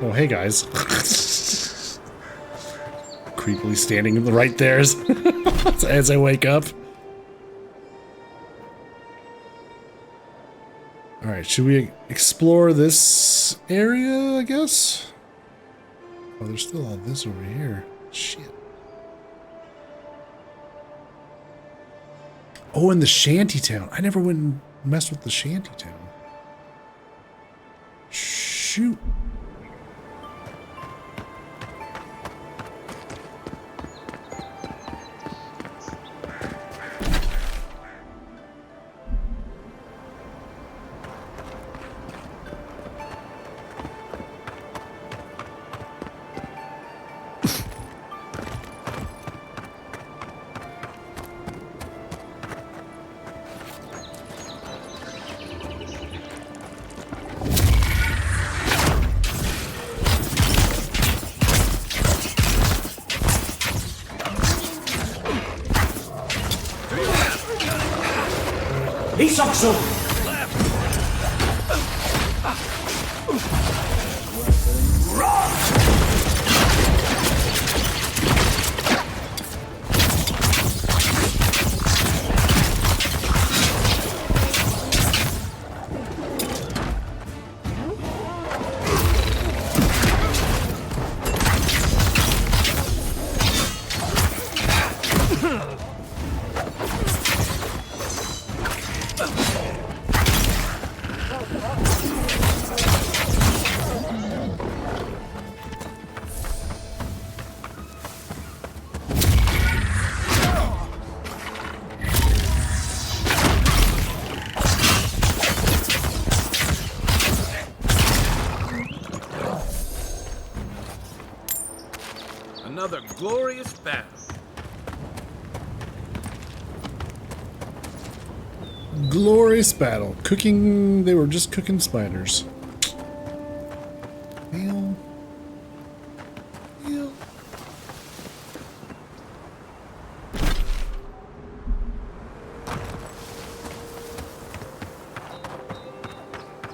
Oh, hey guys. Creepily standing right there as I wake up. Alright, should we explore this area, I guess? Oh, there's still all this over here. Shit. Oh, and the shantytown. I never went and messed with the shantytown. Shoot. Isaksu! Another glorious battle. Glorious battle. Cooking. They were just cooking spiders. Hell. Hell.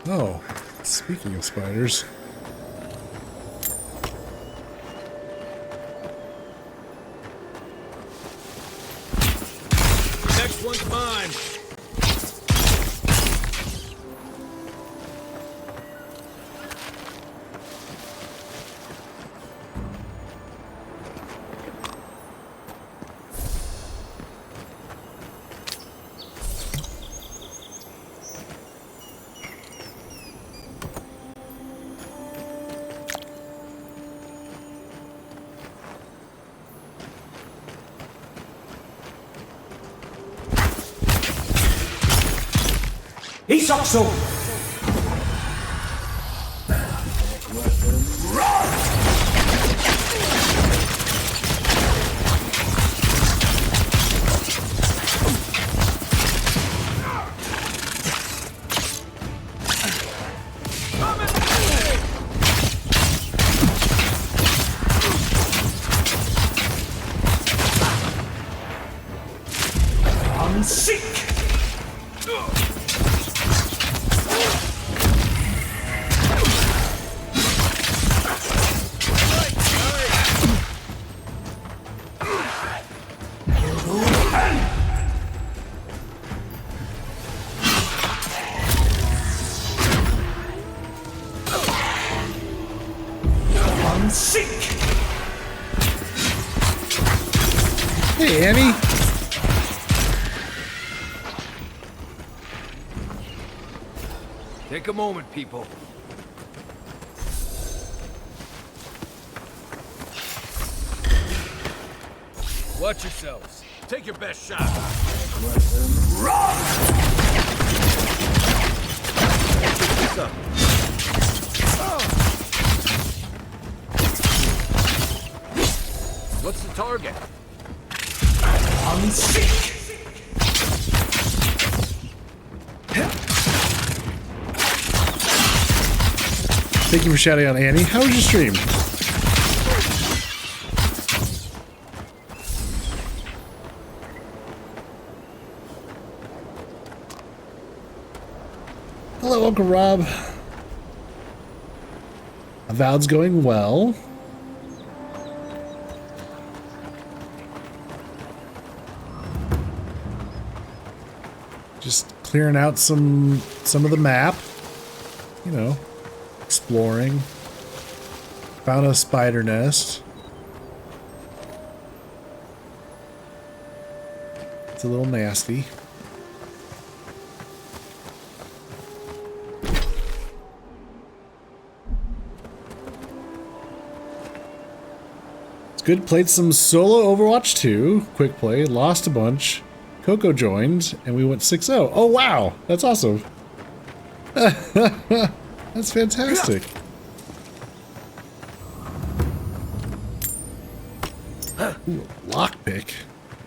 Oh, speaking of spiders. Next one's mine. Isaksu! I'm sick! I'm sick! Hey, Annie. Take a moment, people. Watch yourselves. Take your best shot. What's the target? I'm sick! Thank you for shouting out, Annie. How was your stream? Hello, Uncle Rob. Avowed's going well. Just clearing out some of the map. You know, exploring. Found a spider nest. It's a little nasty. It's good. Played some solo Overwatch 2. Quick play. Lost a bunch. Coco joined, and we went 6-0. Oh, wow. That's awesome. That's fantastic. Ooh, lockpick.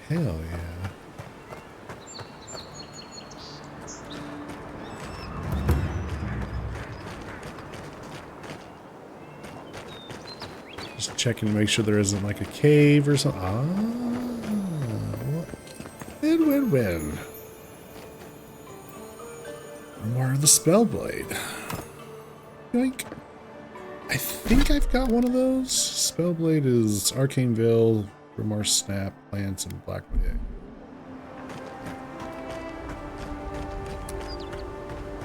Hell yeah. Just checking to make sure there isn't like a cave or something. Ah, win. More of the Spellblade. Yoink. I think I've got one of those. Spellblade is Arcane Veil, Grimoire Snap, Lance, and Blackwood Egg.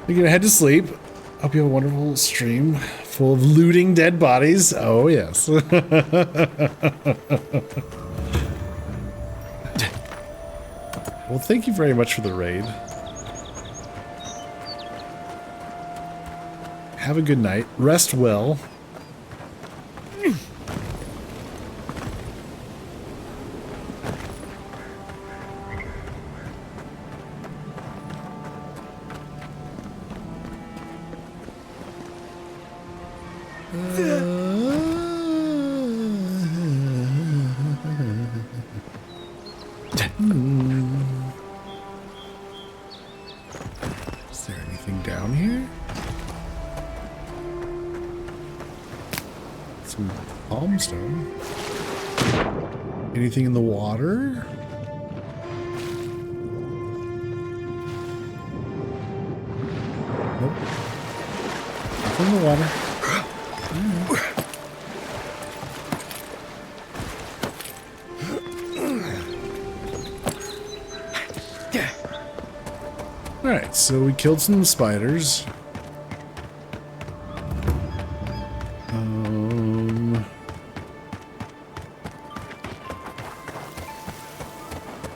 You're gonna head to sleep. Hope you have a wonderful stream full of looting dead bodies. Oh, yes. Well, thank you very much for the raid. Have a good night. Rest well. Is there anything down here? Some palm stone. Anything in the water? Nope. Nothing in the water. Alright, so we killed some spiders.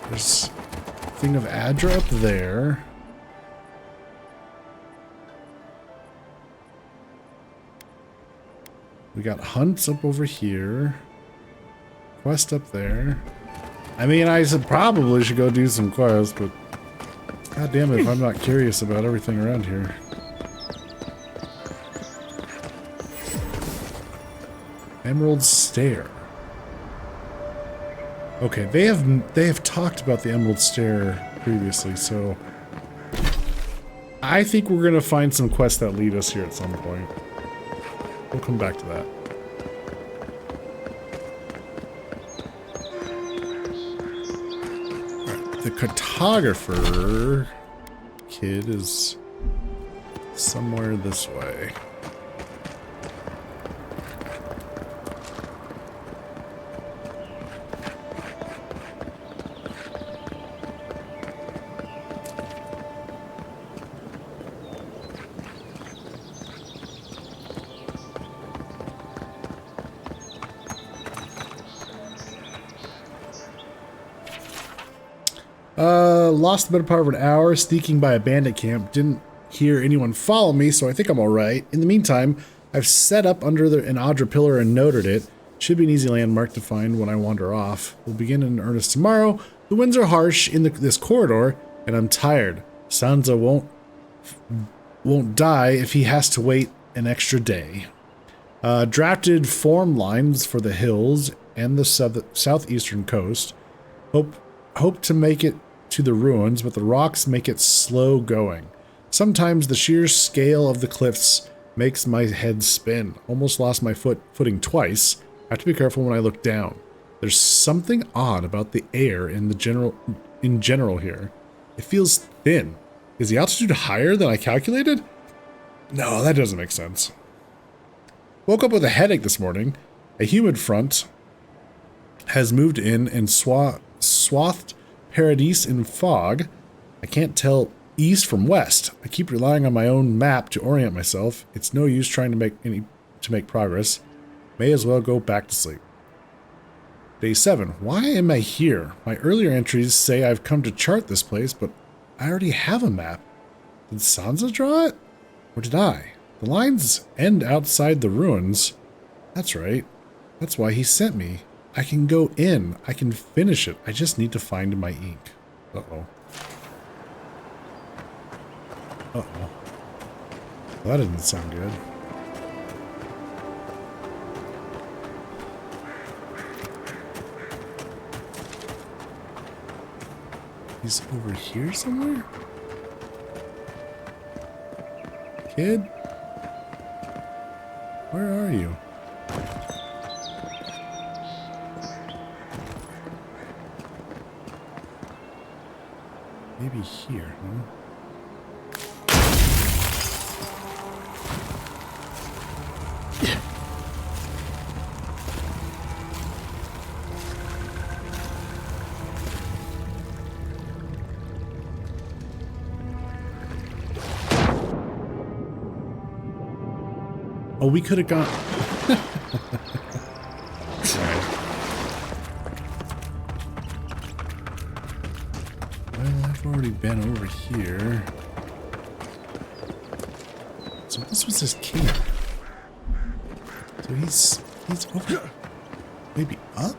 There's a thing of Adra up there. We got hunts up over here. Quest up there. I mean, I probably should go do some quests, but god damn it if I'm not curious about everything around here. Emerald Stair. Okay, they have talked about the Emerald Stair previously, so I think we're gonna find some quests that lead us here at some point. We'll come back to that. Right, the cartographer kid is somewhere this way. Lost the better part of an hour sneaking by a bandit camp. Didn't hear anyone follow me, so I think I'm alright. In the meantime, I've set up under an Adra pillar and noted it. Should be an easy landmark to find when I wander off. We'll begin in earnest tomorrow. The winds are harsh in this corridor, and I'm tired. Sansa won't die if he has to wait an extra day. Drafted form lines for the hills and the southeastern coast. Hope to make it to the ruins, but the rocks make it slow going. Sometimes the sheer scale of the cliffs makes my head spin. Almost lost my footing twice. I have to be careful when I look down. There's something odd about the air in general here. It feels thin. Is the altitude higher than I calculated? No, that doesn't make sense. Woke up with a headache this morning. A humid front has moved in and swathed Paradise in fog. I can't tell east from west. I keep relying on my own map to orient myself. It's no use trying to make progress. May as well go back to sleep. Day 7. Why am I here? My earlier entries say I've come to chart this place, but I already have a map. Did Sansa draw it? Or did I? The lines end outside the ruins. That's right. That's why he sent me. I can go in. I can finish it. I just need to find my ink. Uh-oh. Uh-oh. Well, that didn't sound good. He's over here somewhere? Kid? Where are you? Maybe here, huh? Oh, we could have gone. Sorry. Well, I've already been over here. So this was his kid. So he's over. Maybe up?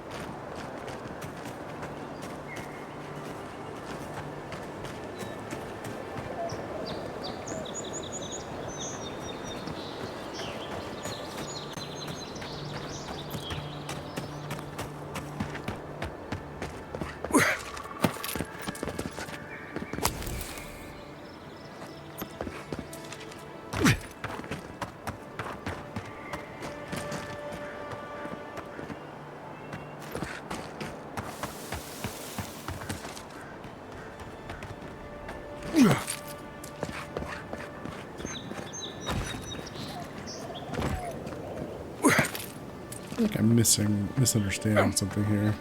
I think I'm misunderstanding something here.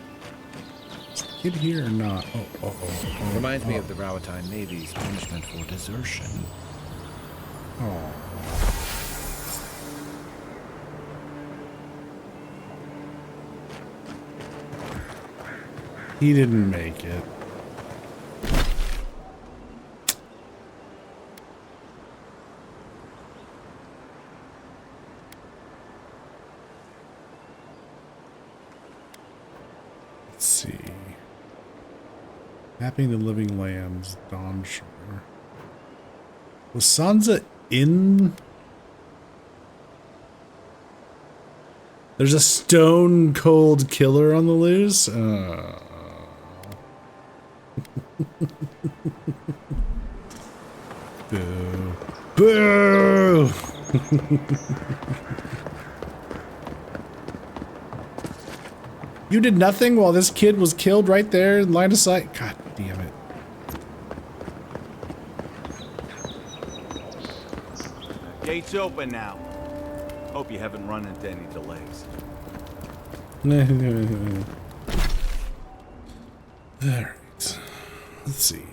Is the kid here or not? Oh. Reminds me of the Rawatine Navy's punishment for desertion. Oh. He didn't make it. Let's see. Mapping the Living Lands, Dawn Shore. Was Sansa in? There's a stone cold killer on the loose? Boo. Boo! You did nothing while this kid was killed right there in line of sight? God damn it. Gates open now. Hope you haven't run into any delays. Alright. Let's see.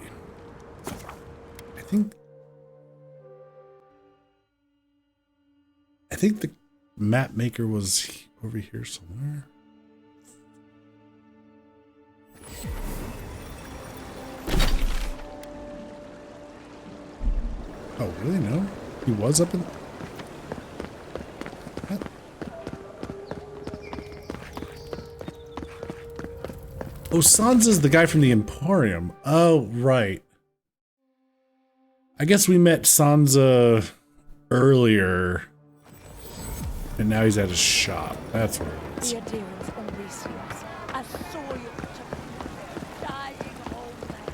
I think the map maker was over here somewhere. Oh, really? No? He was up in... What? Oh, Sansa's the guy from the Emporium. Oh, right. I guess we met Sansa earlier. And now he's at his shop. That's what it is. The adherents only seems a soil to dying homeland.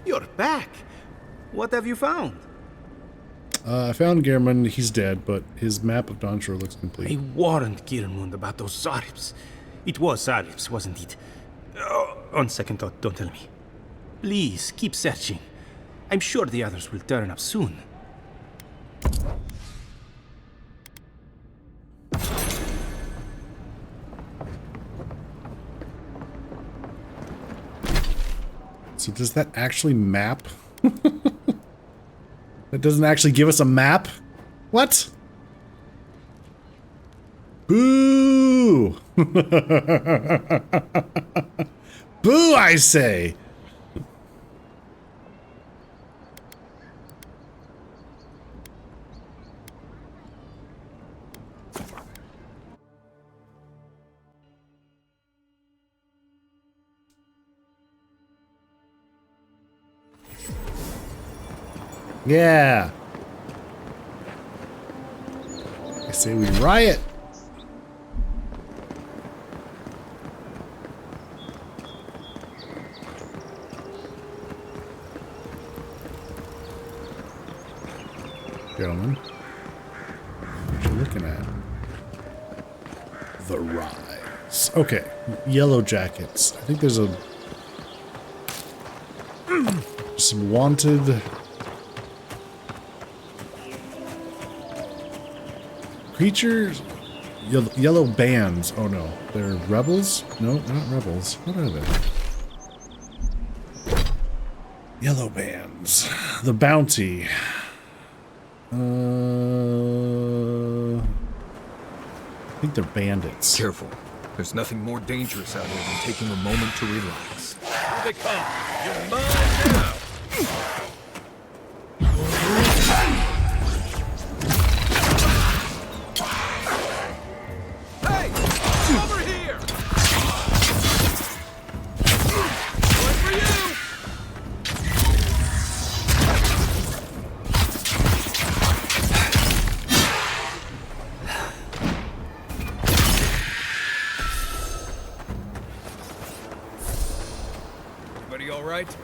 You're back. What have you found? I found Gehrman. He's dead, but his map of Dawn Shore looks complete. I warned Kirmund about those Zaribs. It was Zaribs, wasn't it? On second thought, don't tell me. Please, keep searching. I'm sure the others will turn up soon. So does that actually map? That doesn't actually give us a map? What? Boo! Boo, I say! Yeah. I say we riot. Gentlemen, what you looking at? The Rise. Okay, Yellow Jackets. I think there's some wanted creatures. Yellow bands. Oh no, they're rebels? No, they're not rebels. What are they? Yellow bands. The bounty. I think they're bandits. Careful. There's nothing more dangerous out here than taking a moment to relax. Here they come. You're mine now. Hey! Over here! One for you! Everybody all right?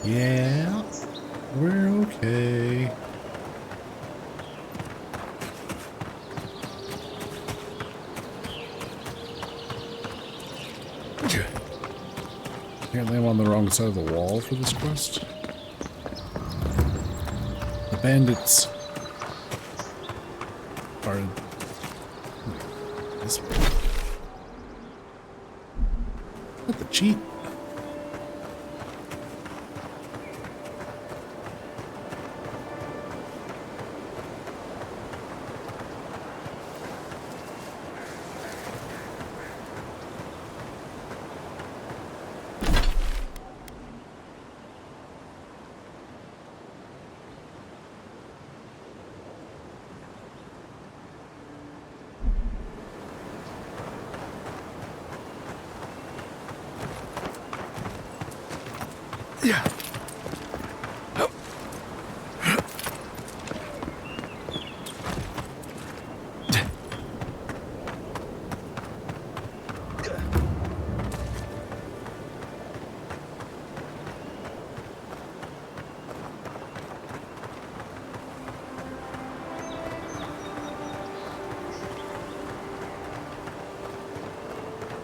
Yeah, we're okay. Apparently I'm on the wrong side of the wall for this quest. The bandits are this way. What the cheat? Yeah.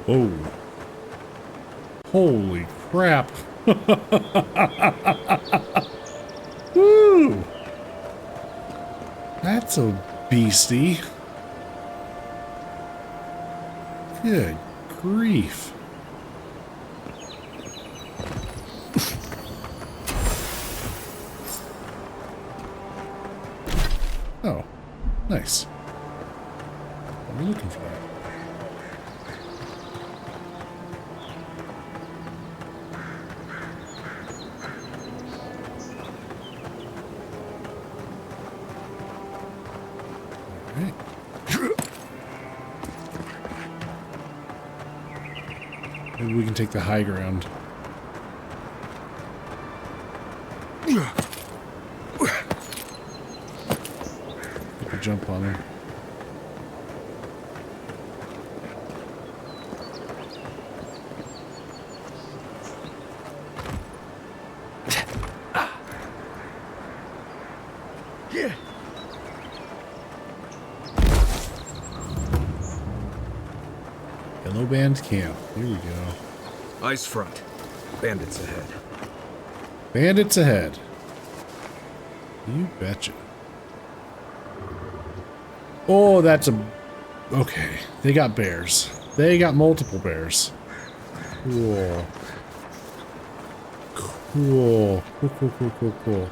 Whoa. Holy crap. Woo! That's a beastie. Good grief. Oh, nice. What are we looking for? Maybe we can take the high ground. We can jump on her. Yellow band camp. Here we go. Ice front. Bandits ahead. Bandits ahead. You betcha. Oh, that's a... Okay. They got bears. They got multiple bears. Cool. Cool. Cool, cool, cool, cool, cool.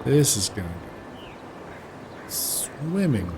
This is gonna be swimming.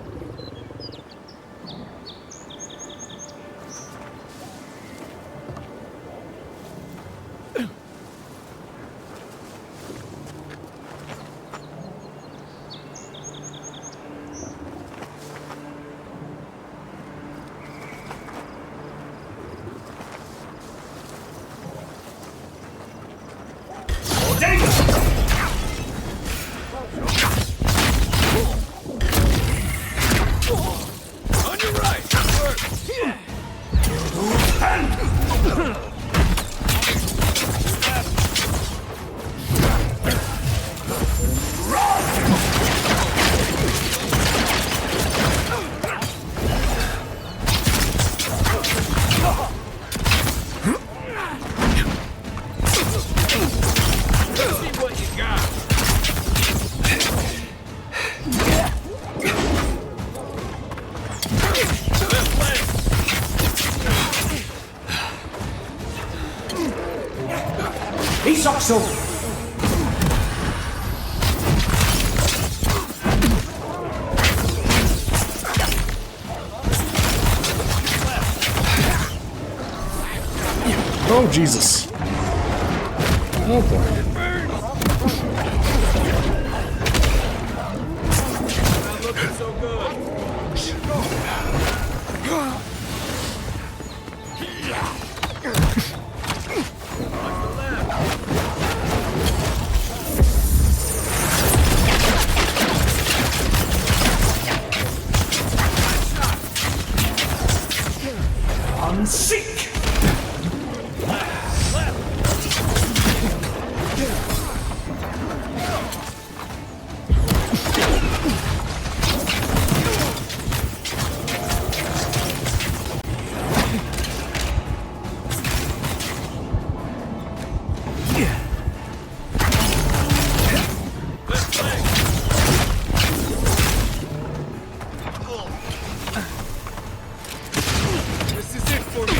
Isokso! Oh, Jesus. Oh, boy. Not looking so good. Unseek! This is it for me.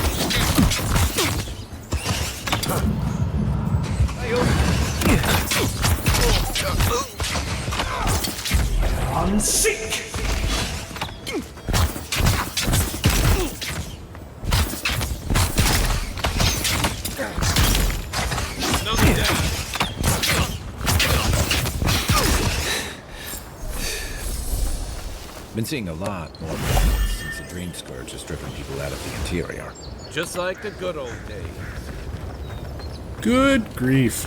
Unseek! Been seeing a lot more movement since the Dream Scourge has driven people out of the interior. Just like the good old days. Good grief.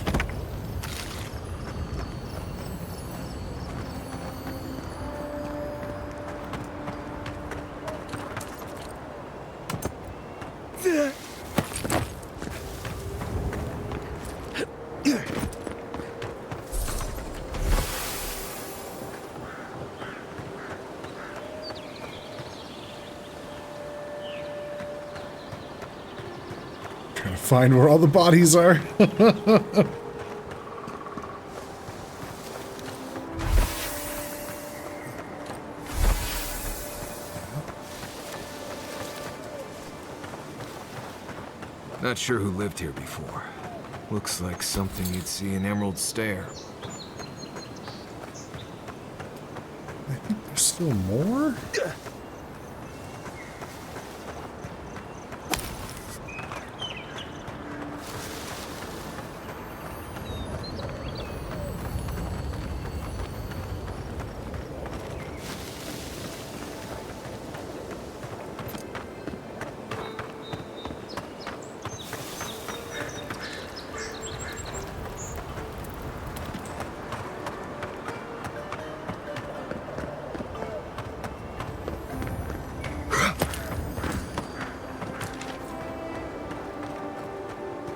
Trying to find where all the bodies are. Not sure who lived here before. Looks like something you'd see in Emerald Stair. I think there's still more?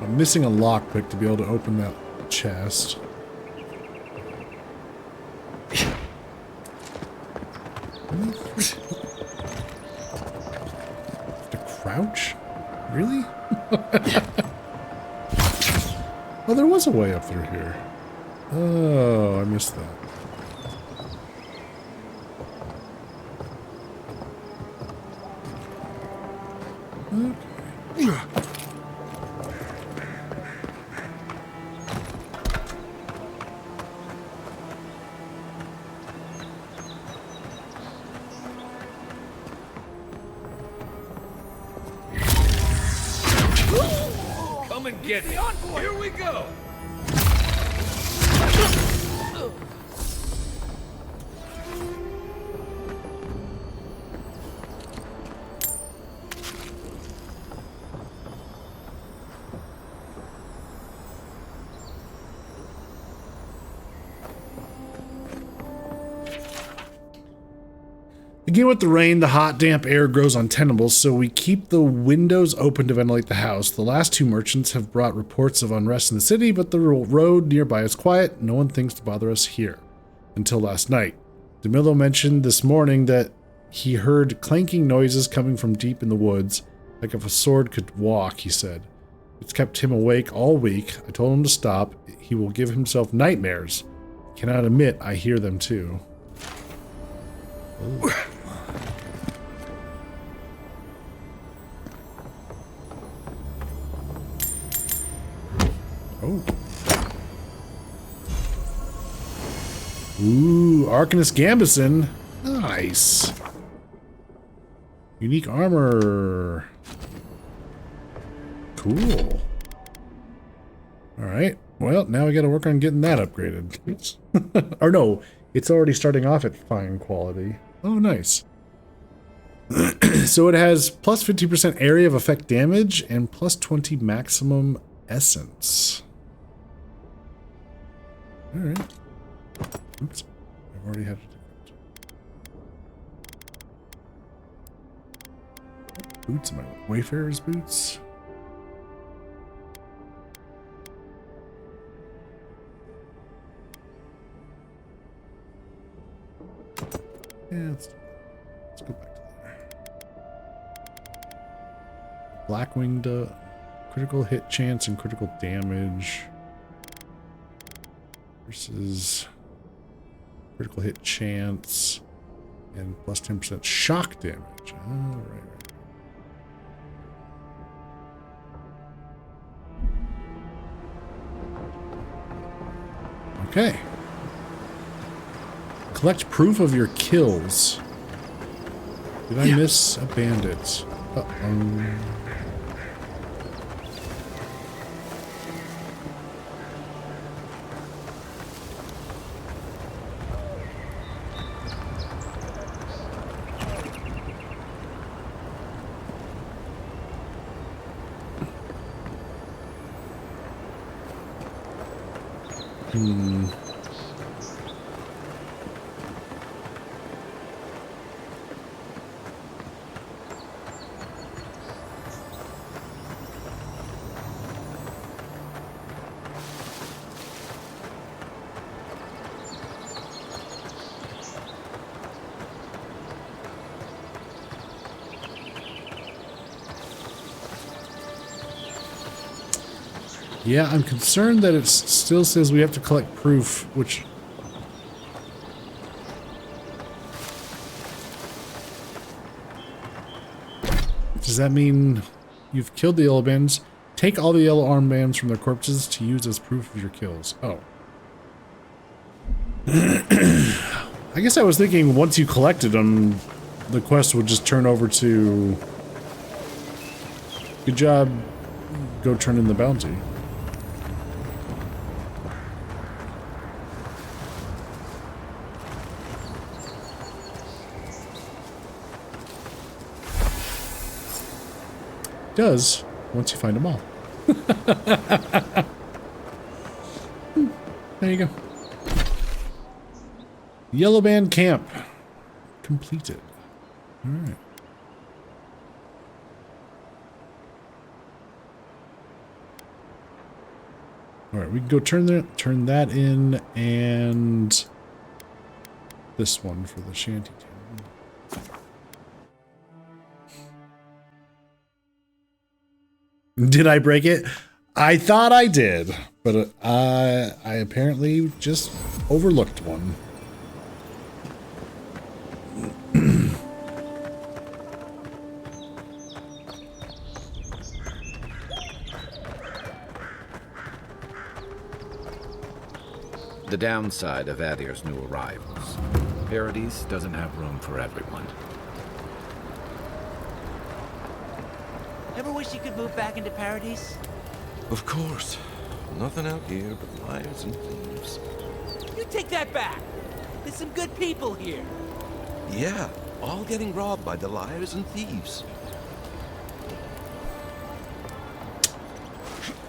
I'm missing a lockpick to be able to open that chest. To crouch? Really? Oh, there was a way up through here. Oh, I missed that. Okay. Come and get it. Here we go. Again, with the rain, the hot, damp air grows untenable, so we keep the windows open to ventilate the house. The last two merchants have brought reports of unrest in the city, but the road nearby is quiet. No one thinks to bother us here. Until last night. DeMillo mentioned this morning that he heard clanking noises coming from deep in the woods, like if a sword could walk, he said. It's kept him awake all week. I told him to stop. He will give himself nightmares. Cannot admit I hear them too. Ooh. Oh. Ooh, Arcanus Gambison. Nice. Unique armor. Cool. Alright. Well, now we gotta work on getting that upgraded. Or no, it's already starting off at fine quality. Oh, nice. So it has plus 50% area of effect damage and plus 20 maximum essence. Alright. Oops. I've already had it. Boots, my Wayfarer's boots. Yeah, let's go back to there. Blackwinged, critical hit chance and critical damage versus critical hit chance and plus 10% shock damage. Oh, right. Okay. Collect proof of your kills. Did I miss a bandit? Uh-oh. Yeah, I'm concerned that it still says we have to collect proof, which... Does that mean you've killed the yellow bands? Take all the yellow armbands from their corpses to use as proof of your kills. Oh. I guess I was thinking once you collected them, the quest would just turn over to... Good job, go turn in the bounty. Does once you find them all. There you go. Yellow Band Camp completed. All right. All right, we can go turn that in, and this one for the shanty town. Did I break it? I thought I did, but I apparently just overlooked one. The downside of Adir's new arrivals. Paradise doesn't have room for everyone. Ever wish you could move back into Paradise? Of course. Nothing out here but liars and thieves. You take that back! There's some good people here. Yeah, all getting robbed by the liars and thieves.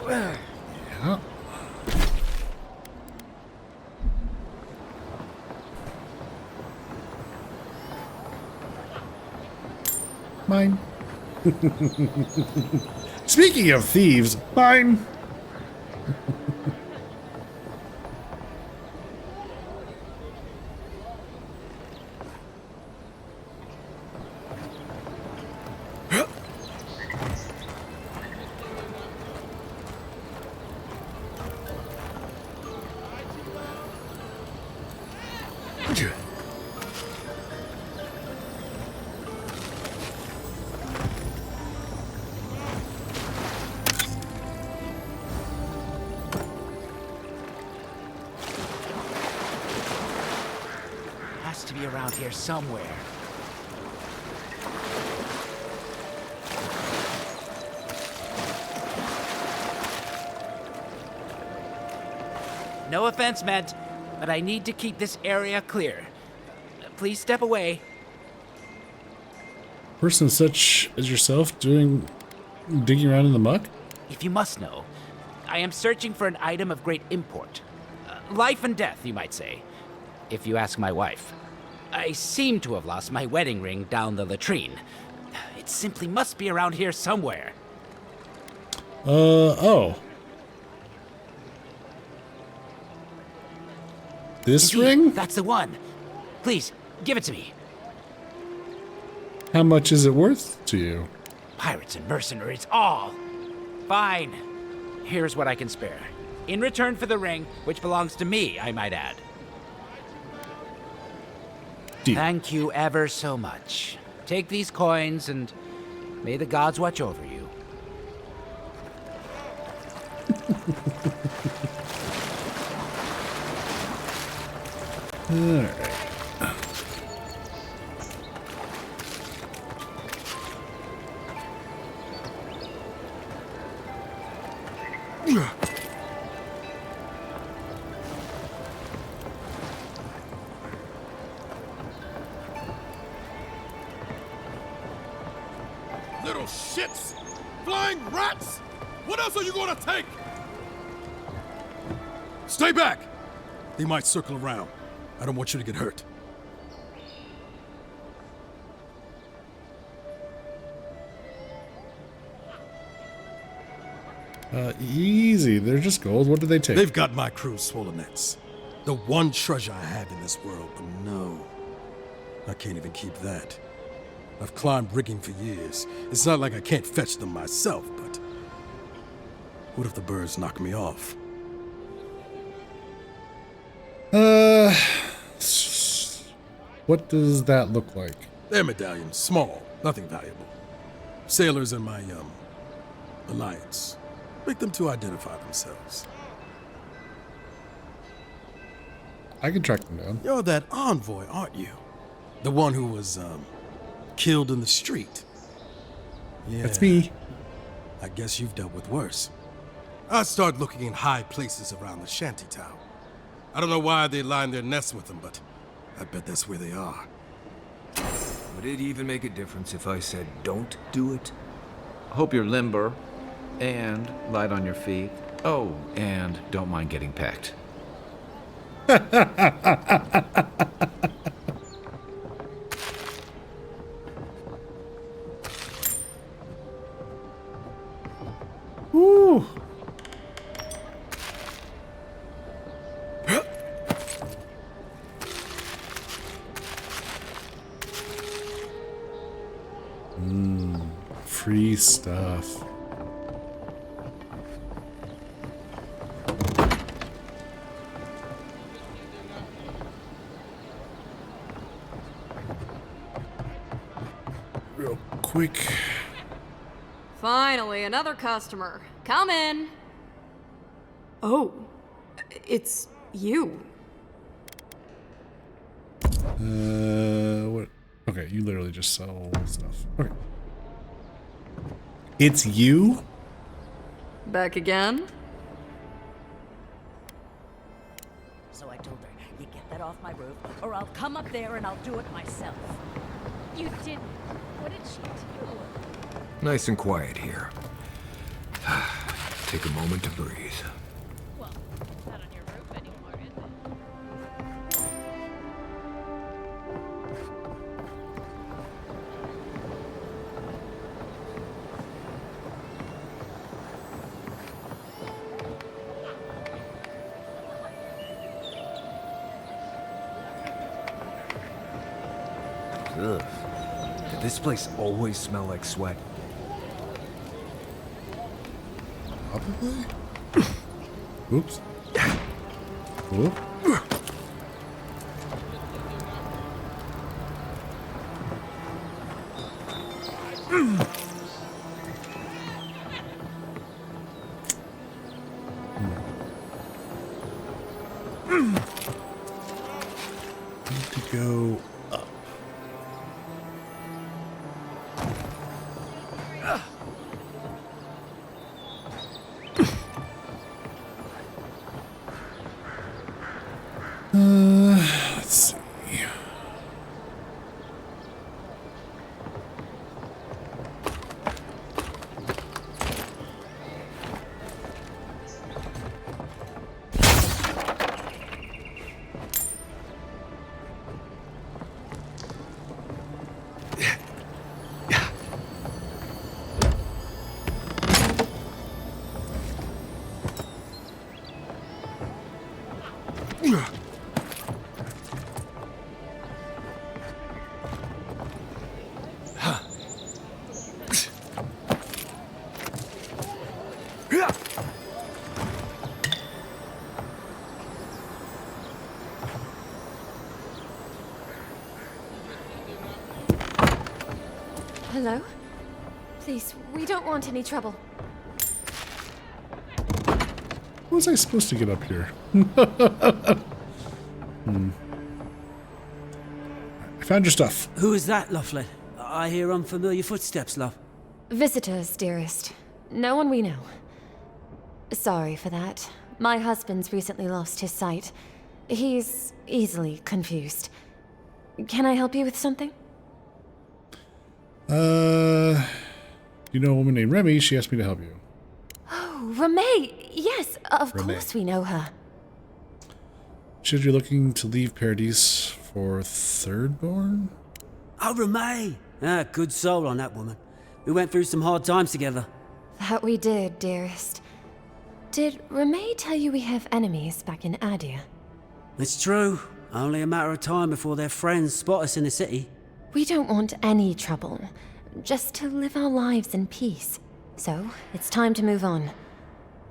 Yeah. Mine. Speaking of thieves, mine. around here somewhere. No offense meant, but I need to keep this area clear. Please step away. Person such as yourself digging around in the muck? If you must know, I am searching for an item of great import. Life and death, you might say, if you ask my wife. I seem to have lost my wedding ring down the latrine. It simply must be around here somewhere. Oh. This ring? That's the one. Please, give it to me. How much is it worth to you? Pirates and mercenaries, all. Fine. Here's what I can spare. In return for the ring, which belongs to me, I might add. Deal. Thank you ever so much. Take these coins and may the gods watch over you. All right. Little shits! Flying rats! What else are you gonna take? Stay back! They might circle around. I don't want you to get hurt. Easy. They're just gold. What did they take? They've got my crew's swollen nets. The one treasure I have in this world, but no. I can't even keep that. I've climbed rigging for years. It's not like I can't fetch them myself, but... what if the birds knock me off? What does that look like? They're medallions, small, nothing valuable. Sailors in my, alliance. Make them to identify themselves. I can track them down. You're that envoy, aren't you? The one who was, killed in the street. Yeah. That's me. I guess you've dealt with worse. I start looking in high places around the shantytown. I don't know why they line their nests with them, but I bet that's where they are. Would it even make a difference if I said don't do it? Hope you're limber and light on your feet. Oh, and don't mind getting pecked. Woo. Free stuff. Real quick. Finally, another customer. Come in. Oh, it's you. What? Okay, you literally just sell stuff. Okay. It's you? Back again? So I told her, you get that off my roof, or I'll come up there and I'll do it myself. You didn't. What did she do? Nice and quiet here. Take a moment to breathe. Well, it's not on your roof anymore, is it? Ugh. Did this place always smell like sweat? Probably. Oops. Whoop. Need to go up. Let's see. Hello? Please, we don't want any trouble. How was I supposed to get up here? I found your stuff. Who is that, Lovely? I hear unfamiliar footsteps, love. Visitors, dearest. No one we know. Sorry for that. My husband's recently lost his sight. He's easily confused. Can I help you with something? You know a woman named Remy. She asked me to help you. Oh, Ramay! Yes, of Ramay. course we know her. Should you're looking to leave Paradise for Thirdborn? Oh, Ramay! Ah, good soul on that woman. We went through some hard times together. That we did, dearest. Did Ramay tell you we have enemies back in Adir? It's true. Only a matter of time before their friends spot us in the city. We don't want any trouble. Just to live our lives in peace. So, it's time to move on.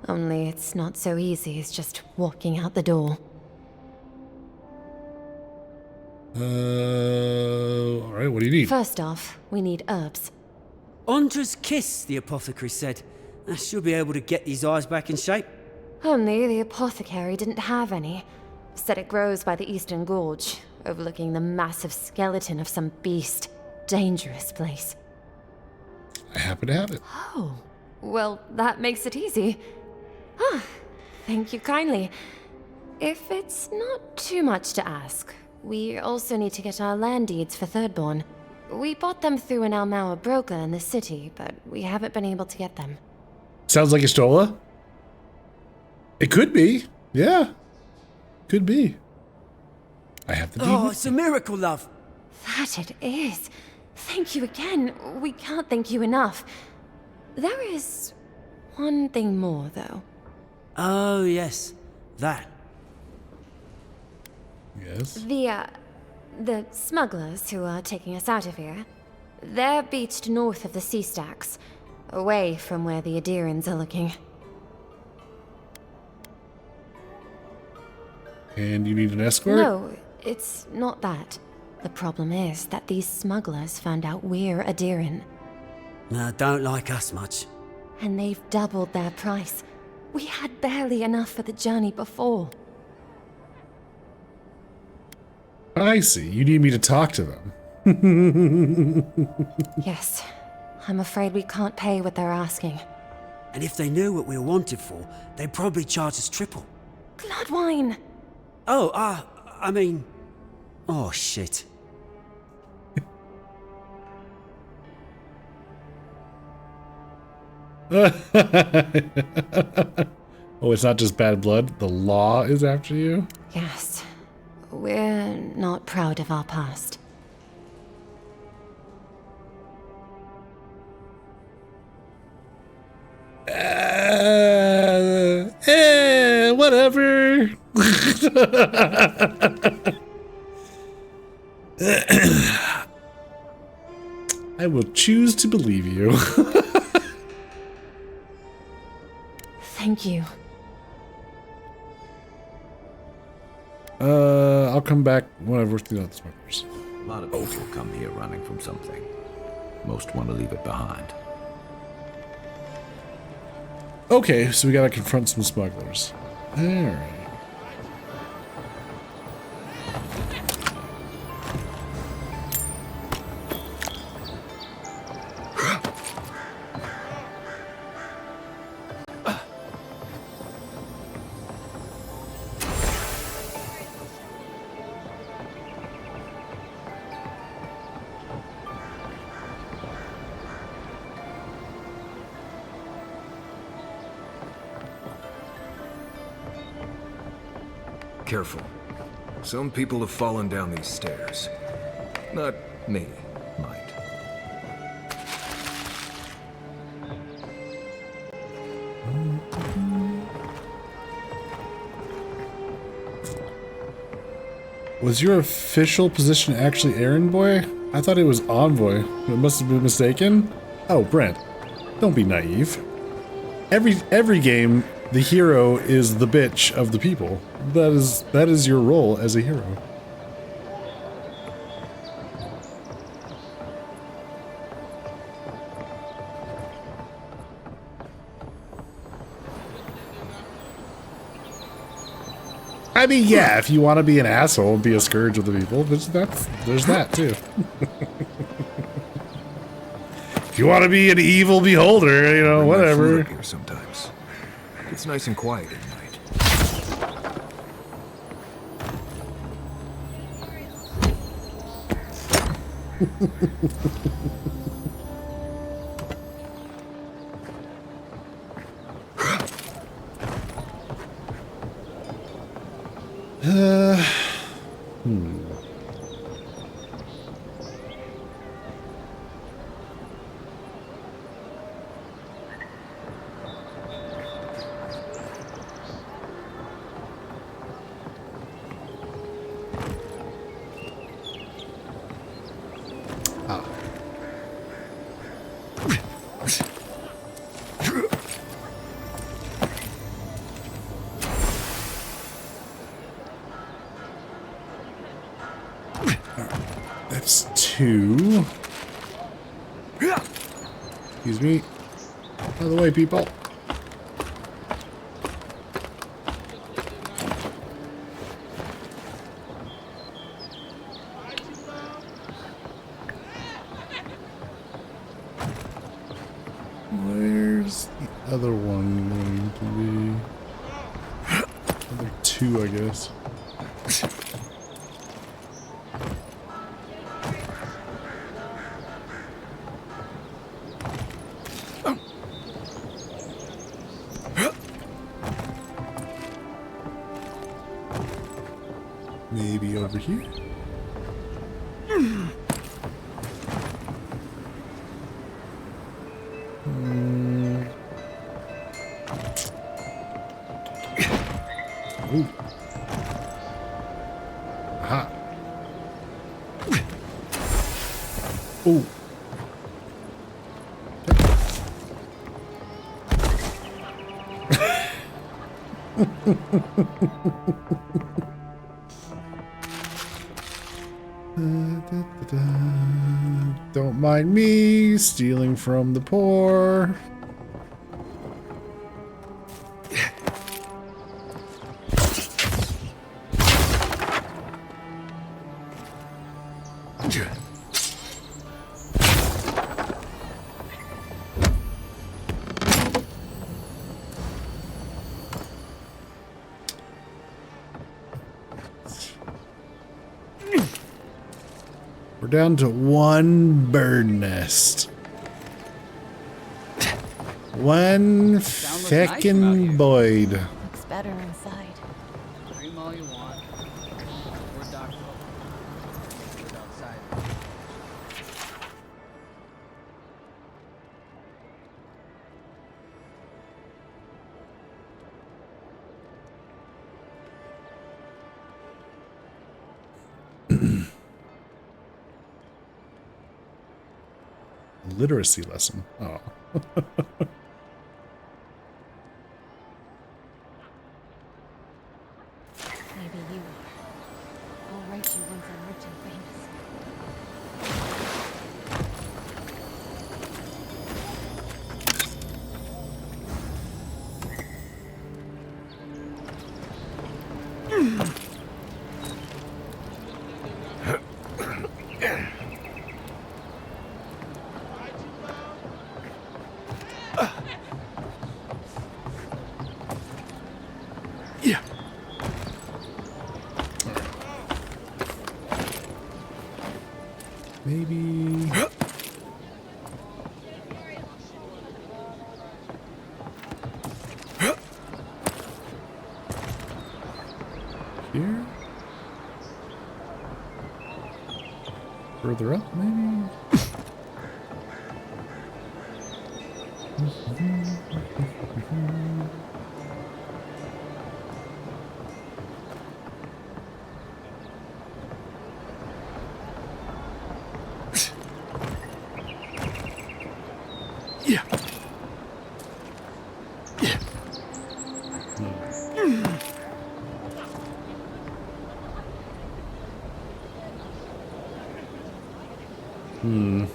Only it's not so easy as just walking out the door. Alright, what do you need? First off, we need herbs. Ondra's kiss, the apothecary said. I should be able to get these eyes back in shape. Only the apothecary didn't have any. Said it grows by the Eastern Gorge, overlooking the massive skeleton of some beast. Dangerous place. I happen to have it. Oh, well, that makes it easy. Ah, thank you kindly. If it's not too much to ask, we also need to get our land deeds for Thirdborn. We bought them through an Almauer broker in the city, but we haven't been able to get them. Sounds like Estola. It could be. Yeah. Could be. I have the deed. Oh, it's a miracle, love. That it is. Thank you again. We can't thank you enough. There is one thing more, though. Oh, yes. That. Yes? The smugglers who are taking us out of here, they're beached north of the sea stacks, away from where the Adirans are looking. And you need an escort? No, it's not that. The problem is that these smugglers found out we're Adiran. No, don't like us much. And they've doubled their price. We had barely enough for the journey before. I see. You need me to talk to them. Yes. I'm afraid we can't pay what they're asking. And if they knew what we were wanted for, they'd probably charge us triple. Bloodwine! Oh, I mean... Oh, shit. Oh, it's not just bad blood. The law is after you? Yes. We're not proud of our past. Whatever. I will choose to believe you. Thank you. I'll come back when I've worked through the smugglers. A lot of people come here running from something. Most want to leave it behind. Okay, so we gotta confront some smugglers. Alright. careful. Some people have fallen down these stairs. Not me, mind. Was your official position actually errand boy? I thought it was envoy. It must have been mistaken. Oh, Brent, don't be naive. Every game, the hero is the bitch of the people. That is your role as a hero. I mean, yeah, if you want to be an asshole and be a scourge of the people, there's that too. If you want to be an evil beholder, you know, whatever. Here sometimes. It's nice and quiet at That's two. Excuse me. Out of the way, people. Where's the other one going to be? Other two, I guess. Maybe over here? Ooh. Aha. Ooh. Don't mind me stealing from the poor. We're down to one bird nest. One feckin' Boyd. Looks better inside. Dream all you want. We're doctor. Outside. Literacy lesson. Oh. Maybe you are. I'll write you once I'm rich and famous. Maybe. Here? further up, maybe? Yeah. Hmm.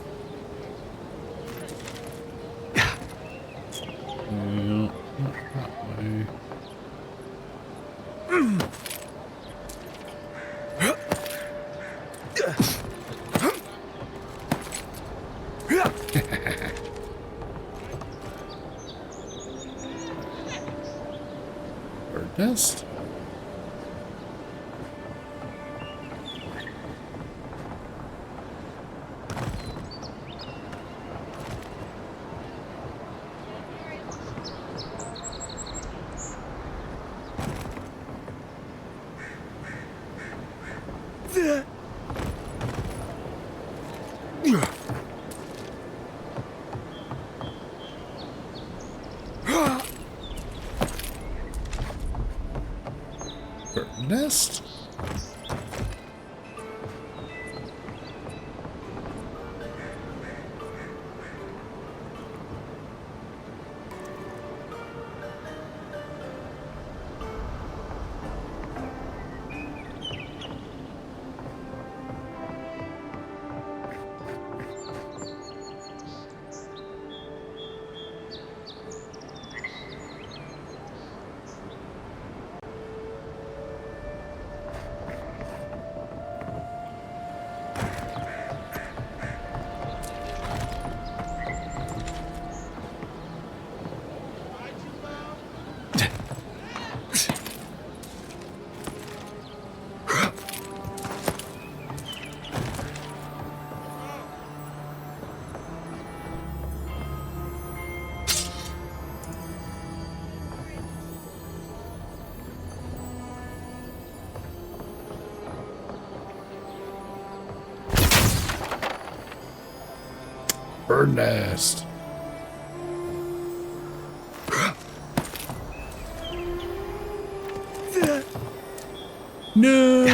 Bird nest? Bird nest? Bird nest. No.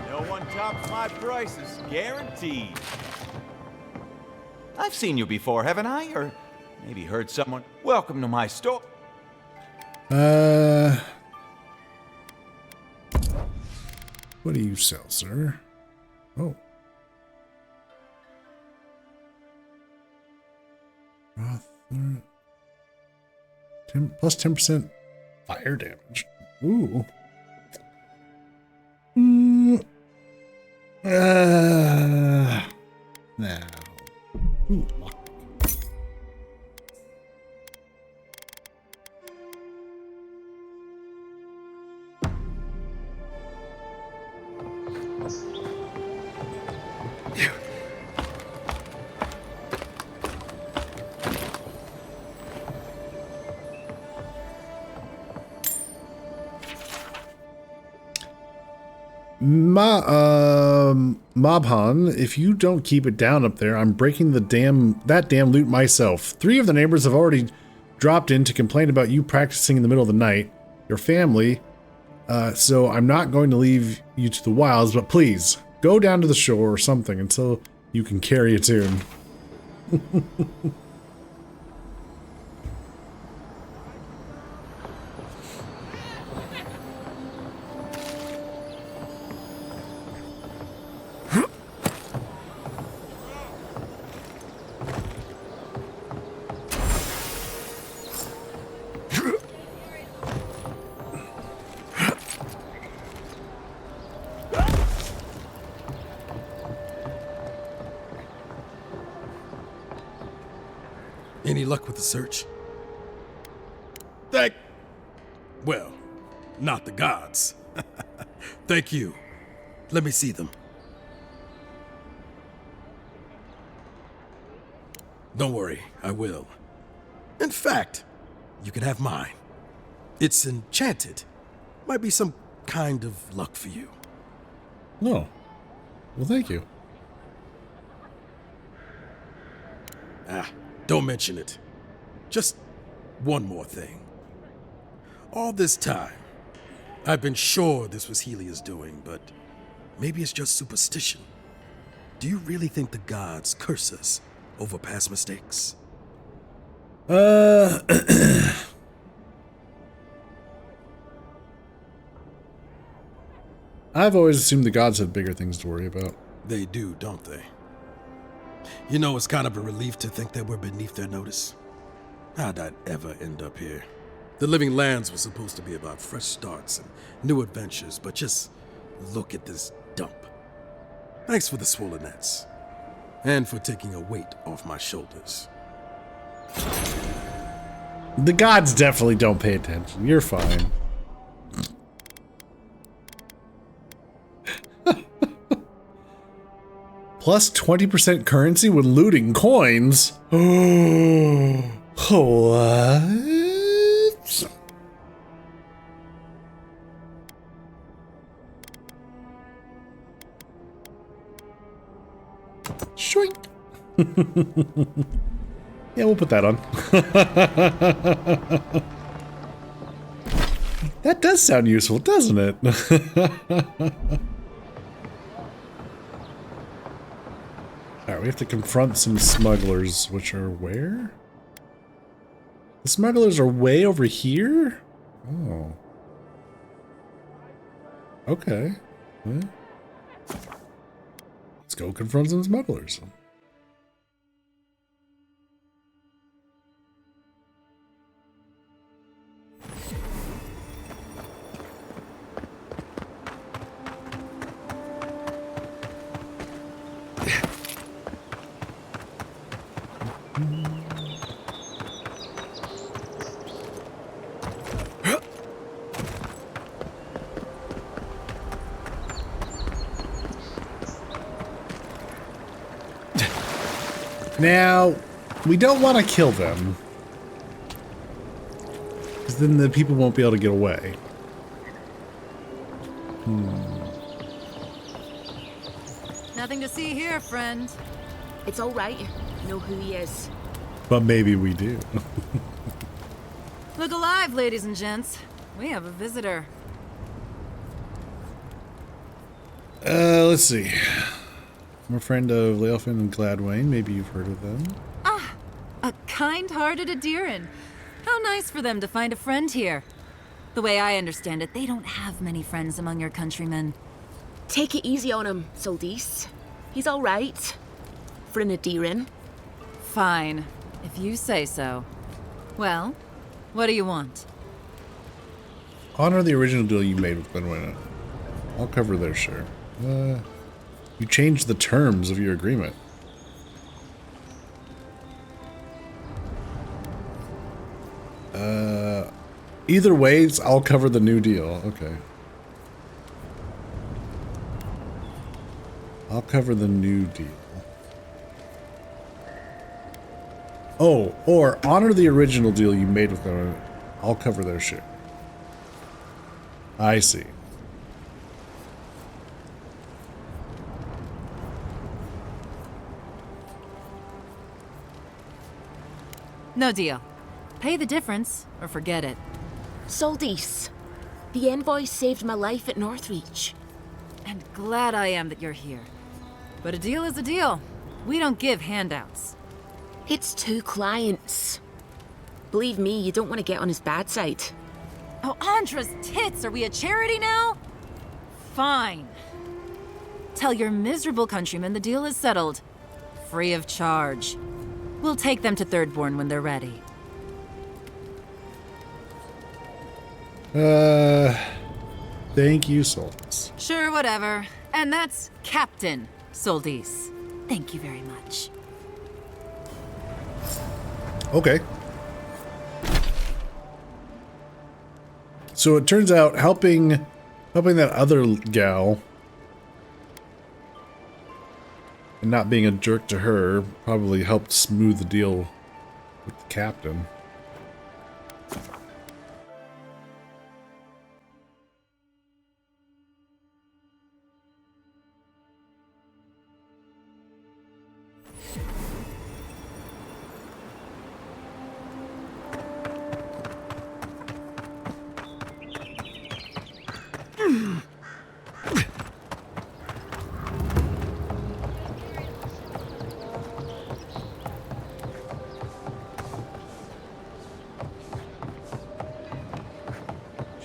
No one tops my prices, guaranteed. I've seen you before, haven't I? Or maybe heard someone. Welcome to my store. What do you sell, sir? Oh. Plus 10% fire damage. Ooh. Now. Ooh, Mobhan, if you don't keep it down up there, I'm breaking that damn loot myself. 3 of the neighbors have already dropped in to complain about you practicing in the middle of the night. Your family. So I'm not going to leave you to the wilds, but please go down to the shore or something until you can carry a tune. Any luck with the search? Well, not the gods. Thank you. Let me see them. Don't worry, I will. In fact, you can have mine. It's enchanted. Might be some kind of luck for you. Oh. Well, thank you. Don't mention it. Just one more thing. All this time, I've been sure this was Helia's doing, but maybe it's just superstition. Do you really think the gods curse us over past mistakes? I've always assumed the gods had bigger things to worry about. They do, don't they? You know, it's kind of a relief to think that we're beneath their notice. How'd I ever end up here? The Living Lands was supposed to be about fresh starts and new adventures, but just look at this dump. Thanks for the swollen nets. And for taking a weight off my shoulders. The gods definitely don't pay attention. You're fine. Plus 20% currency when looting coins. What? Shwink. Yeah, we'll put that on. That does sound useful, doesn't it? Alright, we have to confront some smugglers, which are where? The smugglers are way over here? Oh. Okay. Well, let's go confront some smugglers. Now, we don't want to kill them, because then the people won't be able to get away. Nothing to see here, friend. It's all right. You know who he is. But maybe we do. Look alive, ladies and gents. We have a visitor. Let's see. I'm a friend of Leofin and Gladwayne. Maybe you've heard of them. Ah, a kind-hearted Adiran. How nice for them to find a friend here. The way I understand it, they don't have many friends among your countrymen. Take it easy on him, Soldis. He's all right. For an Adiran. Fine, if you say so. Well, what do you want? Honor the original deal you made with Gladwayne. I'll cover their share. You changed the terms of your agreement. Either way, I'll cover the new deal. Okay. I'll cover the new deal. Oh, or honor the original deal you made with them. I'll cover their share. I see. No deal. Pay the difference, or forget it. Soldis, the envoy saved my life at Northreach. And glad I am that you're here. But a deal is a deal. We don't give handouts. It's 2 clients. Believe me, you don't want to get on his bad side. Oh, Andra's tits! Are we a charity now? Fine. Tell your miserable countrymen the deal is settled. Free of charge. We'll take them to Thirdborn when they're ready. Thank you, Soldis. Sure, whatever. And that's Captain Soldis. Thank you very much. Okay. So it turns out helping that other gal and not being a jerk to her probably helped smooth the deal with the captain.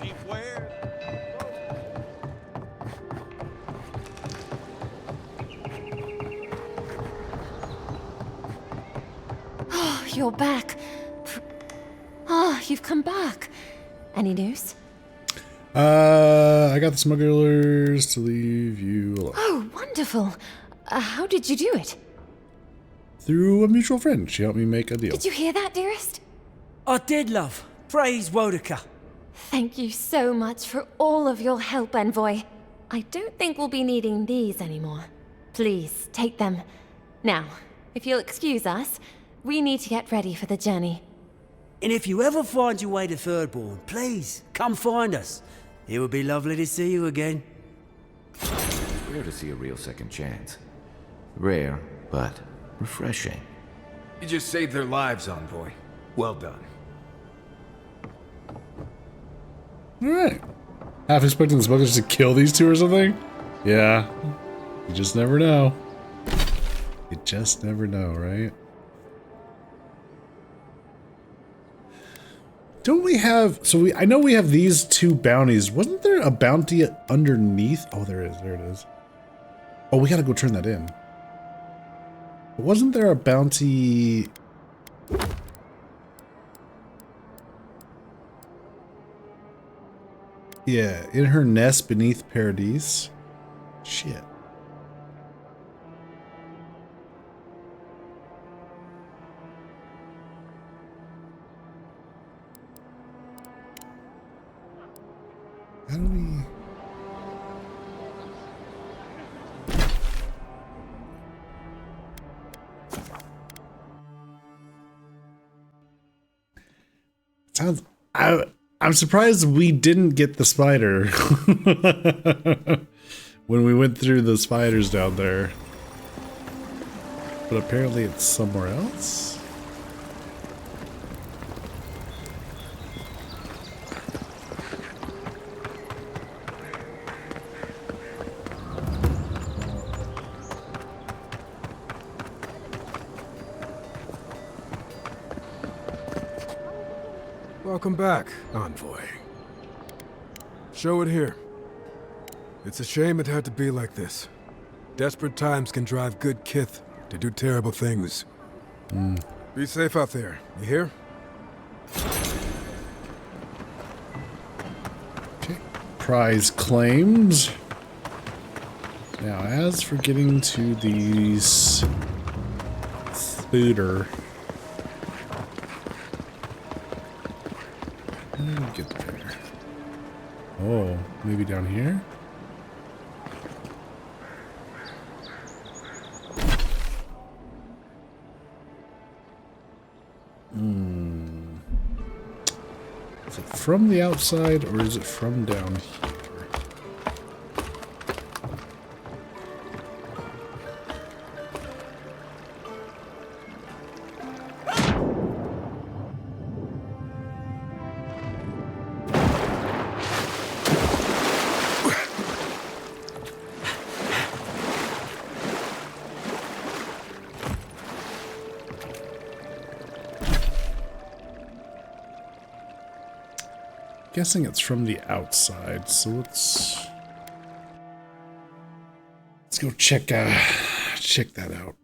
Chief Ware? Oh, you're back. Oh, you've come back. Any news? I got the smugglers to leave you alone. Oh, wonderful. How did you do it? Through a mutual friend. She helped me make a deal. Did you hear that, dearest? I did, love. Praise Wodaka. Thank you so much for all of your help, Envoy. I don't think we'll be needing these anymore. Please, take them. Now, if you'll excuse us, we need to get ready for the journey. And if you ever find your way to Thirdborn, please, come find us. It would be lovely to see you again. It's rare to see a real second chance. Rare, but refreshing. You just saved their lives, Envoy. Well done. Alright. Half expecting the smugglers to kill these two or something? Yeah. You just never know. You just never know, right? Don't we have... So I know we have these two bounties. Wasn't there a bounty underneath? Oh, there is. There it is. Oh, we gotta go turn that in. Wasn't there a bounty... Yeah, in her nest beneath Paradise. Shit. How do we... Sounds... I'm surprised we didn't get the spider when we went through the spiders down there. But apparently it's somewhere else? Welcome back, Envoy. Show it here. It's a shame it had to be like this. Desperate times can drive good kith to do terrible things. Be safe out there, you hear? Okay. Prize claimed. Now, as for getting to these... Spooter. How do we get there? Oh, maybe down here? Is it from the outside or is it from down here? Guessing it's from the outside, so let's go check that out.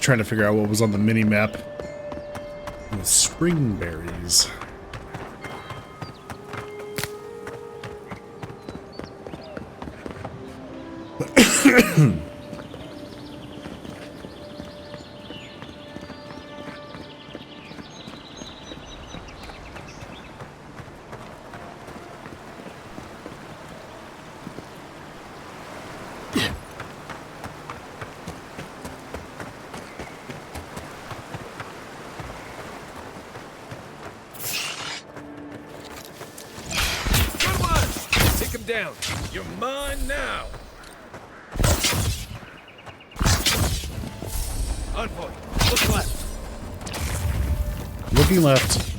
trying to figure out what was on the mini map. Spring berries. Down. You're mine now. Envoy, look left. Looking left.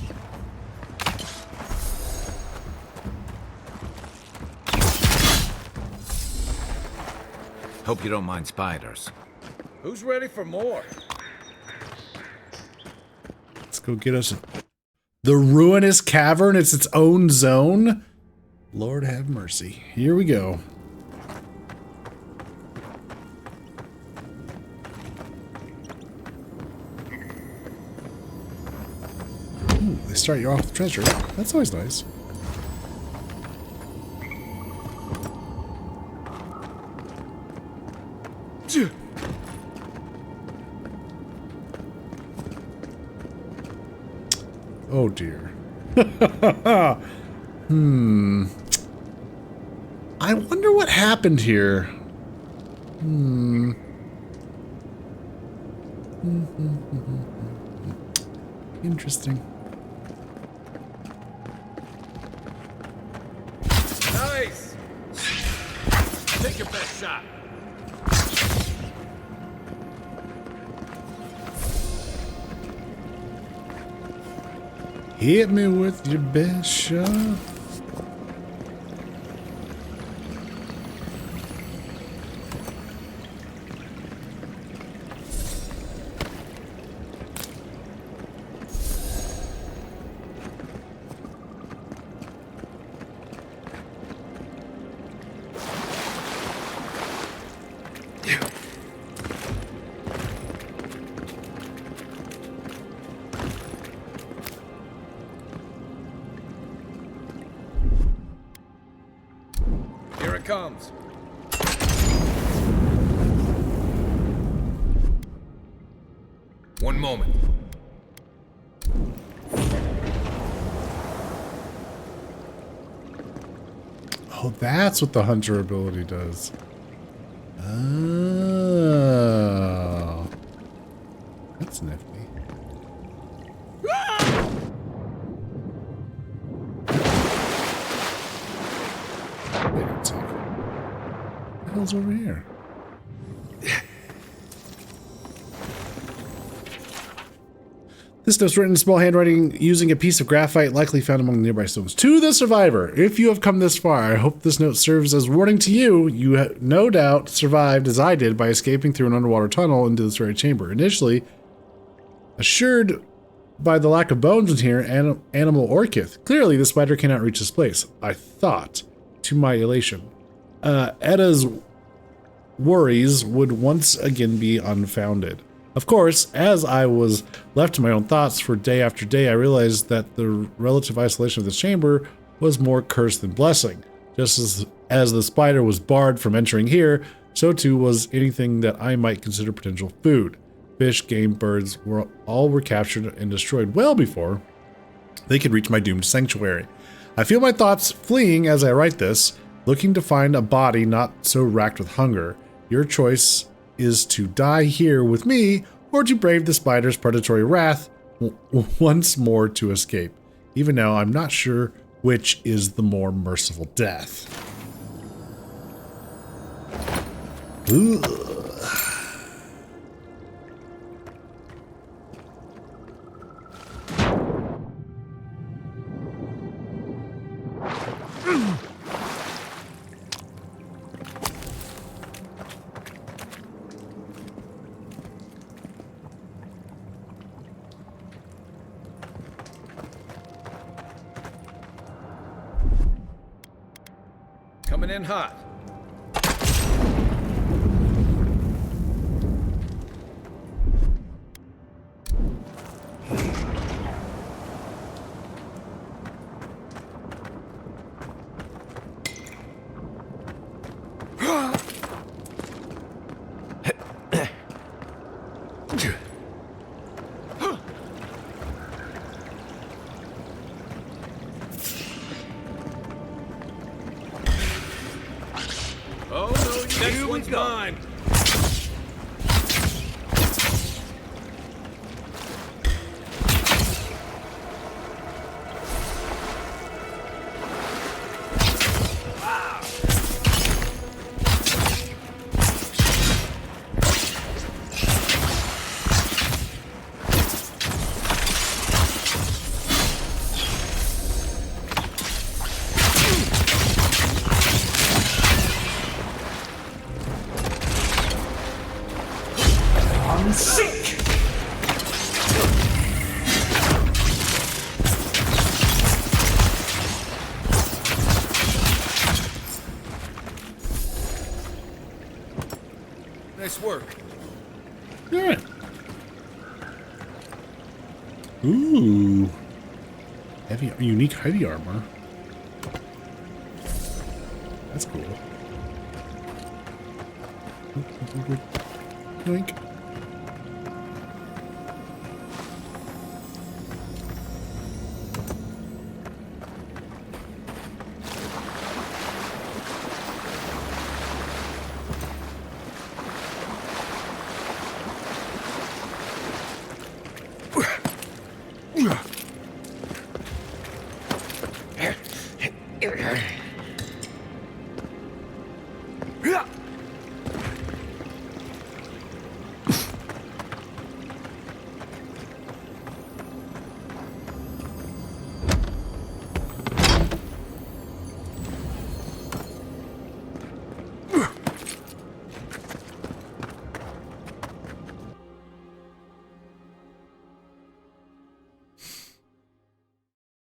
Hope you don't mind spiders. Who's ready for more? Let's go get us the ruinous cavern. It's its own zone. Lord have mercy. Here we go. Ooh, they start you off with treasure. That's always nice. Oh dear. I wonder what happened here. Interesting. Nice. Take your best shot. Hit me with your best shot. Comes. One moment. Oh, that's what the hunter ability does. Oh. That's nifty. What the hell's over here? This note's written in small handwriting using a piece of graphite likely found among the nearby stones. To the survivor, if you have come this far, I hope this note serves as warning to you. You have no doubt survived as I did by escaping through an underwater tunnel into this very chamber. Initially, assured by the lack of bones in here, animal orchid. Clearly, the spider cannot reach this place. I thought, to my elation. Edda's worries would once again be unfounded. Of course, as I was left to my own thoughts for day after day, I realized that the relative isolation of this chamber was more curse than blessing. Just as the spider was barred from entering here, so too was anything that I might consider potential food. Fish, game, birds were captured and destroyed well before they could reach my doomed sanctuary. I feel my thoughts fleeing as I write this, looking to find a body not so racked with hunger. Your choice is to die here with me, or to brave the spider's predatory wrath once more to escape. Even now, I'm not sure which is the more merciful death. Ugh. Coming in hot. Next one's mine. Nice work. Alright. Ooh. Unique heavy armor. That's cool. Yoink.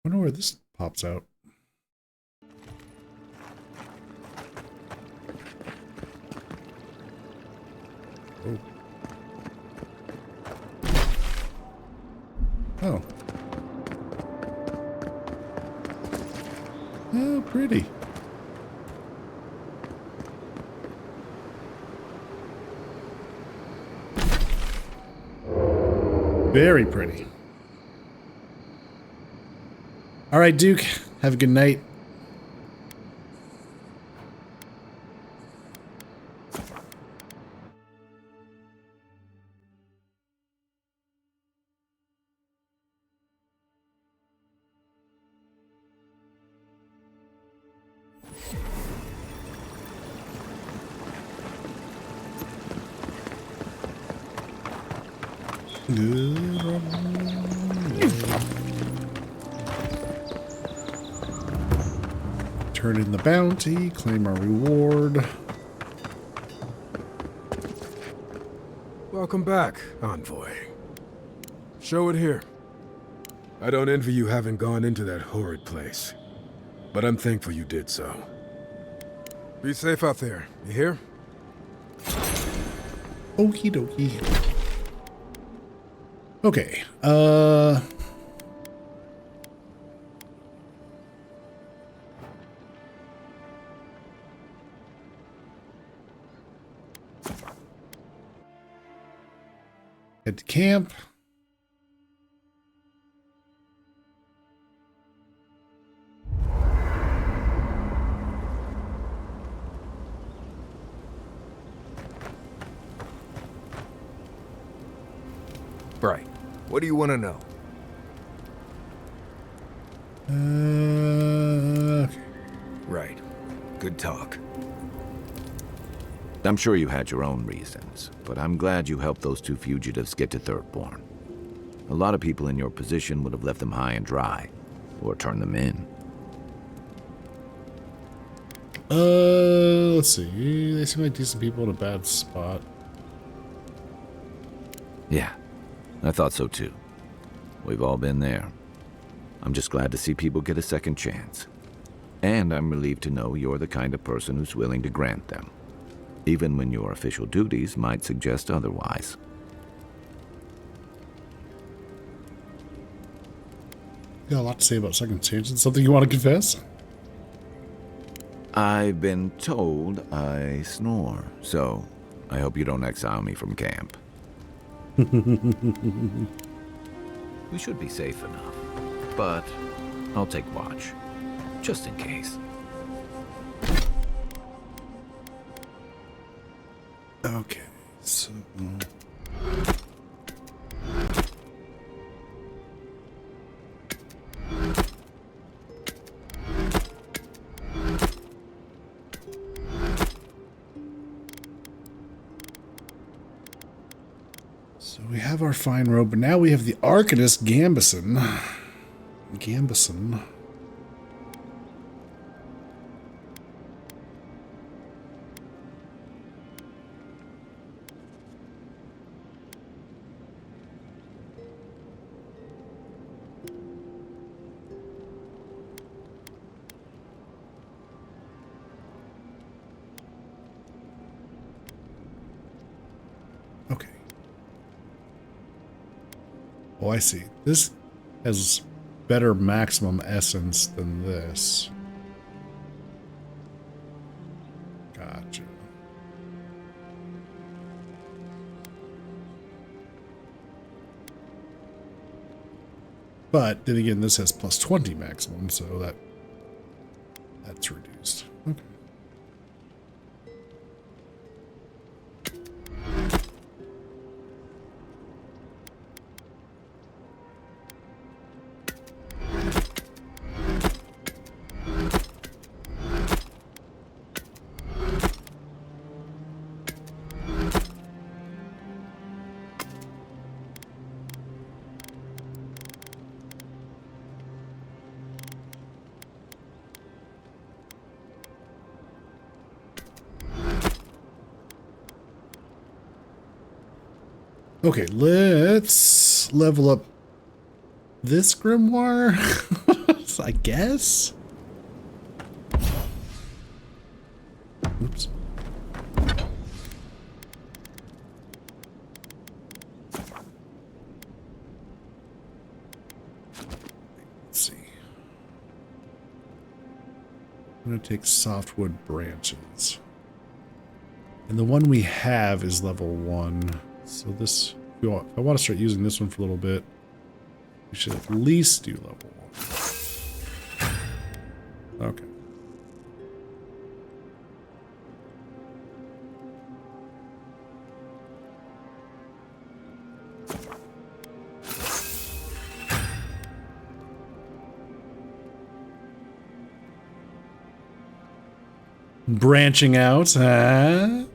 I wonder where this pops out. Oh. Oh. Oh, pretty. Very pretty. All right, Duke. Have a good night. Turn in the bounty, claim our reward. Welcome back, Envoy. Show it here. I don't envy you having gone into that horrid place, but I'm thankful you did so. Be safe out there, you hear? Okie dokie. Okay, head to camp. Right. What do you want to know? Okay. Right. Good talk. I'm sure you had your own reasons, but I'm glad you helped those two fugitives get to Thirdborn. A lot of people in your position would have left them high and dry, or turned them in. Let's see. They seem like decent people in a bad spot. Yeah, I thought so too. We've all been there. I'm just glad to see people get a second chance. And I'm relieved to know you're the kind of person who's willing to grant them, even when your official duties might suggest otherwise. You got a lot to say about second chances. Something you want to confess? I've been told I snore, so I hope you don't exile me from camp. We should be safe enough, but I'll take watch, just in case. Okay, so... So we have our fine robe, but now we have the Arcanist Gambison. Gambison. Okay. Oh, I see. This has better maximum essence than this. Gotcha. But then again, this has plus 20 maximum, so that's reduced. Okay. Okay, let's level up this grimoire, I guess. Oops. Let's see. I'm going to take softwood branches. And the one we have is level 1. So this, if I want to start using this one for a little bit, we should at least do level 1. Okay. Branching out. Yeah.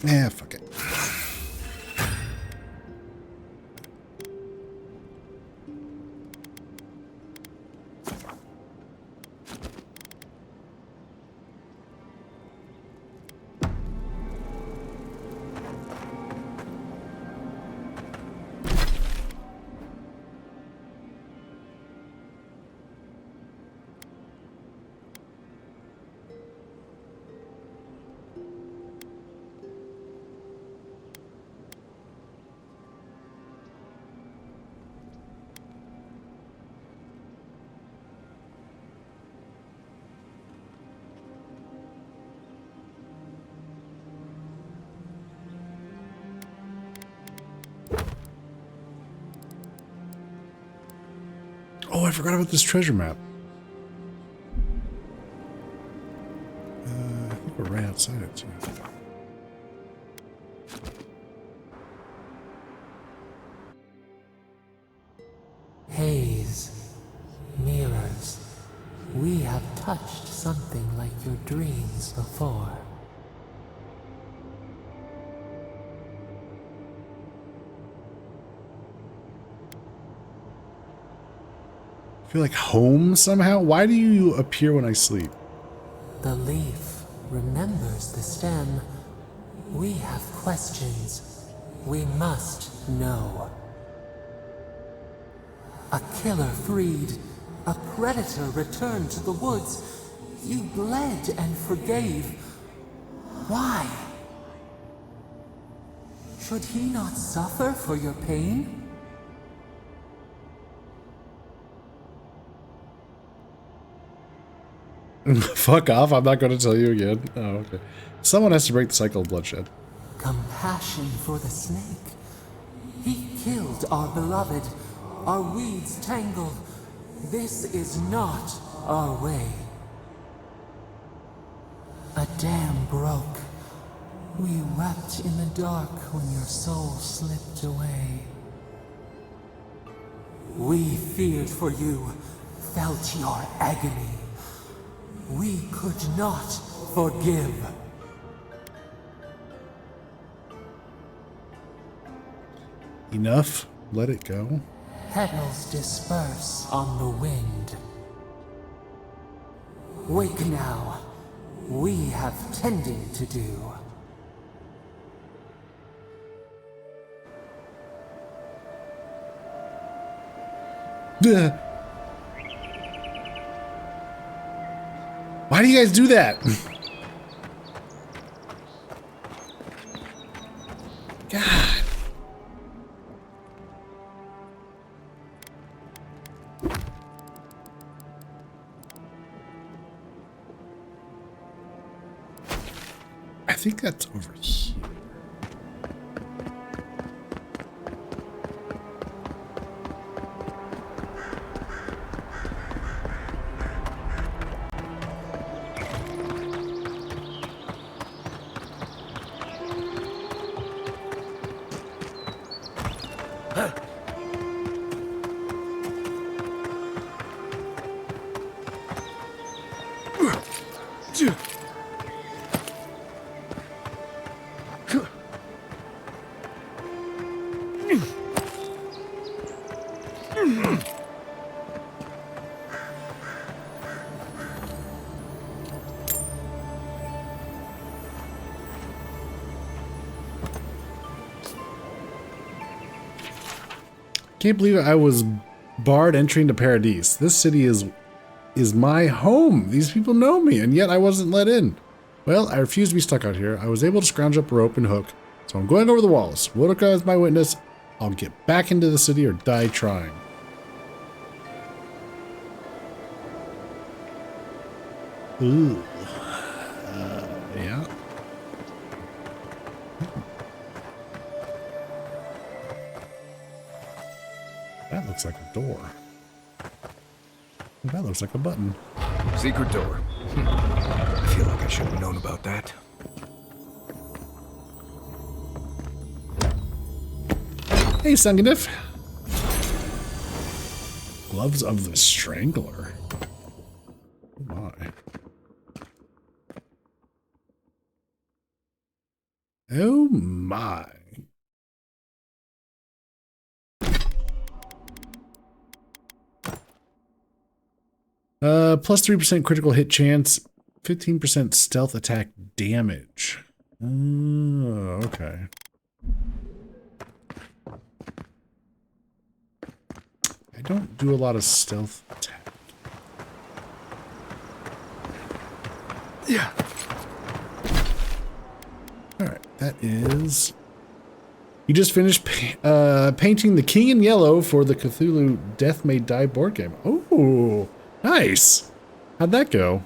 Yeah, fuck it. Oh, I forgot about this treasure map. I think we're right outside it, too. Haze, mirrors, we have touched something like your dreams before. I feel like home somehow. Why do you appear when I sleep? The leaf remembers the stem. We have questions. We must know. A killer freed. A predator returned to the woods. You bled and forgave. Why? Should he not suffer for your pain? Fuck off, I'm not going to tell you again. Oh, okay. Someone has to break the cycle of bloodshed. Compassion for the snake. He killed our beloved. Our weeds tangle. This is not our way. A dam broke. We wept in the dark when your soul slipped away. We feared for you, felt your agony. We could not forgive. Enough. Let it go. Petals disperse on the wind. Wake now. We have tending to do. Why do you guys do that? God. I think that's over here. Can't believe I was barred entry into Paradise. This city is my home. These people know me, and yet I wasn't let in. Well, I refuse to be stuck out here. I was able to scrounge up a rope and hook, so I'm going over the walls. Wodoka is my witness. I'll get back into the city or die trying. Ooh. Yeah. That looks like a door. That looks like a button. Secret door. I feel like I should have known about that. Hey, Sanganif. Gloves of the Strangler. Oh my. Oh my. Plus 3% critical hit chance, 15% stealth attack damage. Okay. I don't do a lot of stealth attack. Yeah. Alright, that is... You just finished painting the King in Yellow for the Cthulhu Death May Die board game. Oh, nice. How'd that go?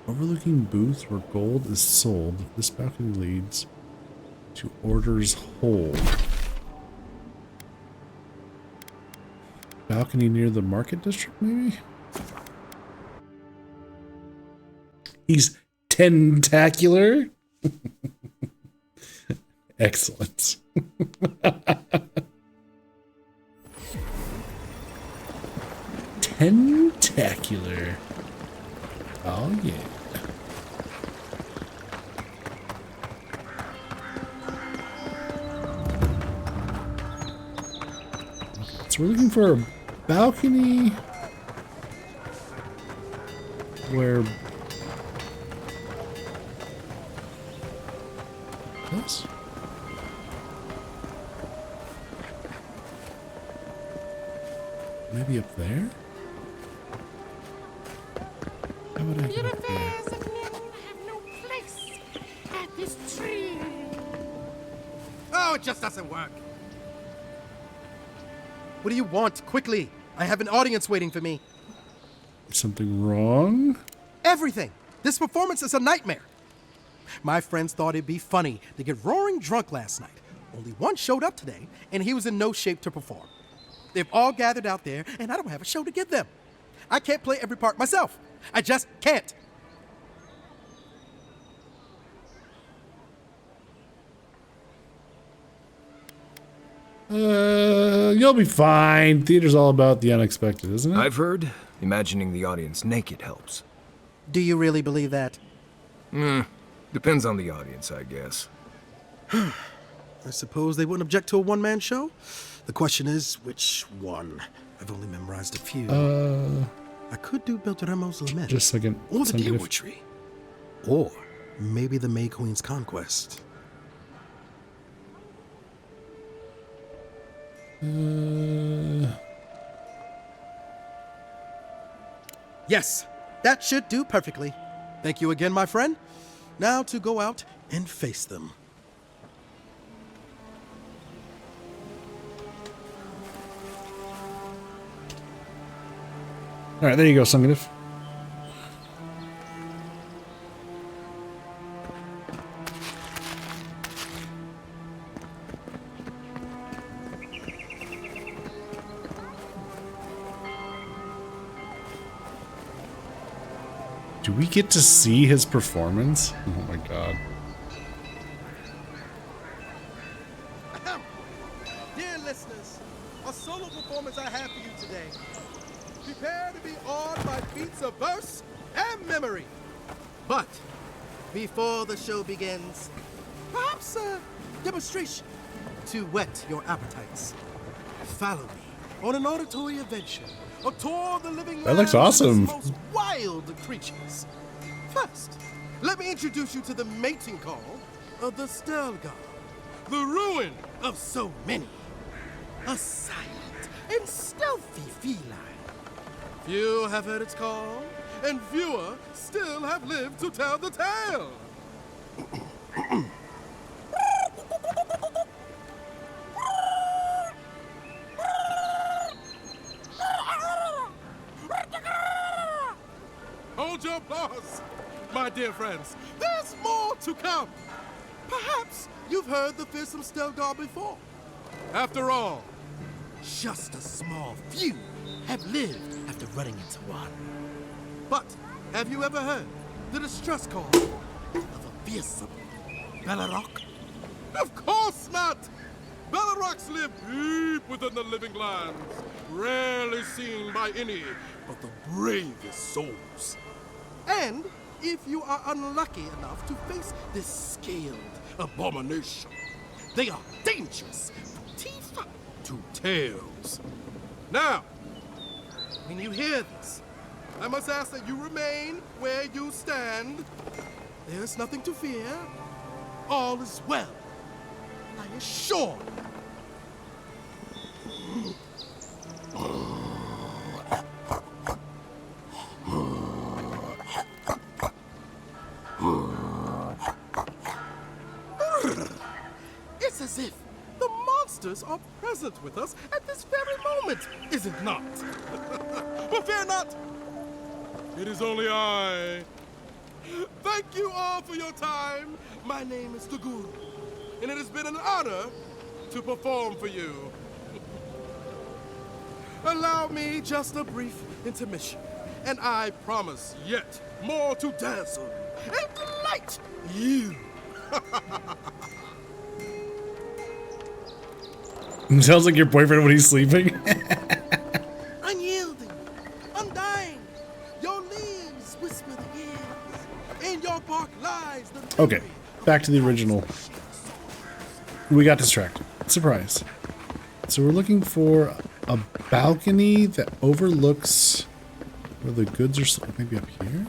Overlooking booth where gold is sold. This balcony leads to Order's Hold. Balcony near the market district, maybe? He's tentacular? Excellent. Tentacular. Oh, yeah. So we're looking for a balcony where this? Maybe up there? How would I get up there? have no place at this tree. Oh, it just doesn't work. What do you want? Quickly! I have an audience waiting for me. Something wrong? Everything! This performance is a nightmare. My friends thought it'd be funny to get roaring drunk last night. Only one showed up today, and he was in no shape to perform. They've all gathered out there, and I don't have a show to give them. I can't play every part myself. I just can't. You'll be fine. Theater's all about the unexpected, isn't it? I've heard imagining the audience naked helps. Do you really believe that? Depends on the audience, I guess. I suppose they wouldn't object to a one-man show. The question is, which one? I've only memorized a few. I could do Beltramo's Lament. Just a second. Or the Deerwood Tree. Or maybe the May Queen's Conquest. Yes, that should do perfectly. Thank you again, my friend. Now to go out and face them. All right, there you go, Sungatif. Do we get to see his performance? Oh my god. Dear listeners, a solo performance I have for you today. Prepare to be awed by feats of verse and memory. But before the show begins, perhaps a demonstration to whet your appetites. Follow me on an auditory adventure, a tour of the living That looks lands of awesome. its most wild creatures. First, let me introduce you to the mating call of the Stelgar, the ruin of so many. A silent and stealthy feline. Few have heard its call, and fewer still have lived to tell the tale. Hold your applause, my dear friends. There's more to come. Perhaps you've heard the fearsome Stelgar before. After all, just a small few have lived after running into one. But have you ever heard the distress call of a fearsome Bellarok? Of course not! Bellaroks live deep within the living lands, rarely seen by any but the bravest souls. And if you are unlucky enough to face this scaled abomination, they are dangerous from teeth to tails. Now, when you hear this, I must ask that you remain where you stand. There's nothing to fear. All is well. I assure you. It's as if the monsters are present with us at this very moment, is it not? But fear not! It is only I. Thank you all for your time. My name is Taguru, and it has been an honor to perform for you. Allow me just a brief intermission, and I promise yet more to dazzle and delight you. Sounds like your boyfriend when he's sleeping. Unyielding, undying, your leaves whisper the years. In your bark lies the Okay, back to the original. We got distracted. Surprise. So we're looking for a balcony that overlooks where the goods are. Maybe up here?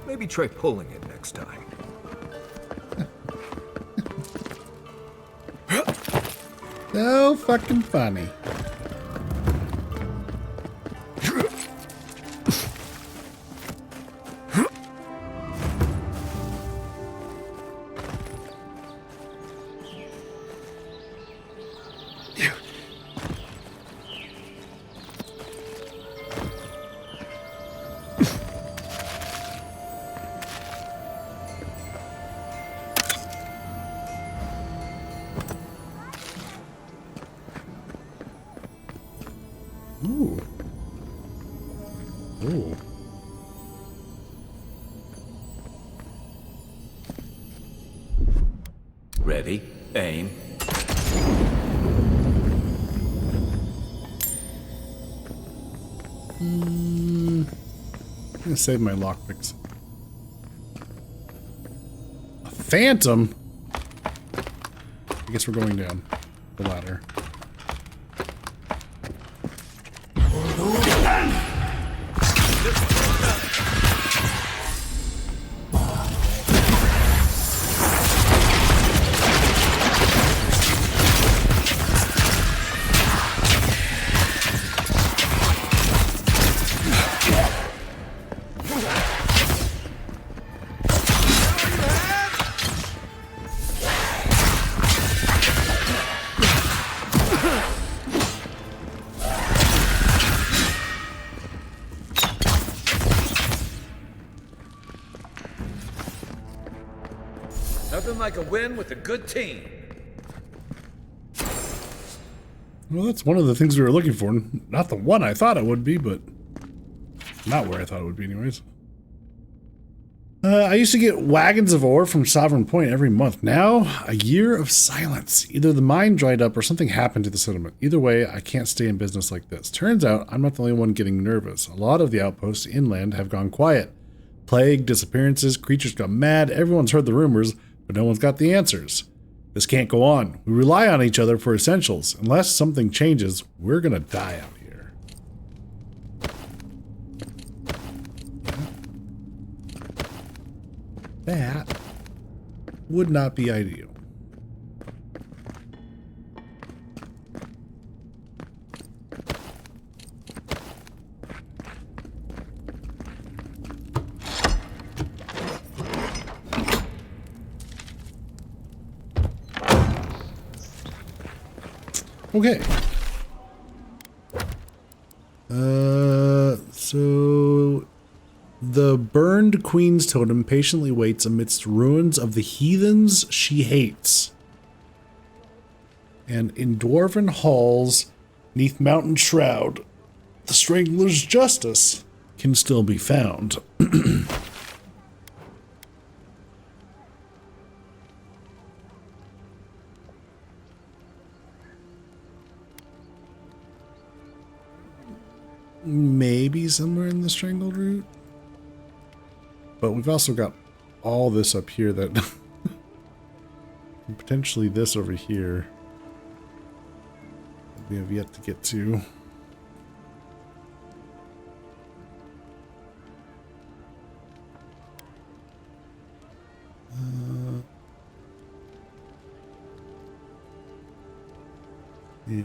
Maybe try pulling it next time. So fucking funny. Ooh. Ooh. Ready, aim. I'm gonna save my lockpicks. A phantom? I guess we're going down the ladder. Nothing like a win with a good team. Well, that's one of the things we were looking for. Not the one I thought it would be, but not where I thought it would be anyways. I used to get wagons of ore from Sovereign Point every month. Now, a year of silence. Either the mine dried up or something happened to the settlement. Either way, I can't stay in business like this. Turns out, I'm not the only one getting nervous. A lot of the outposts inland have gone quiet. Plague, disappearances, creatures gone mad. Everyone's heard the rumors, but no one's got the answers. This can't go on. We rely on each other for essentials. Unless something changes, we're gonna die out here. That would not be ideal. Okay. So the burned queen's totem patiently waits amidst ruins of the heathens she hates. And in dwarven halls, neath mountain shroud, the strangler's justice can still be found. Maybe somewhere in the strangled route. But we've also got all this up here that and potentially this over here we have yet to get to. Yeah.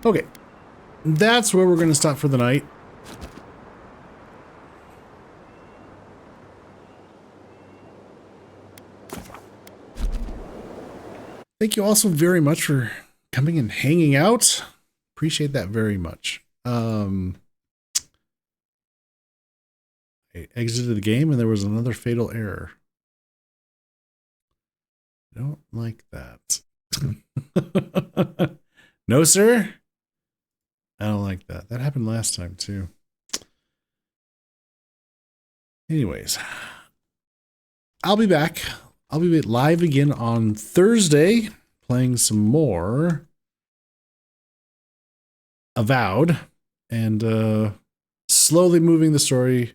Okay. That's where we're going to stop for the night. Thank you also very much for coming and hanging out. Appreciate that very much. I exited the game and there was another fatal error. I don't like that. No, sir. I don't like that. That happened last time too. Anyways, I'll be back. I'll be live again on Thursday playing some more Avowed and slowly moving the story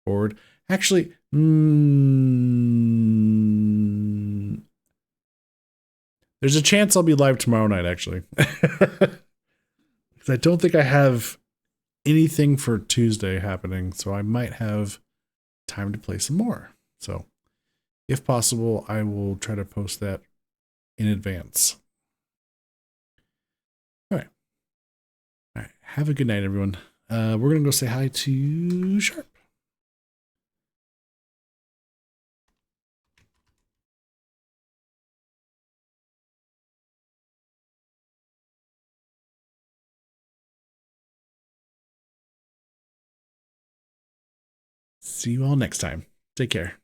forward. Actually, there's a chance I'll be live tomorrow night, actually. Because I don't think I have anything for Tuesday happening, so I might have time to play some more. So, if possible, I will try to post that in advance. All right. All right. Have a good night, everyone. We're going to go say hi to Sharp. See you all next time. Take care.